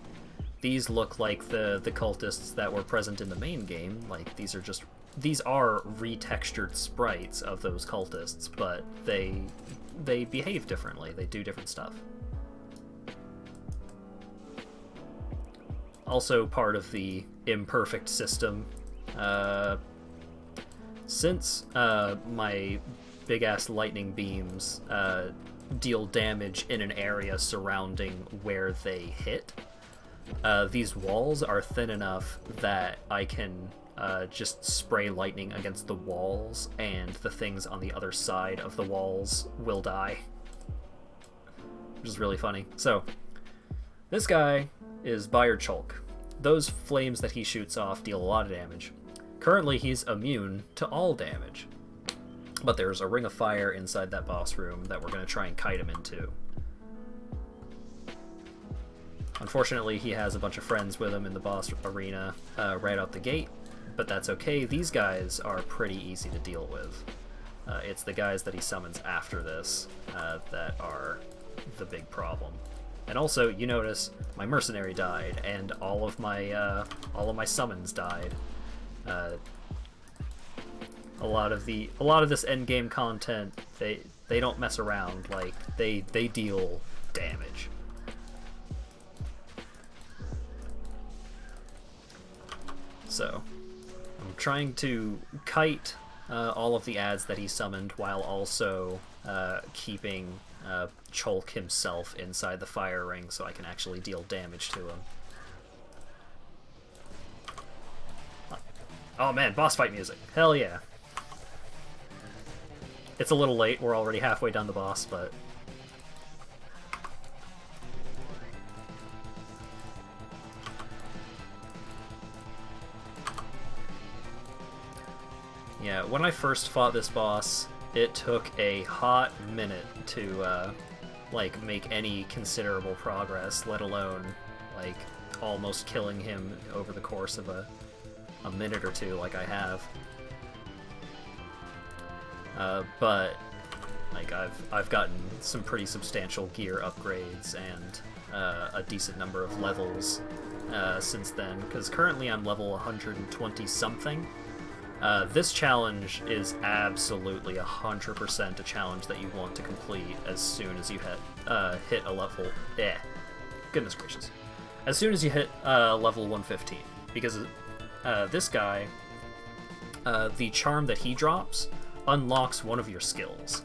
these look like the cultists that were present in the main game. Like, these are retextured sprites of those cultists, but they behave differently. They do different stuff. Also part of the imperfect system. Since my big-ass lightning beams deal damage in an area surrounding where they hit, these walls are thin enough that I can just spray lightning against the walls, and the things on the other side of the walls will die. Which is really funny. So, this guy is Bayard Chalk. Those flames that he shoots off deal a lot of damage. Currently, he's immune to all damage. But there's a ring of fire inside that boss room that we're going to try and kite him into. Unfortunately, he has a bunch of friends with him in the boss arena right out the gate, but that's okay. These guys are pretty easy to deal with. It's the guys that he summons after this that are the big problem. And also, you notice my mercenary died, and all of my summons died. A lot of this endgame content, they don't mess around. Like, they deal damage. So, I'm trying to kite all of the ads that he summoned while also keeping Chalk himself inside the fire ring so I can actually deal damage to him. Oh man, boss fight music. Hell yeah. It's a little late, we're already halfway done the boss, but... yeah, when I first fought this boss, it took a hot minute to, like, make any considerable progress, let alone, like, almost killing him over the course of a minute or two, like I have. But, like, I've gotten some pretty substantial gear upgrades and a decent number of levels since then, because currently I'm level 120-something. This challenge is absolutely 100% a challenge that you want to complete as soon as you hit a level... goodness gracious. As soon as you hit level 115. Because this guy, the charm that he drops unlocks one of your skills.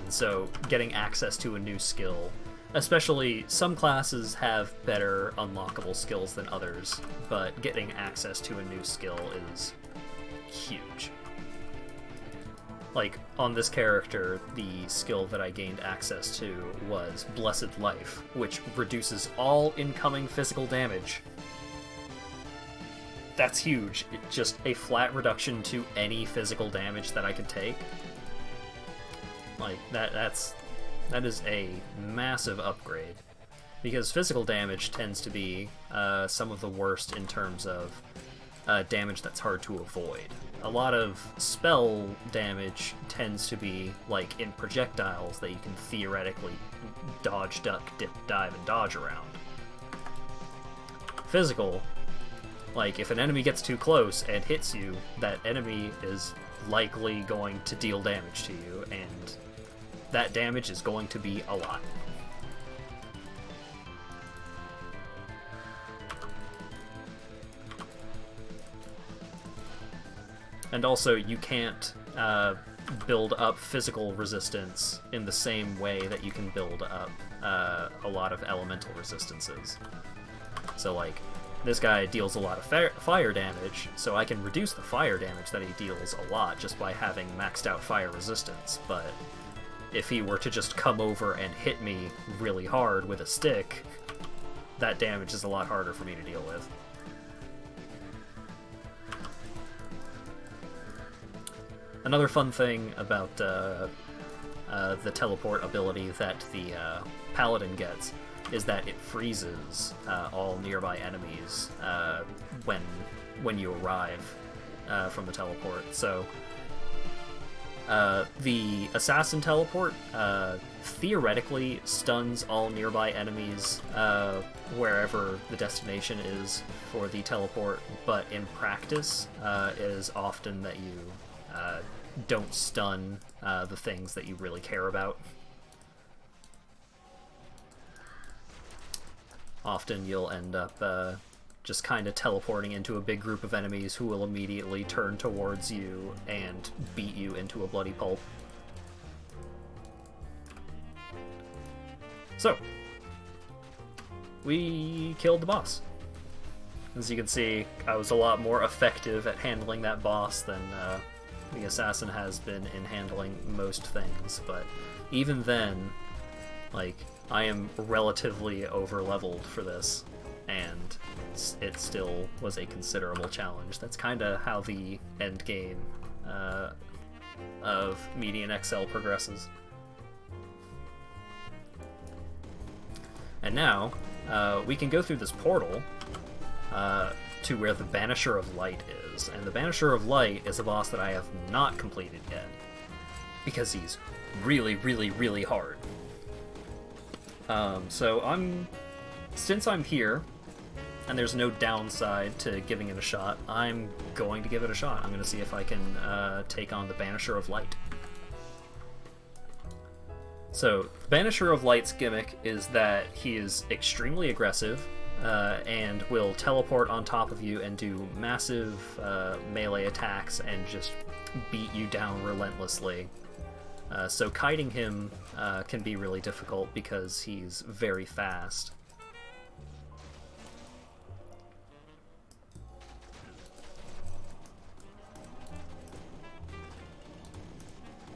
And so getting access to a new skill, especially some classes have better unlockable skills than others, but getting access to a new skill is huge. Like, on this character, the skill that I gained access to was Blessed Life, which reduces all incoming physical damage. That's huge. It's just a flat reduction to any physical damage that I could take. Like, that is a massive upgrade. Because physical damage tends to be some of the worst in terms of damage that's hard to avoid. A lot of spell damage tends to be, like, in projectiles that you can theoretically dodge, duck, dip, dive, and dodge around. Physical, like, if an enemy gets too close and hits you, that enemy is likely going to deal damage to you, and that damage is going to be a lot. And also, you can't build up physical resistance in the same way that you can build up a lot of elemental resistances. So, like, this guy deals a lot of fire damage, so I can reduce the fire damage that he deals a lot just by having maxed out fire resistance, but if he were to just come over and hit me really hard with a stick, that damage is a lot harder for me to deal with. Another fun thing about the teleport ability that the Paladin gets is that it freezes all nearby enemies when you arrive from the teleport. So the Assassin teleport theoretically stuns all nearby enemies wherever the destination is for the teleport, but in practice it is often that you don't stun the things that you really care about. Often you'll end up just kind of teleporting into a big group of enemies who will immediately turn towards you and beat you into a bloody pulp. So, we killed the boss. As you can see, I was a lot more effective at handling that boss than the assassin has been in handling most things, but even then, like, I am relatively over-leveled for this, and it still was a considerable challenge. That's kind of how the end game of Median XL progresses. And now, we can go through this portal to where the Banisher of Light is. And the Banisher of Light is a boss that I have not completed yet, because he's really, really, really hard. Since I'm here, and there's no downside to giving it a shot, I'm going to give it a shot. I'm going to see if I can take on the Banisher of Light. So, the Banisher of Light's gimmick is that he is extremely aggressive, and will teleport on top of you and do massive melee attacks and just beat you down relentlessly. So kiting him can be really difficult because he's very fast.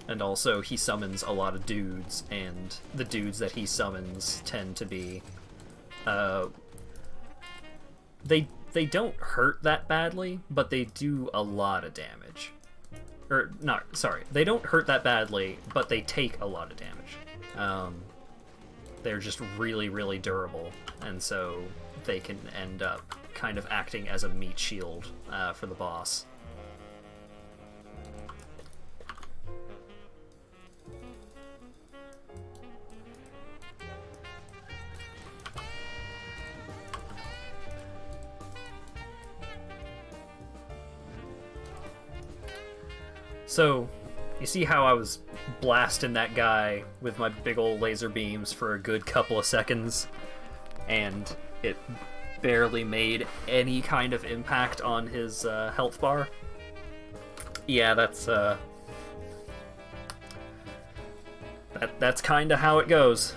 And also, he summons a lot of dudes, and the dudes that he summons tend to be... They don't hurt that badly, but they do a lot of damage. Or, not, sorry, they don't hurt that badly, but they take a lot of damage. They're just really, really durable, and so they can end up kind of acting as a meat shield for the boss. So, you see how I was blasting that guy with my big old laser beams for a good couple of seconds, and it barely made any kind of impact on his health bar? Yeah, that's kind of how it goes.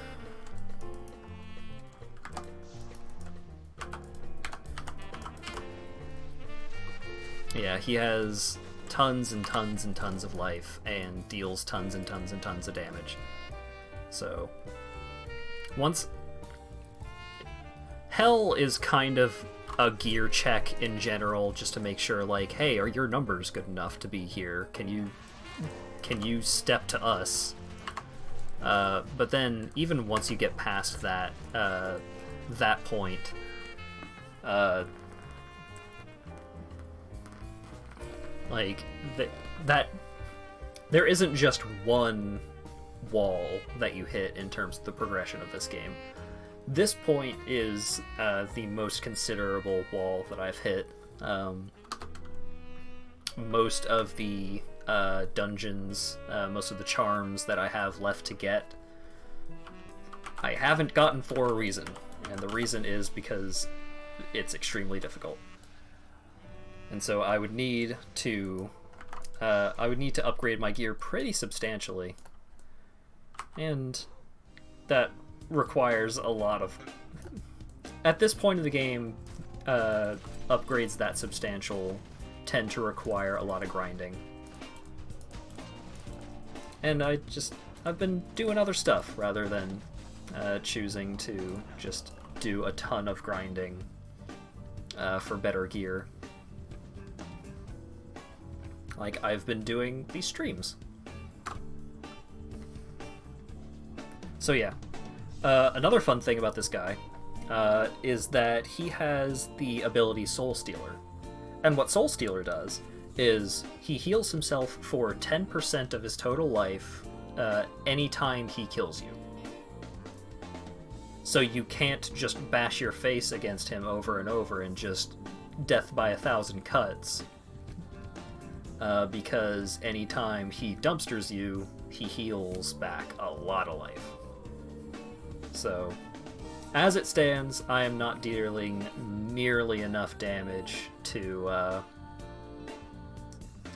Yeah, he has tons and tons and tons of life and deals tons and tons and tons of damage. So, once... Hell is kind of a gear check in general, just to make sure, like, hey, are your numbers good enough to be here? Can you step to us? But then, even once you get past that, that point, like, that there isn't just one wall that you hit in terms of the progression of this game. This point is the most considerable wall that I've hit. Most of the dungeons, most of the charms that I have left to get, I haven't gotten for a reason, and the reason is because it's extremely difficult. And so I would need to upgrade my gear pretty substantially, and that requires a lot of... At this point in the game, upgrades that substantial tend to require a lot of grinding. And I've been doing other stuff rather than choosing to just do a ton of grinding for better gear. Like, I've been doing these streams. So yeah, another fun thing about this guy is that he has the ability Soul Stealer. And what Soul Stealer does is he heals himself for 10% of his total life anytime he kills you. So you can't just bash your face against him over and over and just death by 1,000 cuts. Because anytime he dumpsters you, he heals back a lot of life. So, as it stands, I am not dealing nearly enough damage to...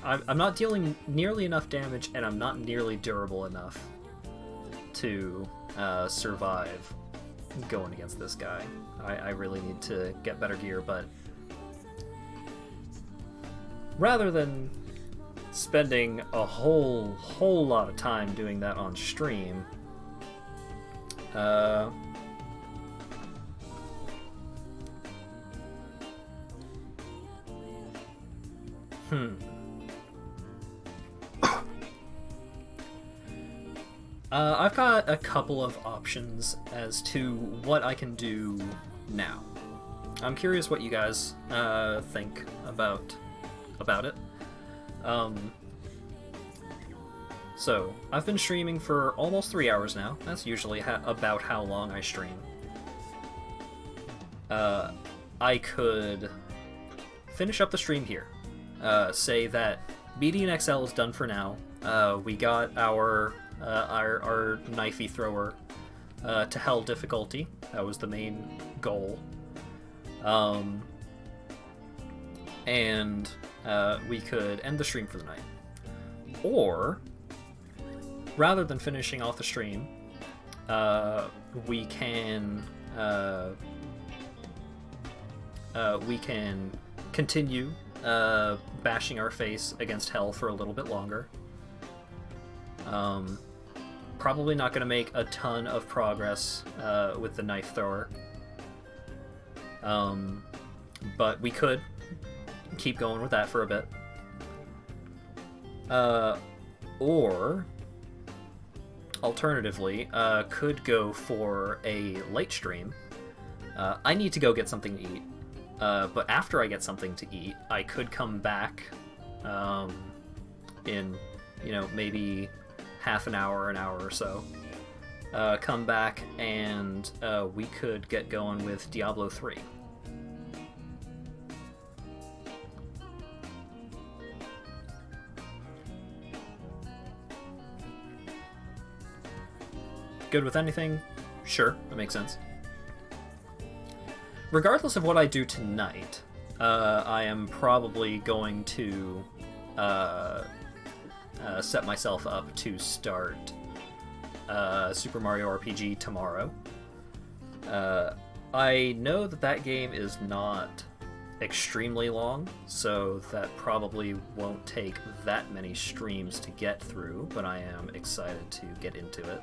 I'm not dealing nearly enough damage, and I'm not nearly durable enough to survive going against this guy. I really need to get better gear, but rather than spending a whole lot of time doing that on stream, I've got a couple of options as to what I can do now. I'm curious what you guys think about it. So, I've been streaming for almost 3 hours now. That's usually about how long I stream. I could finish up the stream here. Say that BDN XL is done for now. We got our knifey thrower to hell difficulty. That was the main goal. And we could end the stream for the night. Or, rather than finishing off the stream, we can continue bashing our face against hell for a little bit longer. Probably not going to make a ton of progress with the knife thrower. But we could keep going with that for a bit. Or, alternatively, could go for a late stream. I need to go get something to eat. But after I get something to eat, I could come back in, maybe half an hour or so. Come back and we could get going with Diablo 3. Good with anything? Sure, that makes sense. Regardless of what I do tonight, I am probably going to set myself up to start Super Mario RPG tomorrow. I know that game is not extremely long, so that probably won't take that many streams to get through, but I am excited to get into it.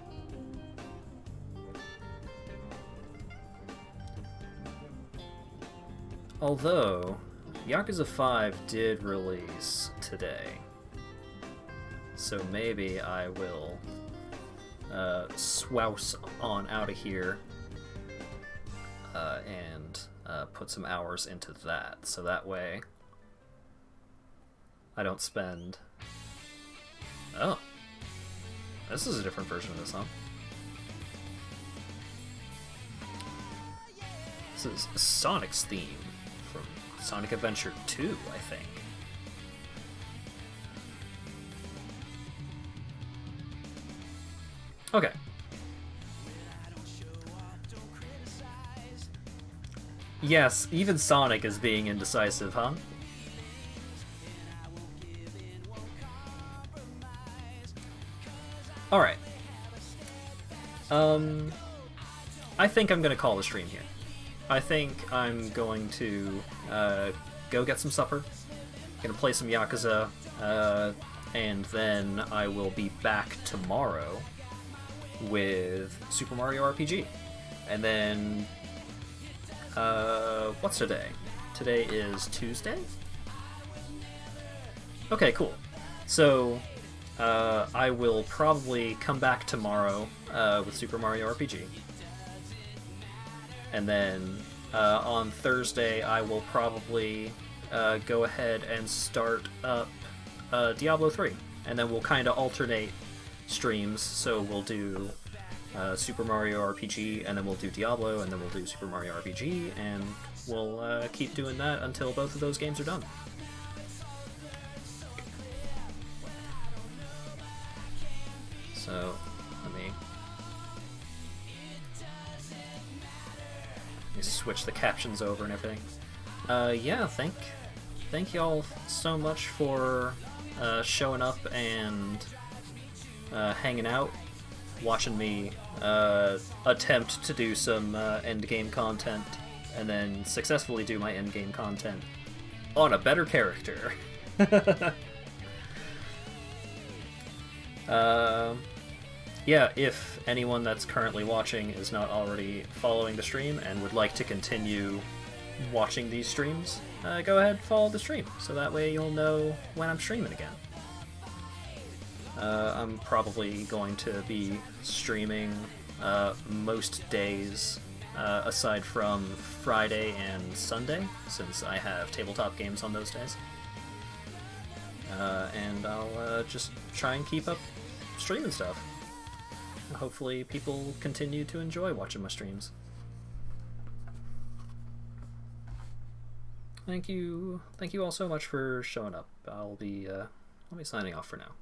Although, Yakuza 5 did release today, so maybe I will swouse on out of here and put some hours into that, so that way I don't spend... Oh, this is a different version of this, huh? This is Sonic's theme from Sonic Adventure 2, I think. Okay. Yes, even Sonic is being indecisive, huh? Alright. I think I'm gonna call the stream here. I think I'm going to go get some supper, gonna play some Yakuza, and then I will be back tomorrow with Super Mario RPG. And then, what's today? Today is Tuesday? Okay, cool. So, I will probably come back tomorrow with Super Mario RPG. And then on Thursday, I will probably go ahead and start up Diablo 3. And then we'll kind of alternate streams, so we'll do Super Mario RPG, and then we'll do Diablo, and then we'll do Super Mario RPG, and we'll keep doing that until both of those games are done. So, let me switch the captions over and everything. Yeah, thank y'all so much for showing up and hanging out, watching me attempt to do some endgame content, and then successfully do my endgame content on a better character. Yeah, if anyone that's currently watching is not already following the stream and would like to continue watching these streams, go ahead and follow the stream, so that way you'll know when I'm streaming again. I'm probably going to be streaming most days, aside from Friday and Sunday, since I have tabletop games on those days. And I'll just try and keep up streaming stuff. Hopefully people continue to enjoy watching my streams. Thank you all so much for showing up. I'll be signing off for now.